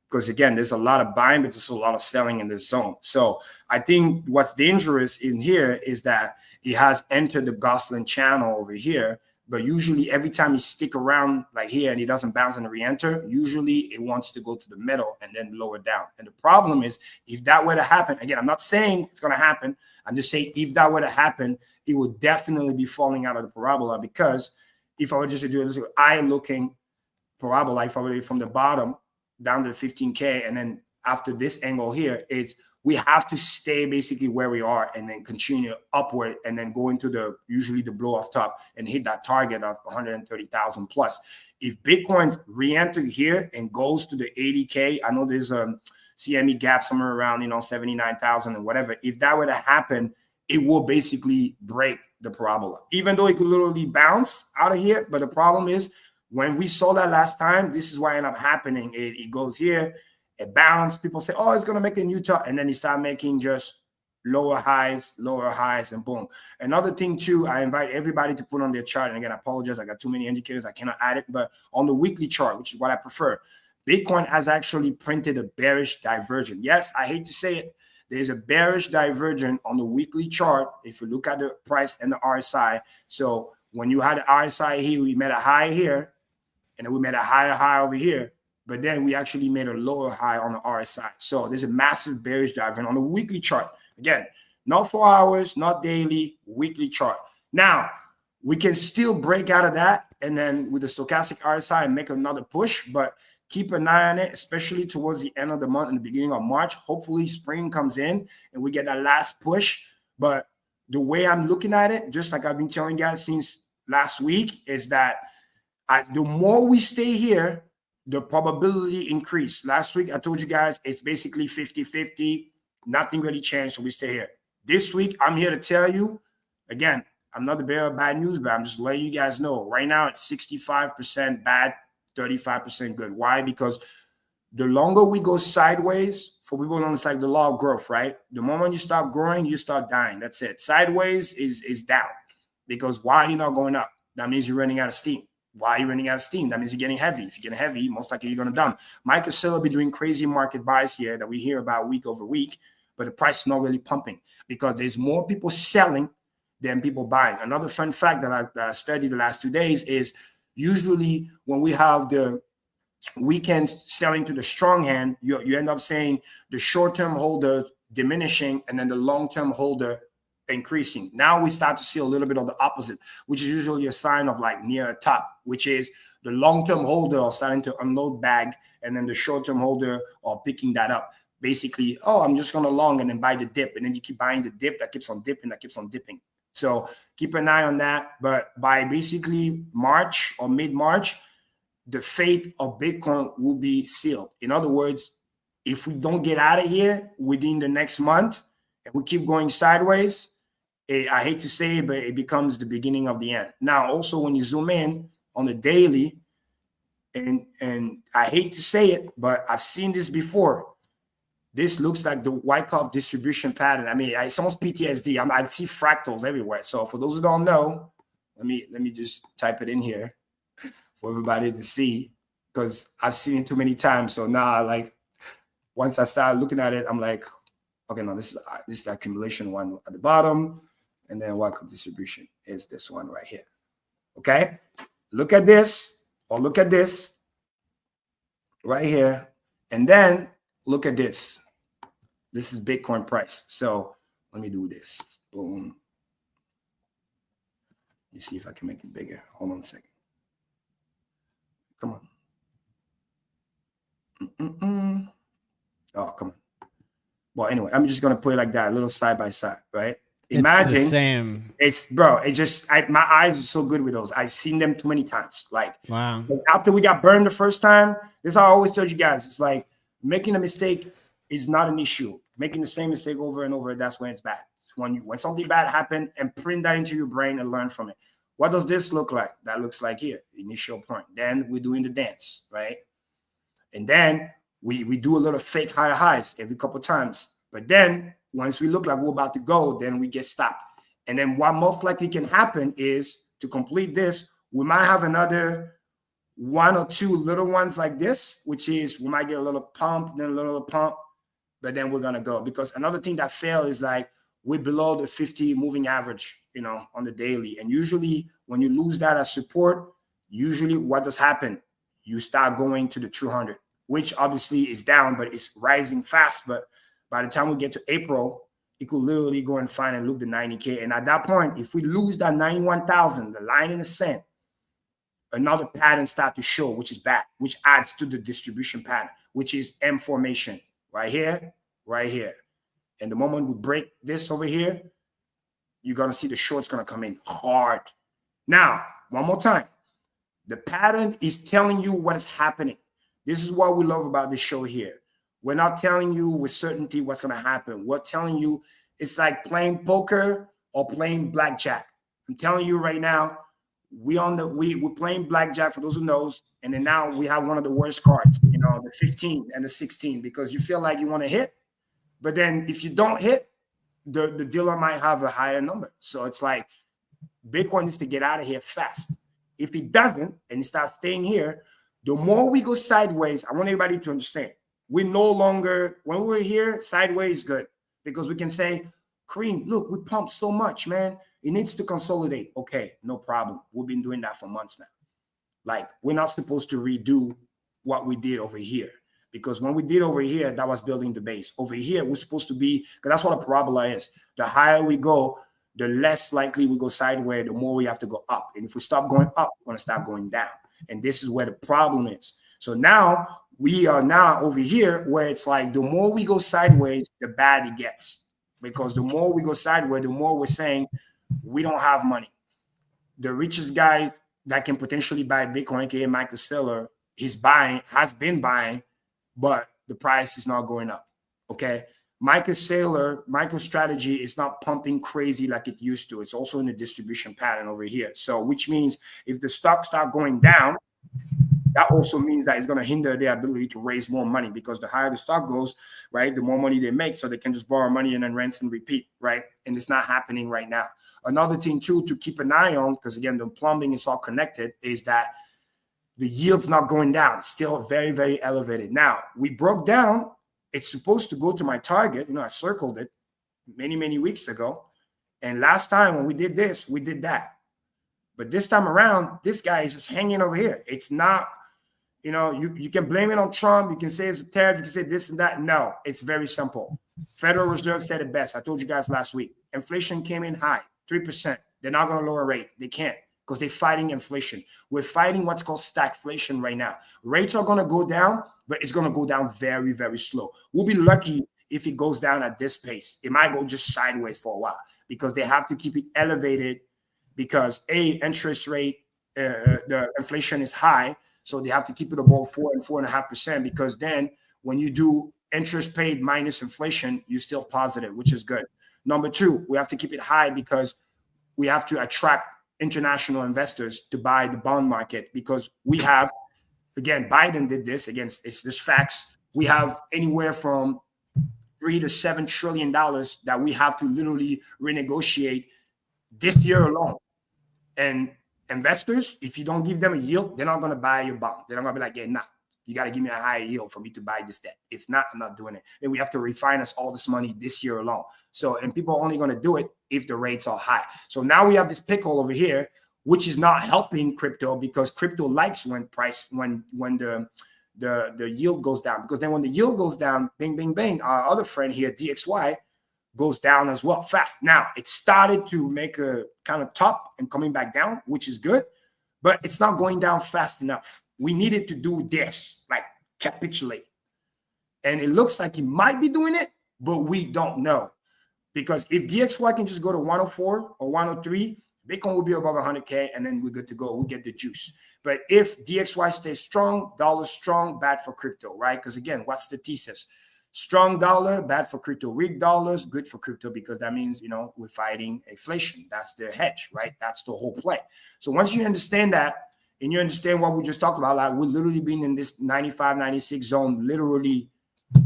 because again, there's a lot of buying, but there's a lot of selling in this zone. So I think what's dangerous in here is that it has entered the Gosling channel over here. But usually every time you stick around like here and it doesn't bounce and re-enter, usually it wants to go to the middle and then lower down. And the problem is if that were to happen, again, I'm not saying it's going to happen. I'm just saying if that were to happen, it would definitely be falling out of the parabola, because if I were just to do this, I'm looking parabola, if I were from the bottom down to 15K, and then after this angle here, we have to stay basically where we are and then continue upward and then go into usually the blow off top and hit that target of 130,000 plus. If Bitcoin re-entered here and goes to the 80K, I know there's a CME gap somewhere around 79,000 and whatever. If that were to happen, it will basically break the parabola, even though it could literally bounce out of here. But the problem is when we saw that last time, this is what ended up happening. It goes here. It bounced. People say, oh, it's going to make a new top. And then you start making just lower highs, and boom. Another thing, too, I invite everybody to put on their chart. And again, I apologize. I got too many indicators. I cannot add it. But on the weekly chart, which is what I prefer, Bitcoin has actually printed a bearish diversion. Yes, I hate to say it. there's a bearish divergence on the weekly chart. If you look at the price and the RSI, so when you had the RSI here, we made a high here, and then we made a higher high over here, but then we actually made a lower high on the RSI. So there's a massive bearish divergence on the weekly chart. Again, not 4 hours, not daily, weekly chart. Now, we can still break out of that and then with the stochastic RSI and make another push, but keep an eye on it, especially towards the end of the month and the beginning of March. Hopefully spring comes in and we get that last push. But the way I'm looking at it, just like I've been telling you guys since last week, is that the more we stay here, the probability increase. Last week, I told you guys it's basically 50-50. Nothing really changed, so we stay here. This week, I'm here to tell you, again, I'm not the bearer of bad news, but I'm just letting you guys know. Right now, it's 65% bad, 35% good. Why? Because the longer we go sideways, for people who don't understand the law of growth, right? The moment you stop growing, you start dying. That's it. Sideways is down. Because why are you not going up? That means you're running out of steam. Why are you running out of steam? That means you're getting heavy. If you're getting heavy, most likely you're going to dump. Michael Saylor will be doing crazy market buys here that we hear about week over week, but the price is not really pumping because there's more people selling than people buying. Another fun fact that I studied the last 2 days is usually when we have the weekend selling to the strong hand, you end up saying the short-term holder diminishing and then the long-term holder increasing. Now we start to see a little bit of the opposite, which is usually a sign of like near a top, which is the long-term holder are starting to unload bag and then the short-term holder are picking that up. Basically, oh, I'm just going to long and then buy the dip. And then you keep buying the dip that keeps on dipping, that keeps on dipping. So keep an eye on that. But by basically March or mid-March, the fate of Bitcoin will be sealed. In other words, if we don't get out of here within the next month and we keep going sideways, I hate to say it, but it becomes the beginning of the end. Now, also when you zoom in on the daily, and I hate to say it, but I've seen this before. This looks like the Wyckoff distribution pattern. I mean, it's almost PTSD. I see fractals everywhere. So for those who don't know, let me just type it in here for everybody to see because I've seen it too many times. So now, like, once I start looking at it, I'm like, okay, no, this is the accumulation one at the bottom, and then Wyckoff distribution is this one right here. Okay, look at this or look at this right here, and then look at this. This is Bitcoin price. So let me do this. Boom. Let me see if I can make it bigger. Hold on a second. Come on. Oh, come on. Well, anyway, I'm just gonna put it like that, a little side by side, right? Imagine it's the same. It's bro. It just my eyes are so good with those. I've seen them too many times. Like, wow. After we got burned the first time, this is how I always tell you guys. It's like making a mistake is not an issue. Making the same mistake over and over, that's when it's bad. It's when something bad happened, and print that into your brain and learn from it. What does this look like? That looks like here, initial point. Then we're doing the dance, right? And then we do a little fake higher highs every couple of times. But then once we look like we're about to go, then we get stopped. And then what most likely can happen is to complete this, we might have another one or two little ones like this, which is we might get a little pump, then a little pump, but then we're going to go. Because another thing that failed is like we're below the 50 moving average, on the daily. And usually when you lose that as support, usually what does happen? You start going to the 200, which obviously is down, but it's rising fast. But by the time we get to April, it could literally go and find and look the 90K. And at that point, if we lose that 91,000, the line in the sand, another pattern start to show, which is bad, which adds to the distribution pattern, which is M formation right here, right here. And the moment we break this over here, you're going to see the short's going to come in hard. Now, one more time. The pattern is telling you what is happening. This is what we love about this show here. We're not telling you with certainty what's going to happen. We're telling you it's like playing poker or playing blackjack. I'm telling you right now, we're playing blackjack for those who knows, and then now we have one of the worst cards, the 15 and the 16, because you feel like you want to hit, but then if you don't hit, the dealer might have a higher number. So it's like Bitcoin needs to get out of here fast. If it doesn't and it starts staying here, the more we go sideways, I want everybody to understand. We no longer, when we're here, sideways is good. because we can say, Cream, look, we pumped so much, man. It needs to consolidate. Okay, no problem. We've been doing that for months now. Like, we're not supposed to redo what we did over here, because when we did over here, that was building the base. Over here, we're supposed to be, because that's what a parabola is. The higher we go, the less likely we go sideways, the more we have to go up. And if we stop going up, we're going to start going down. And this is where the problem is. So now we are now over here where it's like the more we go sideways, the bad it gets. Because the more we go sideways, the more we're saying we don't have money. The richest guy that can potentially buy Bitcoin, aka Michael Saylor, has been buying, but the price is not going up. Okay. Michael Saylor, MicroStrategy is not pumping crazy like it used to. It's also in the distribution pattern over here. So, which means if the stocks start going down, that also means that it's going to hinder their ability to raise more money, because the higher the stock goes, right, the more money they make, so they can just borrow money and then rinse and repeat, right? And it's not happening right now. Another thing, too, to keep an eye on, because, again, the plumbing is all connected, is that the yield's not going down. It's still very, very elevated. Now, we broke down. It's supposed to go to my target. I circled it many, many weeks ago. And last time when we did this, we did that. But this time around, this guy is just hanging over here. It's not, you can blame it on Trump. You can say it's a tariff. You can say this and that. No, it's very simple. Federal Reserve said it best. I told you guys last week. Inflation came in high, 3%. They're not going to lower rate. They can't, because they're fighting inflation. We're fighting what's called stagflation right now. Rates are going to go down, but it's going to go down very, very slow. We'll be lucky if it goes down at this pace. It might go just sideways for a while, because they have to keep it elevated, because interest rate, the inflation is high. So they have to keep it above 4 and 4.5%, because then when you do interest paid minus inflation, you're still positive, which is good. Number two, we have to keep it high because we have to attract international investors to buy the bond market, because we have, again, Biden did this against, it's just facts. We have anywhere from $3 to $7 trillion that we have to literally renegotiate this year alone. And investors, if you don't give them a yield, they're not going to buy your bond. They're not going to be like, yeah, nah, you got to give me a higher yield for me to buy this debt. If not, I'm not doing it. And we have to refinance all this money this year alone. So, and people are only going to do it if the rates are high. So now we have this pickle over here, which is not helping crypto, because crypto likes when the yield goes down, because then when the yield goes down, bing, bing, bing, our other friend here, DXY, goes down as well fast. Now, it started to make a kind of top and coming back down, which is good, but it's not going down fast enough. We needed to do this, like capitulate. And it looks like he might be doing it, but we don't know. Because if DXY can just go to 104 or 103, Bitcoin will be above 100K, and then we're good to go. We'll get the juice. But if DXY stays strong, dollar strong, bad for crypto, right? Because again, what's the thesis? Strong dollar, bad for crypto. Weak dollars, good for crypto, because that means, we're fighting inflation. That's the hedge, right? That's the whole play. So once you understand that, and you understand what we just talked about, like we're literally been in this 95, 96 zone literally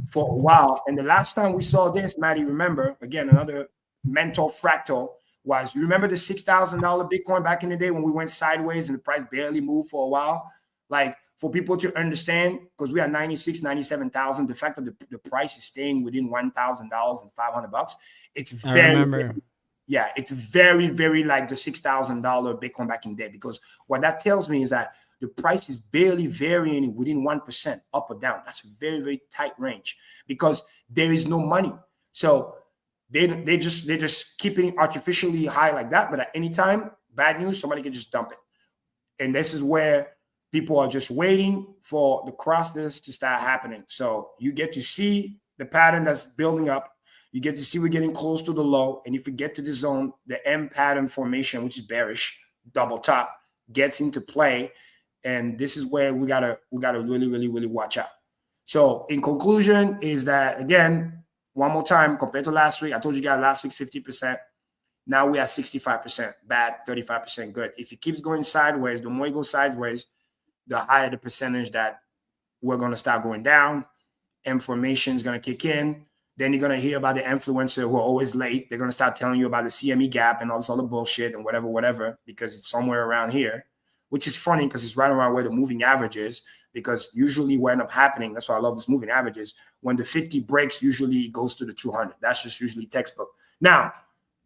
for a while. And the last time we saw this, Maddie, remember, again, another mental fractal was, remember the $6,000 Bitcoin back in the day when we went sideways and the price barely moved for a while? Like, for people to understand, because we are 96, 97,000, the fact that the price is staying within $1,000 and $500, it's very, it's very, very like the $6,000 Bitcoin back in the day, because what that tells me is that the price is barely varying within 1% up or down. That's a very, very tight range, because there is no money. So they're just keeping artificially high like that. But at any time, bad news, somebody can just dump it. And this is where people are just waiting for the crosses to start happening. So you get to see the pattern that's building up. You get to see we're getting close to the low. And if we get to the zone, the M pattern formation, which is bearish, double top, gets into play. And this is where we gotta really, really, really watch out. So in conclusion is that, again, one more time, compared to last week, I told you guys last week's 50%. Now we are 65% bad, 35% good. If it keeps going sideways, the more it goes sideways, the higher the percentage that we're going to start going down. Information is going to kick in. Then you're going to hear about the influencer who are always late. They're going to start telling you about the CME gap and all this other bullshit and whatever, because it's somewhere around here, which is funny because it's right around where the moving average is. because usually what ends up happening, that's why I love this moving averages, when the 50 breaks, usually it goes to the 200. That's just usually textbook. Now,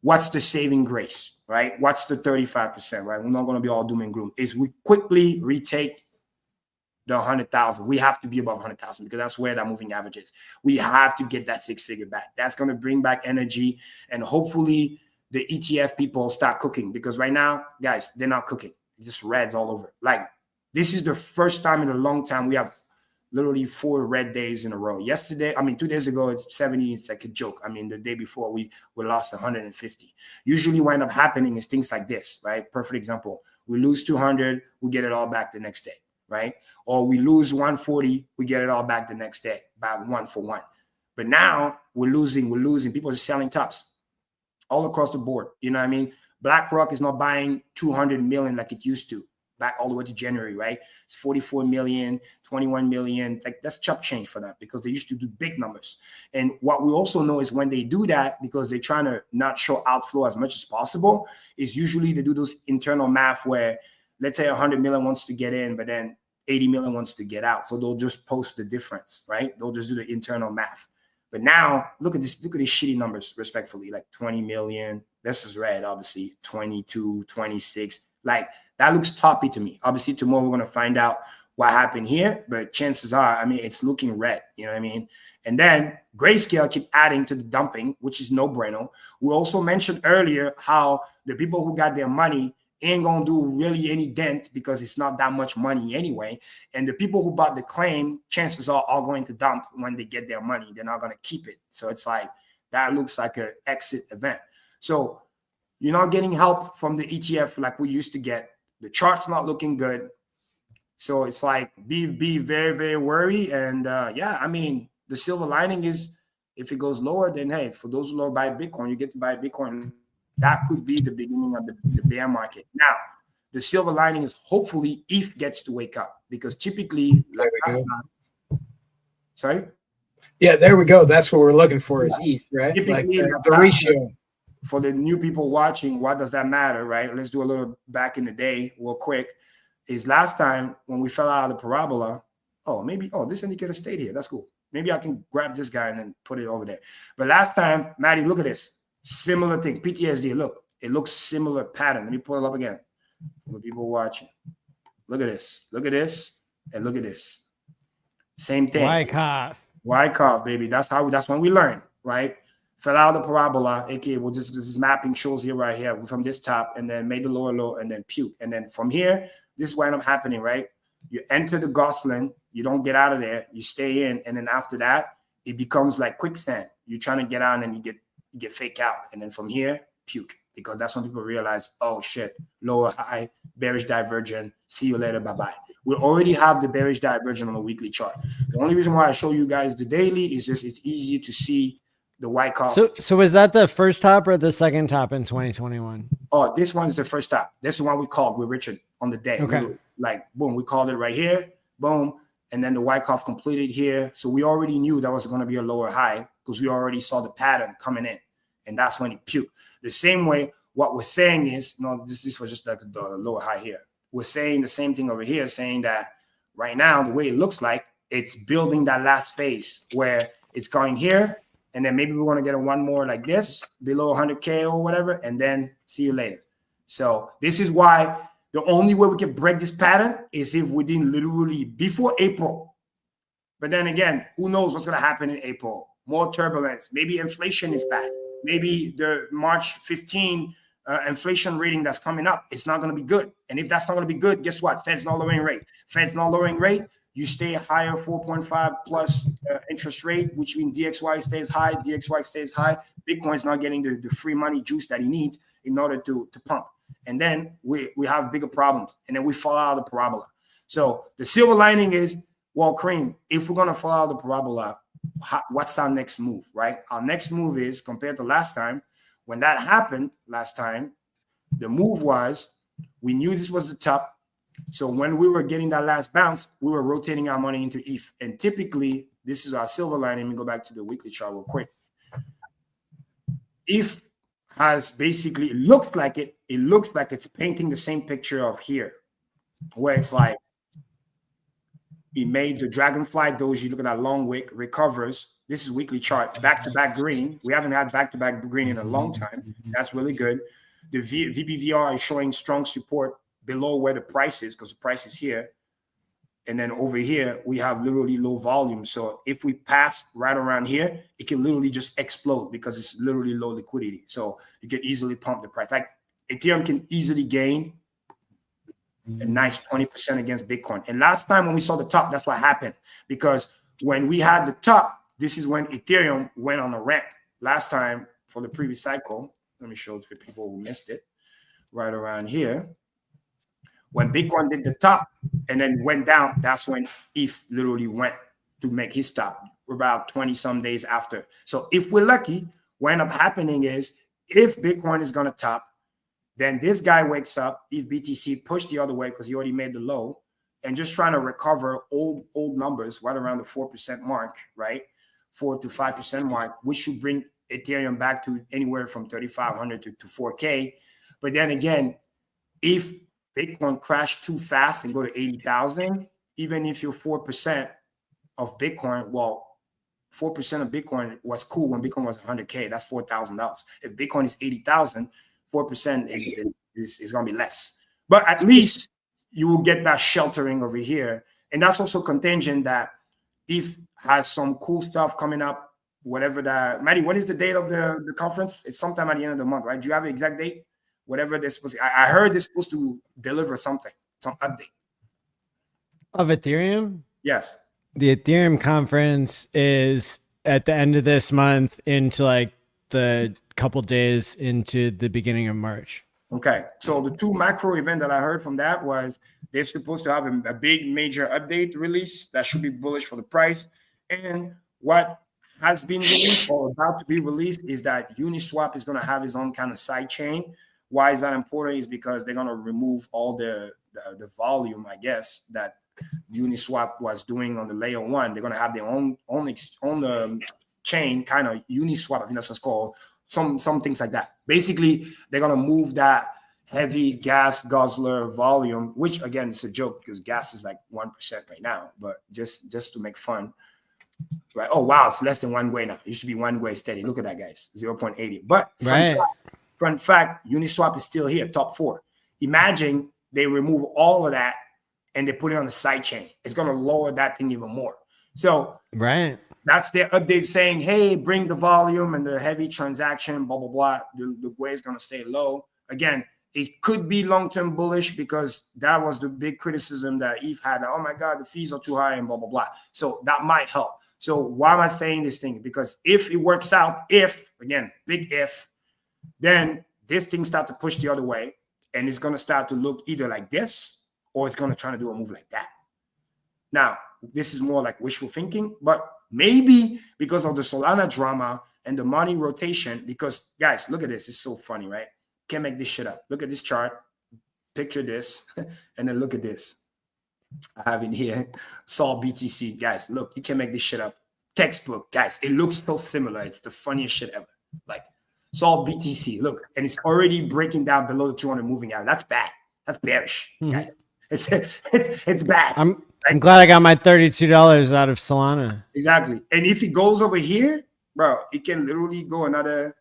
what's the saving grace, right? What's the 35%, right? We're not going to be all doom and gloom. Is we quickly retake the 100,000. We have to be above 100,000 because that's where that moving average is. We have to get that 6-figure back. That's going to bring back energy, and hopefully the ETF people start cooking, because right now, guys, they're not cooking. Just reds all over. Like, this is the first time in a long time we have literally 4 red days in a row. 2 days ago, it's 70. It's like a joke. I mean, the day before we lost 150. Usually what ends up happening is things like this, right? Perfect example. We lose 200, we get it all back the next day, right? Or we lose 140, we get it all back the next day by 1 for 1. But now we're losing. People are selling tops all across the board. You know what I mean? BlackRock is not buying 200 million like it used to back all the way to January, right? It's 44 million, 21 million. Like, that's chop change for them because they used to do big numbers. And what we also know is when they do that, because they're trying to not show outflow as much as possible, is usually they do those internal math where, let's say 100 million wants to get in, but then 80 million wants to get out. So they'll just post the difference, right? They'll just do the internal math. But now look at these shitty numbers, respectfully, like 20 million. This is red, obviously, 22, 26. Like, that looks toppy to me. Obviously, tomorrow we're going to find out what happened here, but chances are, I mean, it's looking red. You know what I mean? And then Grayscale keep adding to the dumping, which is no bueno. We also mentioned earlier how the people who got their money ain't going to do really any dent because it's not that much money anyway. And the people who bought the claim, chances are all going to dump when they get their money. They're not going to keep it. So it's like, that looks like an exit event. So you're not getting help from the ETF like we used to get. The chart's not looking good. So it's like, be very, very worried. And yeah, I mean, the silver lining is if it goes lower, then hey, for those who buy Bitcoin, you get to buy Bitcoin. That could be the beginning of the bear market. Now, the silver lining is hopefully ETH gets to wake up, because typically, like sorry? Yeah, there we go. That's what we're looking for is ETH, right? Like the ratio. For the new people watching, what does that matter, right? Let's do a little back in the day real quick. Is last time when we fell out of the parabola, this indicator stayed here. That's cool. Maybe I can grab this guy and then put it over there. But last time, Maddie, look at this. Similar thing. PTSD, look. It looks similar pattern. Let me pull it up again for the people watching. Look at this. Look at this. And look at this. Same thing. Wyckoff, baby. That's when we learn, right? Fell out of the parabola, aka this is mapping shows here right here from this top, and then made the lower low and then puke. And then from here, this is what ended up happening, right? You enter the Gosling, you don't get out of there, you stay in, and then after that, it becomes like quicksand. You're trying to get out and you get fake out. And then from here, puke. Because that's when people realize, oh shit, lower high, bearish divergent, see you later, bye-bye. We already have the bearish divergent on the weekly chart. The only reason why I show you guys the daily is just it's easier to see the Wyckoff. So is that the first top or the second top in 2021? Oh, this one's the first top. This is the one we called with Richard on the day. Okay. Boom, we called it right here. Boom. And then the Wyckoff completed here. So we already knew that was going to be a lower high because we already saw the pattern coming in. And that's when it puked. The same way, what we're saying is, this was just like the lower high here. We're saying the same thing over here, saying that right now, the way it looks like, it's building that last phase where it's going here. And then maybe we want to get a one more like this, below 100K or whatever, and then see you later. So this is why the only way we can break this pattern is if we didn't literally before April. But then again, who knows what's going to happen in April? More turbulence. Maybe inflation is back. Maybe the March 15 inflation reading that's coming up, it's not going to be good. And if that's not going to be good, guess what? Fed's not lowering rate. Fed's not lowering rate. You stay higher, 4.5 plus interest rate, which means DXY stays high. DXY stays high. Bitcoin's not getting the free money juice that he needs in order to pump. And then we have bigger problems. And then we fall out of the parabola. So the silver lining is, well, Kareem, if we're going to fall out of the parabola, what's our next move, right? Our next move is, compared to last time, when that happened last time, the move was, we knew this was the top. So when we were getting that last bounce, we were rotating our money into ETH. And typically, this is our silver lining. Let me go back to the weekly chart real quick. ETH has basically, it looks like it's painting the same picture of here, where it's like, He made the dragonfly doji. Look at that long wick, recovers. This is weekly chart, back-to-back green. We haven't had back-to-back green in a long time. That's really good. The VBVR is showing strong support below where the price is, because the price is here. And then over here, we have literally low volume. So if we pass right around here, it can literally just explode because it's literally low liquidity. So you can easily pump the price. Like Ethereum can easily gain a nice 20% against Bitcoin. And last time when we saw the top, that's what happened. Because when we had the top, this is when Ethereum went on a ramp. Last time for the previous cycle, let me show it to people who missed it, right around here. When Bitcoin did the top and then went down, that's when ETH literally went to make his top about 20 some days after. So if we're lucky, what ends up happening is if Bitcoin is going to top, then this guy wakes up, ETH BTC pushed the other way because he already made the low and just trying to recover old numbers right around the 4% mark, right? 4 to 5% mark, which should bring Ethereum back to anywhere from 3,500 to 4K. But then again, if Bitcoin crashed too fast and go to 80,000, even if you're 4% of Bitcoin, well, 4% of Bitcoin was cool when Bitcoin was 100K. That's $4,000. If Bitcoin is 80,000, 4% is going to be less. But at least you will get that sheltering over here. And that's also contingent that ETH has some cool stuff coming up, whatever that. Maddie, what is the date of the conference? It's sometime at the end of the month, right? Do you have an exact date? Whatever they're supposed to, I heard they're supposed to deliver something, some update. Of Ethereum? Yes. The Ethereum conference is at the end of this month into like the couple days into the beginning of March. Okay. So the two macro event that I heard from that was they're supposed to have a big major update release that should be bullish for the price. And what has been released or about to be released is that Uniswap is going to have its own kind of side chain. Why is that important? Is because they're going to remove all the volume, I guess, that Uniswap was doing on the layer one. They're going to have their own chain, kind of Uniswap, I think that's what's called, some things like that. Basically, they're going to move that heavy gas guzzler volume, which again is a joke because gas is like 1% right now, but just to make fun. Right? Oh wow, it's less than 1 way now. It used to be 1 way steady. Look at that, guys, 0.80. But fun fact, Uniswap is still here, top 4. Imagine they remove all of that and they put it on the side chain. It's going to lower that thing even more. So that's their update saying, hey, bring the volume and the heavy transaction, blah, blah, blah. The way is going to stay low. Again, it could be long-term bullish because that was the big criticism that ETH had. Oh, my God, the fees are too high and blah, blah, blah. So that might help. So why am I saying this thing? Because if it works out, again, big if, then this thing start to push the other way and it's going to start to look either like this or it's going to try to do a move like that. Now, this is more like wishful thinking, but maybe because of the Solana drama and the money rotation, because guys, look at this. It's so funny, right? Can't make this shit up. Look at this chart, picture this, and then look at this. I have in here, Sol BTC. Guys, look, you can't make this shit up. Textbook, guys, it looks so similar. It's the funniest shit ever. Like, Sol BTC, look, and it's already breaking down below the 200 moving out. That's bad. That's bearish, guys. It's bad. I'm glad I got my $32 out of Solana. Exactly. And if it goes over here, bro, it can literally go another.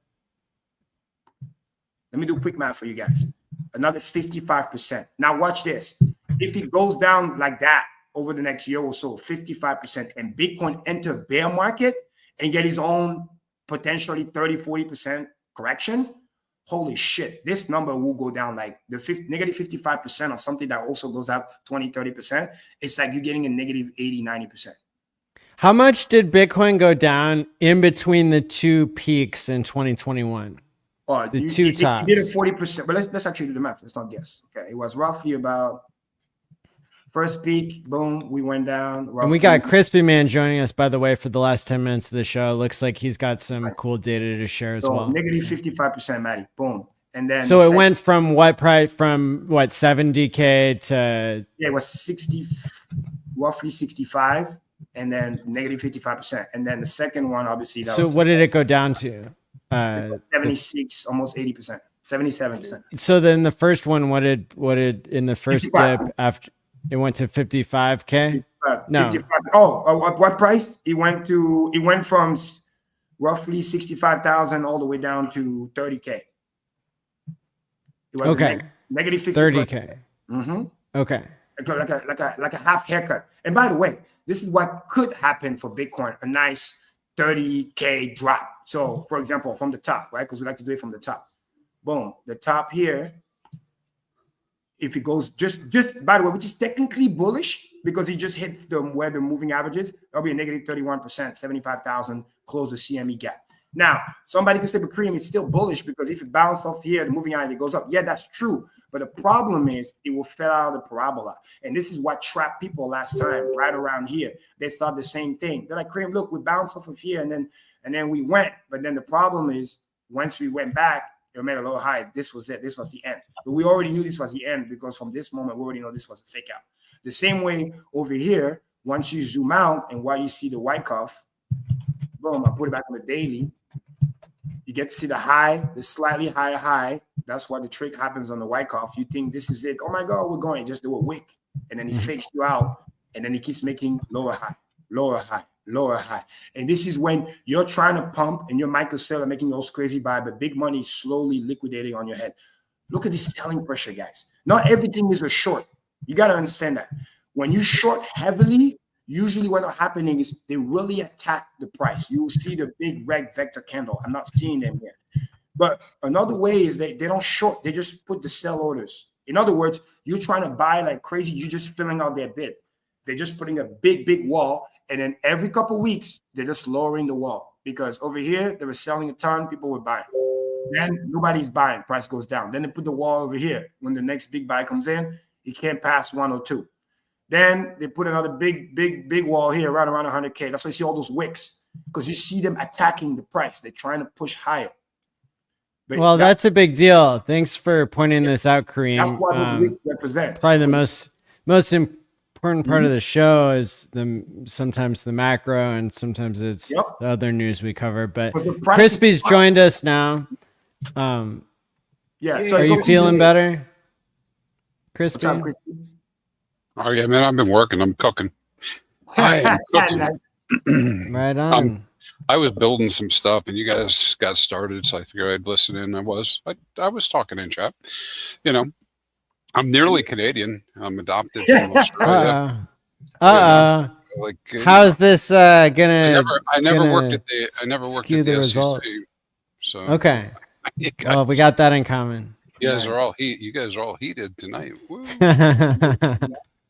Let me do quick math for you guys. Another 55%. Now watch this. If it goes down like that over the next year or so, 55%, and Bitcoin enter bear market and get its own potentially 30-40% correction, holy shit, this number will go down like the negative 55% of something that also goes up 20-30%. It's like you're getting a negative 80-90%. How much did Bitcoin go down in between the two peaks in 2021? The two tops. You did a 40%, but let's actually do the math. Let's not guess. Okay, it was roughly about first peak, boom, we went down. And we got ChrispyMan joining us, by the way, for the last 10 minutes of the show. Looks like he's got some cool data to share as well. Negative 55%, Maddie. Boom. And then so it went from what price? From what, 70K to it was 60, roughly 65, and then negative 55%. And then the second one, obviously, that was what did it go down to? 76, almost 80%, 77%. So then the first one, what did in the first 55. Dip after it went to 55K? No. 55. Oh, what price? It went from roughly 65,000 all the way down to 30K. It was Okay. negative 50. 30K. Mm-hmm. Okay. Like a half haircut. And by the way, this is what could happen for Bitcoin, a nice 30K drop. So for example, from the top, right? Because we like to do it from the top. Boom. The top here, if it goes just by the way, which is technically bullish because he just hit where the moving averages, that'll be a negative 31%, 75,000, close the CME gap. Now, somebody could say, but Cream, it's still bullish because if it bounces off here, the moving average goes up. Yeah, that's true. But the problem is it will fall out of the parabola. And this is what trapped people last time, right around here. They thought the same thing. They're like, Cream, look, we bounced off of here and then we went. But then the problem is once we went back, it made a low high. This was it. This was the end. But we already knew this was the end because from this moment, we already know this was a fake out. The same way over here, once you zoom out and while you see the white cuff, boom, I put it back on the daily. You get to see the high, the slightly higher high. That's why the trick happens on the white cuff. You think this is it. Oh my God, we're going. Just do a wick. And then he fakes you out. And then he keeps making lower high, lower high, lower high. And this is when you're trying to pump and you're Michael Saylor making those crazy buy, but big money is slowly liquidating on your head. Look at this selling pressure, guys. Not everything is a short. You got to understand that. When you short heavily, usually what's happening is they really attack the price. You will see the big red vector candle. I'm not seeing them here. But another way is they don't short. They just put the sell orders. In other words, you're trying to buy like crazy. You're just filling out their bid. They're just putting a big wall. And then every couple of weeks, they're just lowering the wall. Because over here, they were selling a ton. People were buying. Then nobody's buying. Price goes down. Then they put the wall over here. When the next big buy comes in, it can't pass 102. Then they put another big wall here around 100K. That's why you see all those wicks because you see them attacking the price. They're trying to push higher. But well, that's a big deal. Thanks for pointing this out, Kareem. That's what those wicks represent. Probably the most important part of the show is sometimes the macro and sometimes it's the other news we cover. But Crispy's joined us now. Yeah. So are you feeling better, Crispy? Oh yeah, man! I've been working. I'm cooking. I am cooking. Right on. I was building some stuff, and you guys got started, so I figured I'd listen in. I was talking in chat. You know, I'm nearly Canadian. I'm adopted from Australia. Like, how's this gonna? I never worked at the results. SEC. So okay. Well, we got that in common. You guys are all heated tonight. Woo.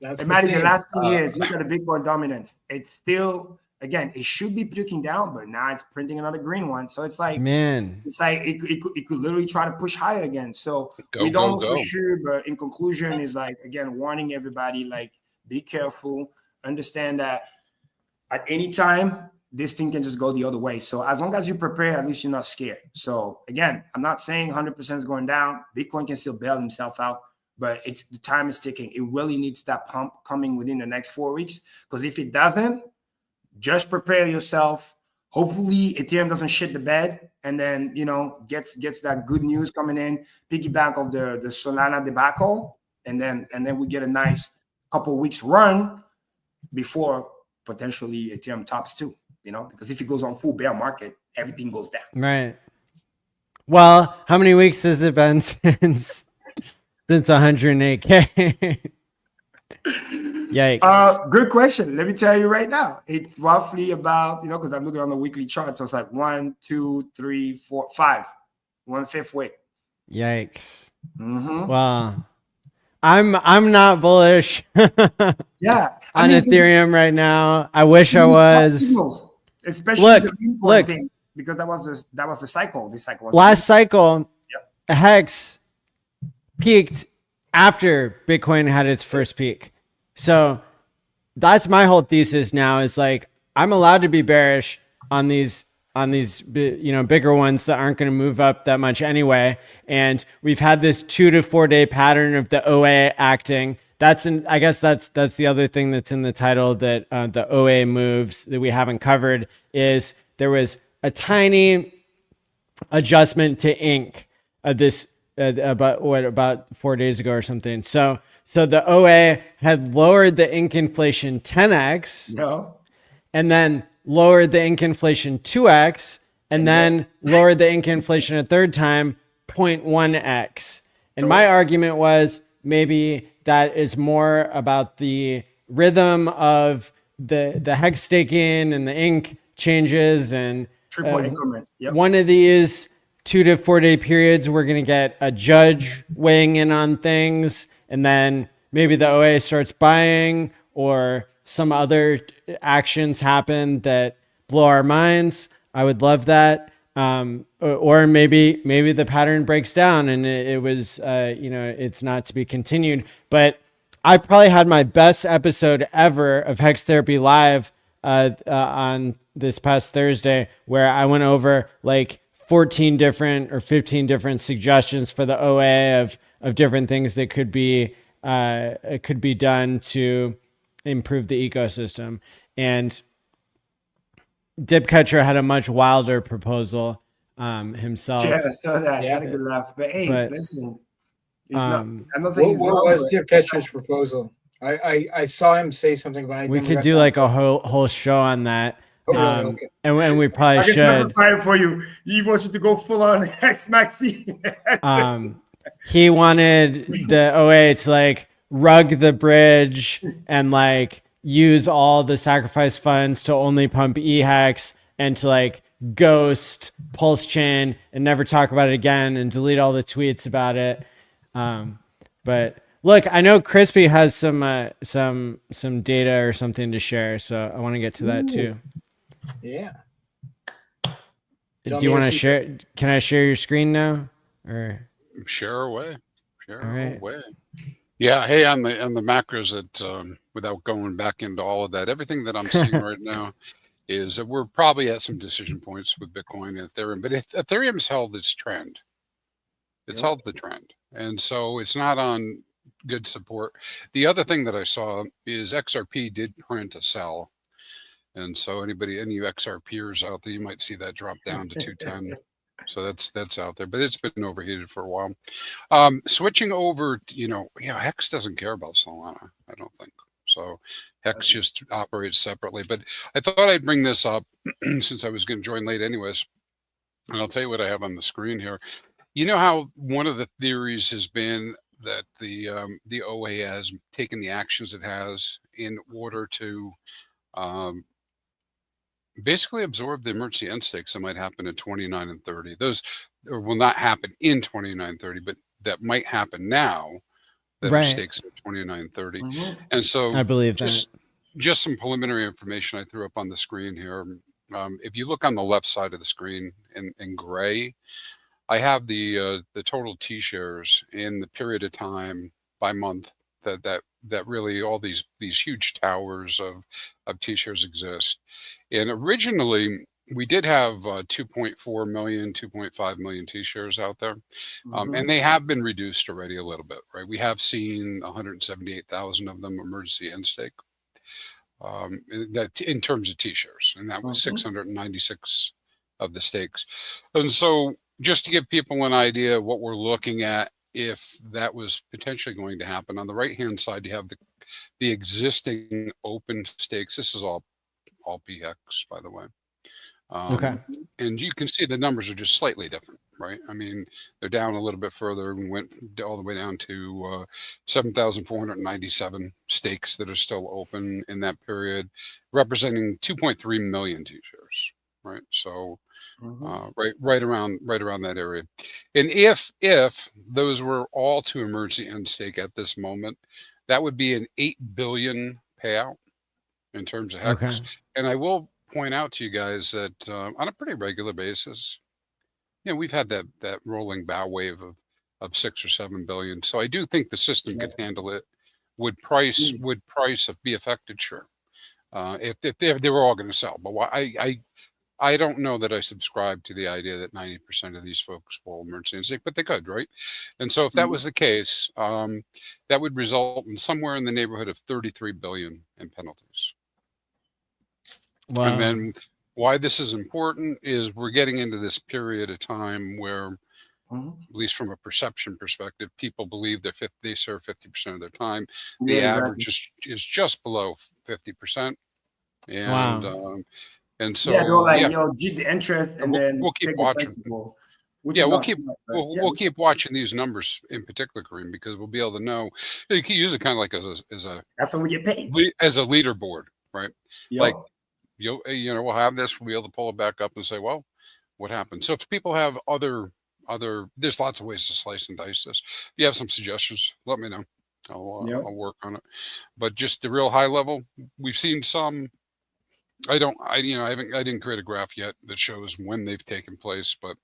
Imagine the last 2 years, look at the Bitcoin dominance. It's still, again, it should be peaking down, but now it's printing another green one. So it's like, man, it's like it could literally try to push higher again. So we don't know for sure, but in conclusion, is like, again, warning everybody, like, be careful, understand that at any time, this thing can just go the other way. So as long as you prepare, at least you're not scared. So again, I'm not saying 100% is going down. Bitcoin can still bail himself out. But the time is ticking. It really needs that pump coming within the next 4 weeks. Because if it doesn't, just prepare yourself. Hopefully, Ethereum doesn't shit the bed, and then gets that good news coming in, piggyback of the Solana debacle, and then we get a nice couple of weeks run before potentially Ethereum tops too. Because if it goes on full bear market, everything goes down. Right. Well, how many weeks has it been since 108K? Yikes. Good question. Let me tell you right now. It's roughly about, because I'm looking on the weekly chart. So it's like 1, 2, 3, 4, 5. 1/5 week. Yikes. Mm-hmm. Well, I'm not bullish. Yeah. On Ethereum right now. I wish I was. Signals, especially the Bitcoin thing, because that was the cycle. This cycle was last cycle. Yep. Hex peaked after Bitcoin had its first peak. So that's my whole thesis now is like, I'm allowed to be bearish on these, bigger ones that aren't going to move up that much anyway. And we've had this 2 to 4 day pattern of the OA acting. I guess that's the other thing that's in the title that the OA moves that we haven't covered is there was a tiny adjustment to ink about 4 days ago or something. So So the OA had lowered the ink inflation 10x, No. and then lowered the ink inflation 2x, and then lowered the ink inflation a third time 0.1x. And my argument was maybe that is more about the rhythm of the hex staking and the ink changes, and Triple increment. Yep. one of these 2 to 4 day periods, we're going to get a judge weighing in on things, and then maybe the OA starts buying, or some other actions happen that blow our minds. I would love that. Or maybe the pattern breaks down and it was, it's not to be continued. But I probably had my best episode ever of Hex Therapy Live on this past Thursday, where I went over like 14 different or 15 different suggestions for the OA of different things that could be done to improve the ecosystem. And Dipcatcher had a much wilder proposal himself. Yeah, I saw that. Yeah. Had a good laugh. But hey, listen. I don't think What was Dipcatcher's proposal? I saw him say something about it. We could do like a whole show on that. Okay. And we probably I guess I'm should. fire for you. He wants you to go full on Hex Maxi. He wanted the OA to like rug the bridge and like use all the sacrifice funds to only pump eHex, and to like ghost Pulse Chain and never talk about it again, and delete all the tweets about it. But look, I know Crispy has some data or something to share, so I want to get to that too. Yeah. Do you want to share? Can I share your screen now? Or Share away. Share All right. away. Yeah. Hey, on the macros that without going back into all of that, everything that I'm seeing right now is that we're probably at some decision points with Bitcoin and Ethereum. But if Ethereum's held its trend, it's held the trend, and so it's not on good support. The other thing that I saw is XRP did print a sell. And so any XRPers out there, you might see that drop down to 210. So that's out there, but it's been overheated for a while. Switching over, Hex doesn't care about Solana, I don't think. So Hex just operates separately. But I thought I'd bring this up since I was going to join late anyways. And I'll tell you what I have on the screen here. You know how one of the theories has been that the OA has taken the actions it has in order to basically absorb the emergency end stakes that might happen in 29 and 30. Those will not happen in 29 and 30, but that might happen now that are stakes at 29 and 30. And so I believe just some preliminary information I threw up on the screen here. If you look on the left side of the screen in gray, I have the total T-shares in the period of time by month that really all these huge towers of T-shares exist. And originally we did have 2.4 million, 2.5 million T-shares out there. And they have been reduced already a little bit, right? We have seen 178,000 of them emergency end stake that in terms of T-shares, and that was 696 of the stakes. And so just to give people an idea of what we're looking at, if that was potentially going to happen, on the right-hand side, you have the existing open stakes. This is all PX, by the way. Okay. And you can see the numbers are just slightly different, right? I mean, they're down a little bit further and went all the way down to 7,497 stakes that are still open in that period, representing 2.3 million T-shares, right? So right around that area. And if those were all to emergency end stake at this moment, that would be an 8 billion payout in terms of Hex. Okay. And I will point out to you guys that on a pretty regular basis, we've had that rolling bow wave of 6 or 7 billion. So I do think the system could handle it. Would price be affected? Sure. If they were all going to sell, but I don't know that I subscribe to the idea that 90% of these folks will emergency end stake, but they could, right? And so if that was the case, that would result in somewhere in the neighborhood of 33 billion in penalties. Wow. And then why this is important is we're getting into this period of time where At least from a perception perspective, people believe they serve 50% of their time. Yeah, The exactly. average is just below 50%. And Wow. and so Yeah, they're like, yeah, yo, did the interest and then we'll keep take the watching. principal, which Yeah, is we'll not keep smart, but yeah, we'll keep watching these numbers in particular, Kareem, because we'll be able to know. You can use it kind of like that's what we get paid. as a leaderboard, right? Like Yo, we'll have this, we'll be able to pull it back up and say, well, what happened? So if people have other, there's lots of ways to slice and dice this. If you have some suggestions, let me know. Yep. I'll work on it. But just the real high level, we've seen some. I didn't create a graph yet that shows when they've taken place, but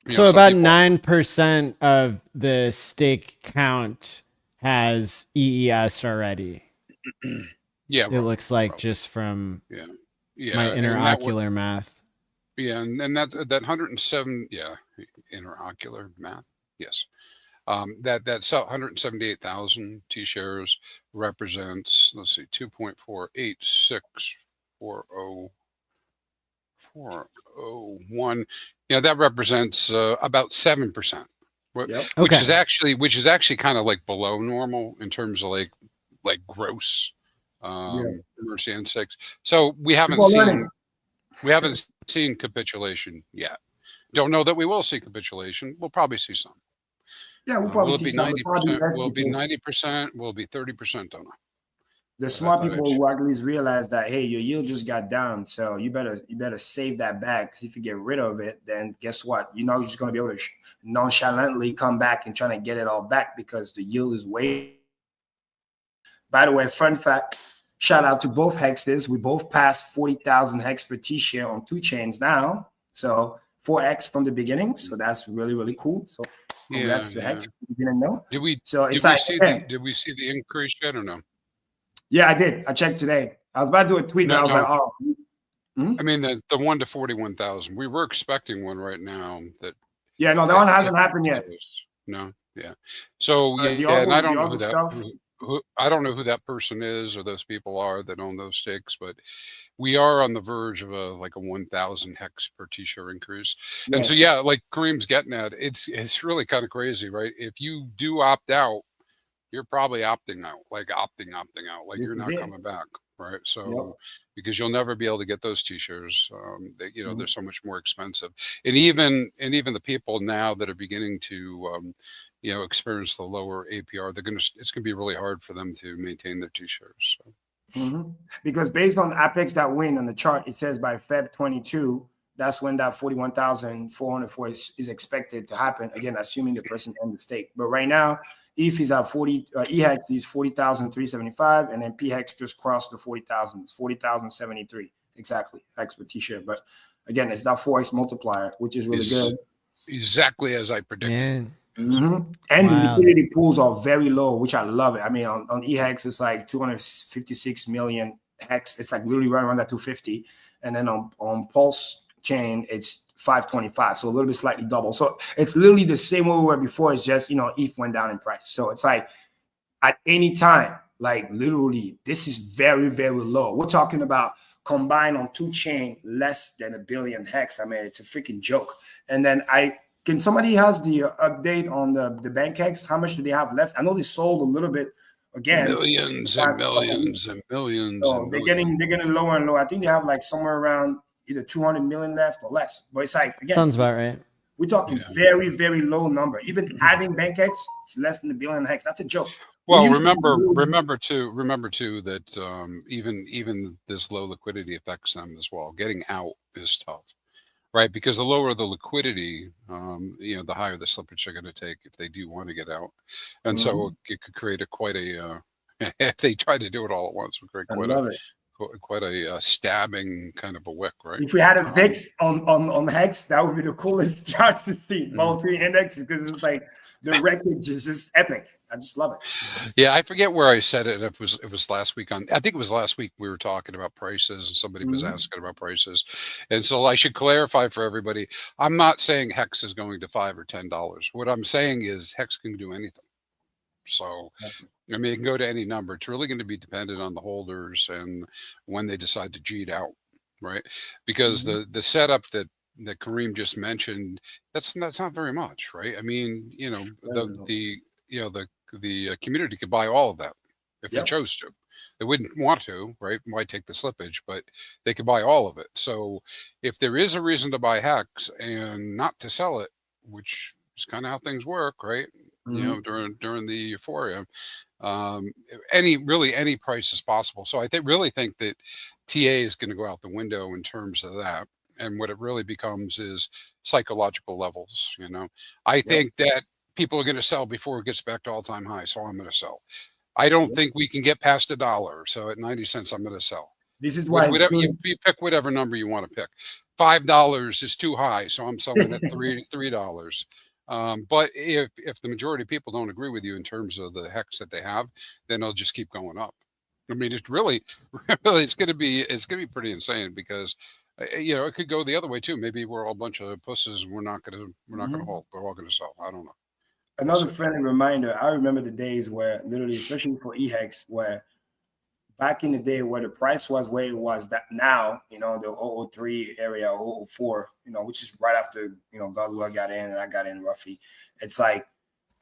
So some about people- 9% of the stake count has EES already. Yeah, It looks like just from yeah, my and that interocular math. Yeah, and that 107, interocular math, yes. That 178,000 T shares represents, let's see, 2.4864041. Yeah, that represents about 7%. Yep. Which Okay. is actually kind of like below normal in terms of like gross mercy and stakes. So we haven't People are seen learning. capitulation yet. Don't know that we will see capitulation. We'll probably see some. Yeah, we'll Will probably it see be some. 90%? Will it be 90%? Will it be 30%? Don't know. The smart thought people who at least realize that, hey, your yield just got down, so you better save that back. Because if you get rid of it, then guess what? You're just going to be able to nonchalantly come back and try to get it all back because the yield is way. By the way, fun fact: shout out to both hexes. We both passed 40,000 hex per T share on 2 chains now, so 4x from the beginning. So that's really, really cool. So congrats to hex. You didn't know. Did we So did it's we like, see again, did we see the increase yet or no? yeah, I did. I checked today. I was about to do a tweet, but I was like, oh. I mean the 1 to 41,000. We were expecting one right now that. Yeah, no, that one hasn't happened yet. No, yeah. So and I don't know I don't know who that person is or those people are that own those stakes, but we are on the verge of a 1,000 hex per T-shirt increase. And so like Kareem's getting at, it's really kind of crazy, right? If you do opt out, you're probably opting out, like you're not coming back, right? So because you'll never be able to get those T-shirts, they're so much more expensive, and even the people now that are beginning to experience the lower APR, it's gonna be really hard for them to maintain their T-shirts. So. Because based on Apex that win on the chart, it says by Feb 22, that's when that 41,404 is expected to happen. Again, assuming the person ends the stake. But right now, if he's at 40, EHEX is 40,375, and then PHEX just crossed the 40,000. It's 40,073 exactly hex per T-shirt. But again, it's that 4x multiplier, which is really good. Exactly as I predicted. And the liquidity pools are very low, which I love it. I mean, on EHEX, it's like 256 million hex. It's like literally right around that 250. And then on Pulse chain, it's 525. So a little bit slightly double. So it's literally the same way we were before. It's just, ETH went down in price. So it's like at any time, like literally, this is very, very low. We're talking about combined on 2 chain, less than 1 billion hex. I mean, it's a freaking joke. And then can somebody has the update on the bank hex? How much do they have left? I know they sold a little bit again. Millions and millions and millions. So they're getting lower and lower. I think they have like somewhere around either 200 million left or less. But it's like, again, sounds about right. We're talking very, very low number. Even adding bank hex, it's less than 1 billion hex. That's a joke. Well, remember too that even this low liquidity affects them as well. Getting out is tough. Right, because the lower the liquidity, the higher the slippage they're going to take if they do want to get out, and so it could create if they try to do it all at once, it would create quite a stabbing kind of a wick, right? If we had a VIX on Hex, that would be the coolest chart to see. Multi index, because it's like the wreckage is just epic. I just love it. Yeah, I forget where I said it. It was last week I think it was last week we were talking about prices and somebody was asking about prices. And so I should clarify for everybody. I'm not saying Hex is going to $5 or $10. What I'm saying is Hex can do anything. So I mean, it can go to any number. It's really going to be dependent on the holders and when they decide to G it out, right? Because the setup that that Kareem just mentioned, that's not very much, right? I mean, the community could buy all of that if they chose to. They wouldn't want to, right? Why take the slippage? But they could buy all of it. So if there is a reason to buy Hex and not to sell it, which is kind of how things work, right? During the euphoria, any price is possible. So I really think that TA is going to go out the window in terms of that. And what it really becomes is psychological levels. I think that people are going to sell before it gets back to all-time high. So I'm going to sell. I don't think we can get past $1. So at 90 cents, I'm going to sell. This is why you pick whatever number you want to pick. $5 is too high, so I'm selling at $3. But if the majority of people don't agree with you in terms of the Hex that they have, then they'll just keep going up. I mean, it's really it's going to be pretty insane because it could go the other way too. Maybe we're all a bunch of pusses. We're not going to hold. We're all going to sell. I don't know. Another friendly reminder. I remember the days where literally, especially for EHEX, where back in the day where the price was where it was that now, the 003 area, 004, which is right after, Godwell got in and I got in roughly. It's like,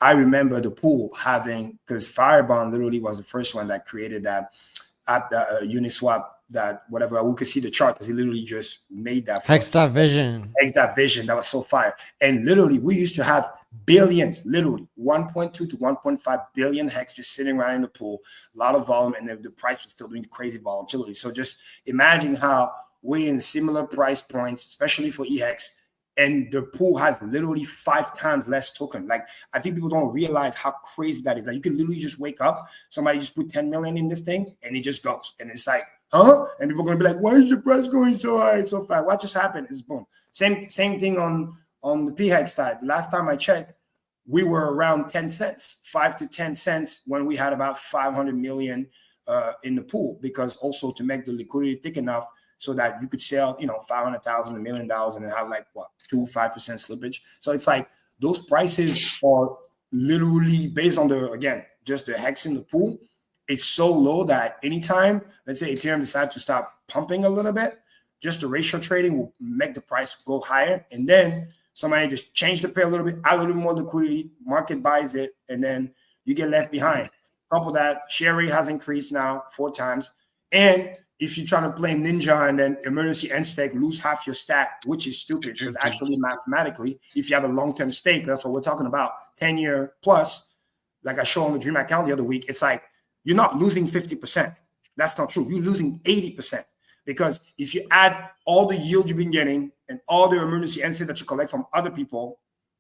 I remember the pool having, because Firebond literally was the first one that created that app, that Uniswap, that whatever, we could see the chart because he literally just made that. Hex.vision. Hex.vision, that was so fire. And literally, we used to have billions, literally 1.2 to 1.5 billion Hex just sitting around in the pool, a lot of volume, and the price was still doing crazy volatility. So just imagine how we're in similar price points, especially for EHEX, and the pool has literally 5 times less token. Like, I think people don't realize how crazy that is. Like, you can literally just wake up, somebody just put 10 million in this thing, and it just goes. And it's like, huh? And people are going to be like, why is the price going so high, so fast? What just happened? Is boom. Same thing on the PHEX side. Last time I checked, we were around 10 cents, 5 to 10 cents when we had about 500 million in the pool, because also to make the liquidity thick enough so that you could sell, $500,000, $1 million and have 5% slippage. So it's like those prices are literally based on just the Hex in the pool. It's so low that anytime, let's say Ethereum decides to stop pumping a little bit, just the ratio trading will make the price go higher. And then somebody just change the pair a little bit, add a little more liquidity, market buys it, and then you get left behind. Couple that, share rate has increased now 4 times. And if you're trying to play Ninja and then emergency end stake, lose half your stack, which is stupid because actually mathematically, if you have a long-term stake, that's what we're talking about, 10-year plus, like I showed on the Dream account the other week, it's like you're not losing 50%. That's not true. You're losing 80%. Because if you add all the yield you've been getting and all the emergency end stake that you collect from other people,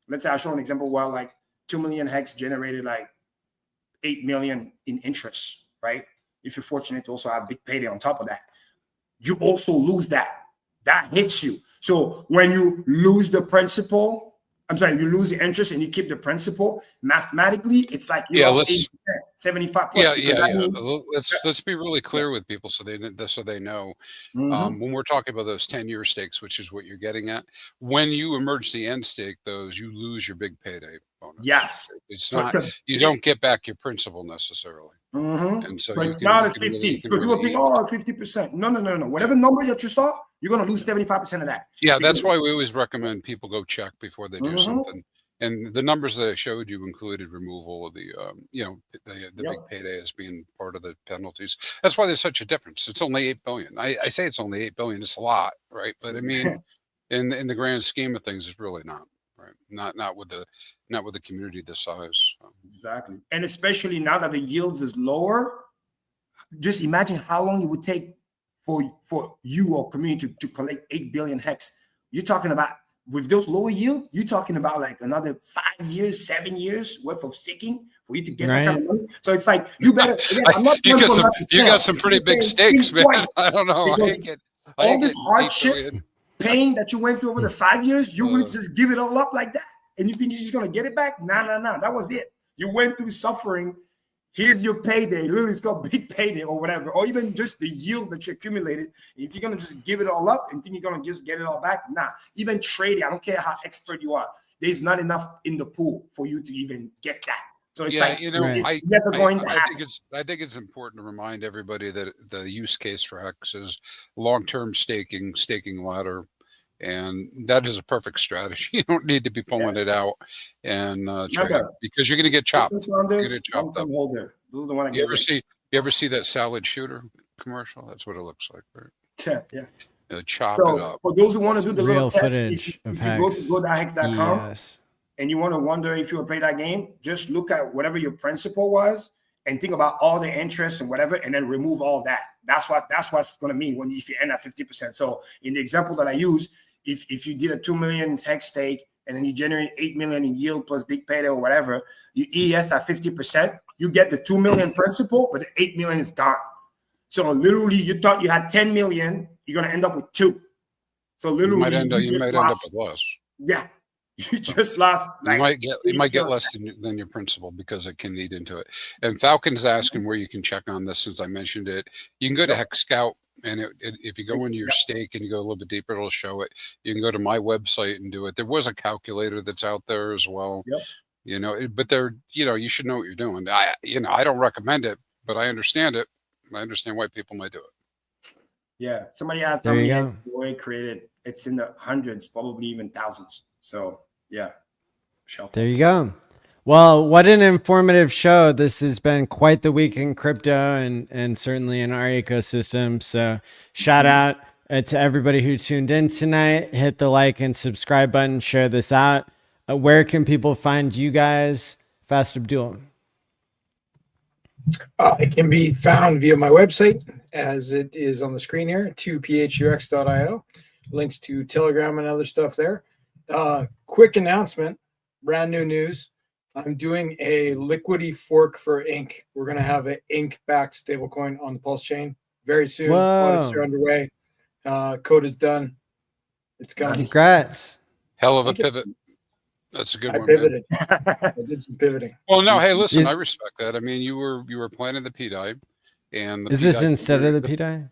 let's say I show an example where 2 million Hex generated 8 million in interest, right? If you're fortunate to also have big payday on top of that, you also lose that. That hits you. So when you lose the principal, you lose the interest and you keep the principal, mathematically, it's like you lost 80%, 75 plus. Let's be really clear with people so they know. When we're talking about those 10-year stakes, which is what you're getting at, when you emerge the end stake those, you lose your big payday bonus. Yes. It's not, you don't get back your principal necessarily. And so but it's not a 50. Because people think, 50%. No. Whatever number that you saw, you're going to lose 75% of that. Yeah, that's why we always recommend people go check before they do something. And the numbers that I showed you included removal of the big payday as being part of the penalties. That's why there's such a difference. It's only 8 billion. I say it's only 8 billion. It's a lot, right? But I mean, in the grand scheme of things, it's really not. Right. Not with the community this size. Exactly. And especially now that the yield is lower, just imagine how long it would take for you or community to collect 8 billion Hex. You're talking about, with those lower yield, you're talking about another 5 years, 7 years worth of staking for you to get that kind of money. So it's like, you better, you got some pretty big stakes, man. I don't know. All this hardship, pain that you went through over the 5 years, you're going to just give it all up like that? And you think you're just going to get it back? No. That was it. You went through suffering. Here's your payday. Literally, it's called big payday or whatever. Or even just the yield that you accumulated. If you're going to just give it all up and think you're going to just get it all back, nah. Even trading, I don't care how expert you are. There's not enough in the pool for you to even get that. So it's it's never going to happen. I think it's important to remind everybody that the use case for Hex is long-term staking ladder. And that is a perfect strategy. You don't need to be pulling it out and trading because you're going to get chopped. You're going to get chopped up. Holder. Those are the one I You ever see that salad shooter commercial? That's what it looks like, right? Yeah. Chop it up. For those who want to do the Real little test, footage if of you go to go.hex.com Yes. and you want to wonder if you will play that game, just look at whatever your principal was and think about all the interest and whatever, and then remove all that. That's what's going to mean if you end at 50%. So in the example that I use, if you did a 2 million hex stake and then you generate 8 million in yield plus big payday or whatever, you ES at 50%, you get the 2 million principal, but the 8 million is gone. So literally, you thought you had 10 million, you're gonna end up with 2. So literally, you might end up with less. Yeah, you just lost. Like, you might get less than your principal because it can eat into it. And Falcon's asking where you can check on this since I mentioned it. You can go to Hex Scout, and if you go into your stake and you go a little bit deeper, it'll show it. You can go to my website and do it. There was a calculator that's out there as well. Yep. You know, but you should know what you're doing. I don't recommend it, but I understand it. I understand why people might do it. Yeah. Somebody asked how many X created. It's in the hundreds, probably even thousands. So yeah. There you go. Well, what an informative show. This has been quite the week in crypto and certainly in our ecosystem. So shout out to everybody who tuned in tonight. Hit the like and subscribe button. Share this out. Where can people find you guys? Fast Abdoul. It can be found via my website, as it is on the screen here, 2phux.io. Links to Telegram and other stuff there. Quick announcement, brand new news. I'm doing a liquidity fork for Ink. We're going to have an Ink-backed stablecoin on the Pulse chain very soon. Audits are underway. Code is done. It's coming. Congrats. Hell of a pivot. That's a good one. I pivoted. I did some pivoting. Well, no, hey, listen, I respect that. I mean, you were planning the PDI, and is this instead of the PDI?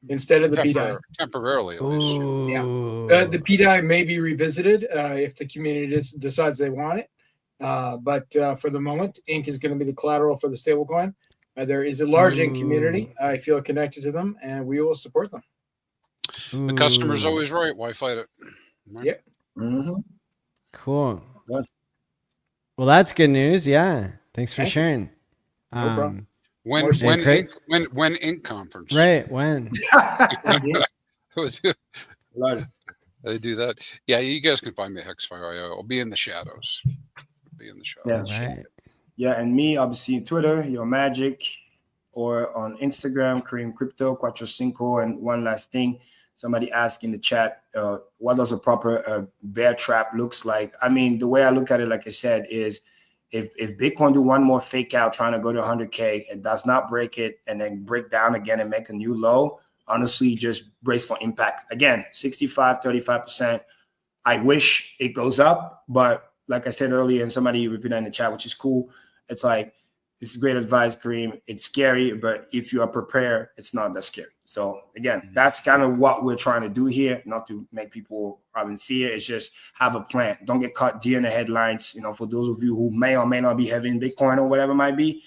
Instead of the PDI, temporarily at least. Yeah, the PDI may be revisited if the community decides they want it. But for the moment, Ink is going to be the collateral for the stablecoin. There is a large Ink community. I feel connected to them, and we will support them. The customer's always right. Why fight it? Right? Yep. Mm-hmm. Cool. Well, that's good news. Yeah. Thanks for sharing. No problem. When Ink conference? Right. When? They do that. Yeah, you guys can find me at Hexfire.io. I'll be in the shadows. Yeah, right. Yeah, and me, obviously, Twitter, Your Magic, or on Instagram, Kareem Crypto, Cuatro Cinco. And one last thing, somebody asked in the chat, what does a proper bear trap looks like? I mean, the way I look at it, like I said, is if Bitcoin do one more fake out trying to go to 100K and does not break it and then break down again and make a new low, honestly, just brace for impact. Again, 35%. I wish it goes up, but like I said earlier, and somebody repeated in the chat, which is cool. It's like, this is great advice, Kareem. It's scary, but if you are prepared, it's not that scary. So again, that's kind of what we're trying to do here, not to make people have in fear. It's just have a plan. Don't get caught deer in the headlines. You know, for those of you who may or may not be having Bitcoin or whatever it might be,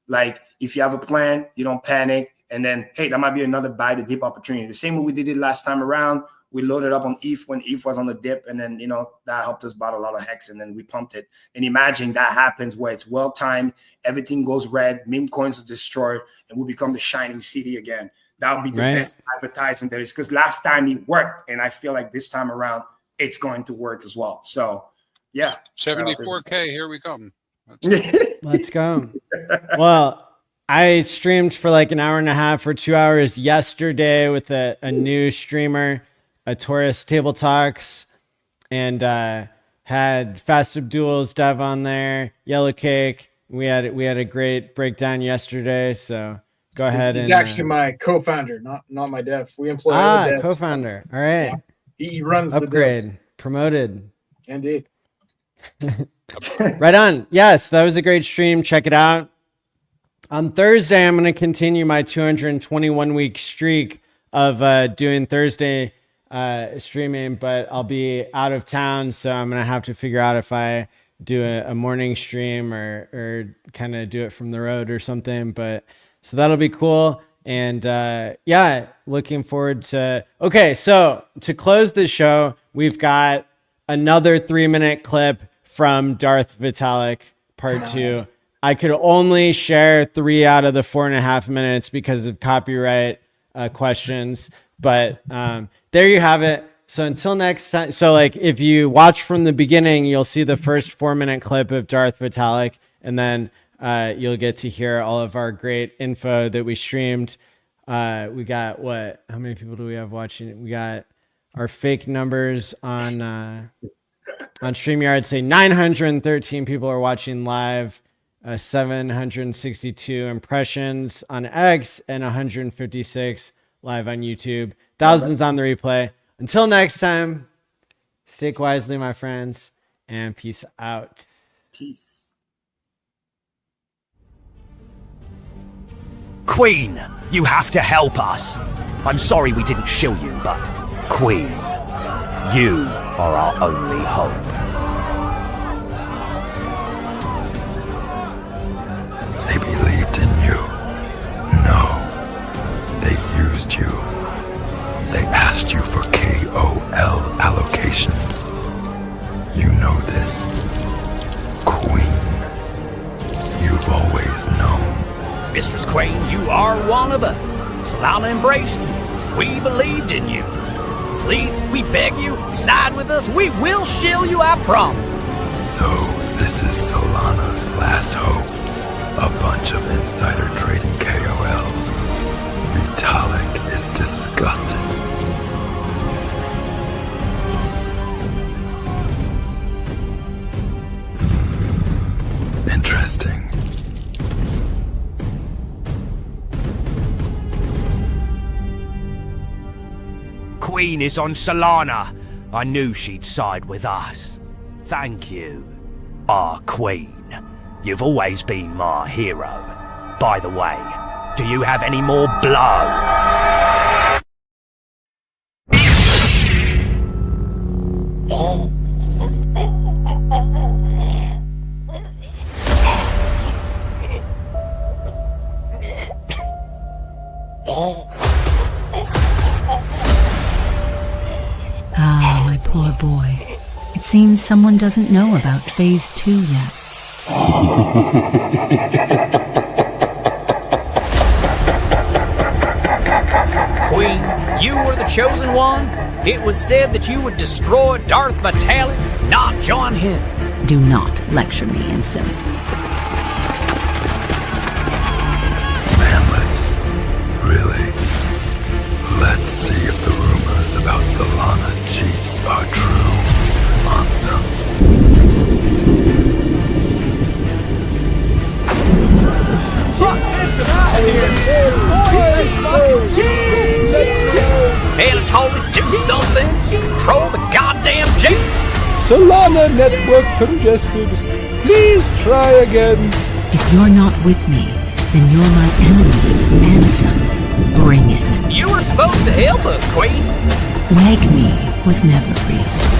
like if you have a plan, you don't panic. And then, hey, that might be another buy the dip opportunity. The same way we did it last time around. We loaded up on ETH when ETH was on the dip, and then, you know, that helped us buy a lot of hex, and then we pumped it. And imagine that happens where it's well-timed, everything goes red, meme coins are destroyed, and we become the shining city again. That would be the best advertising there is, because last time it worked, and I feel like this time around, it's going to work as well. So, yeah. 74K, here we come. Let's go. Well, I streamed for like an hour and a half or 2 hours yesterday with a new streamer, a Taurus Table Talks, and had Fast Abdoul's dev on there, Yellow Cake. We had a great breakdown yesterday, so go ahead. He's actually my co-founder, not my dev. We employ other devs. Co-founder. All right. Yeah. He runs upgrade, the devs. Promoted. Indeed. Right on. Yes, that was a great stream. Check it out. On Thursday, I'm going to continue my 221-week streak of doing Thursday streaming, but I'll be out of town, so I'm going to have to figure out if I do a morning stream or kind of do it from the road or something. But so that'll be cool. And yeah, looking forward to. Okay, so to close the show, we've got another 3-minute clip from Darth Vitalik Part 2. I could only share 3 out of the 4.5 minutes because of copyright questions. But there you have it. So until next time. So like if you watch from the beginning, you'll see the first 4-minute clip of Darth Vitalik, and then you'll get to hear all of our great info that we streamed. We got how many people do we have watching? We got our fake numbers on StreamYard say 913 people are watching live, 762 impressions on X, and 156 live on YouTube. Thousands on the replay. Until next time, stake wisely, my friends, and peace out. Peace. Queen, you have to help us. I'm sorry we didn't shill you, but Queen, you are our only hope. They believed in you. No, they used you. They asked you for KOL allocations. You know this. Queen, you've always known. Mistress Queen, you are one of us. Solana embraced you. We believed in you. Please, we beg you, side with us. We will shill you, I promise. So this is Solana's last hope. A bunch of insider trading KOLs. Vitalik is disgusted. Interesting. Queen is on Solana. I knew she'd side with us. Thank you, our Queen. You've always been my hero. By the way, do you have any more blow? Ah, my poor boy. It seems someone doesn't know about Phase 2 yet. Queen, you were the chosen one. It was said that you would destroy Darth Vitalik, not join him. Do not lecture me, Ensign. Manlets. Really? Let's see if the rumors about Solana cheats are true. Ansem. Anatoly, do something. Control the goddamn jets. Solana network congested. Please try again. If you're not with me, then you're my enemy, Ensign. Bring it. You were supposed to help us, Queen. Wag me was never real.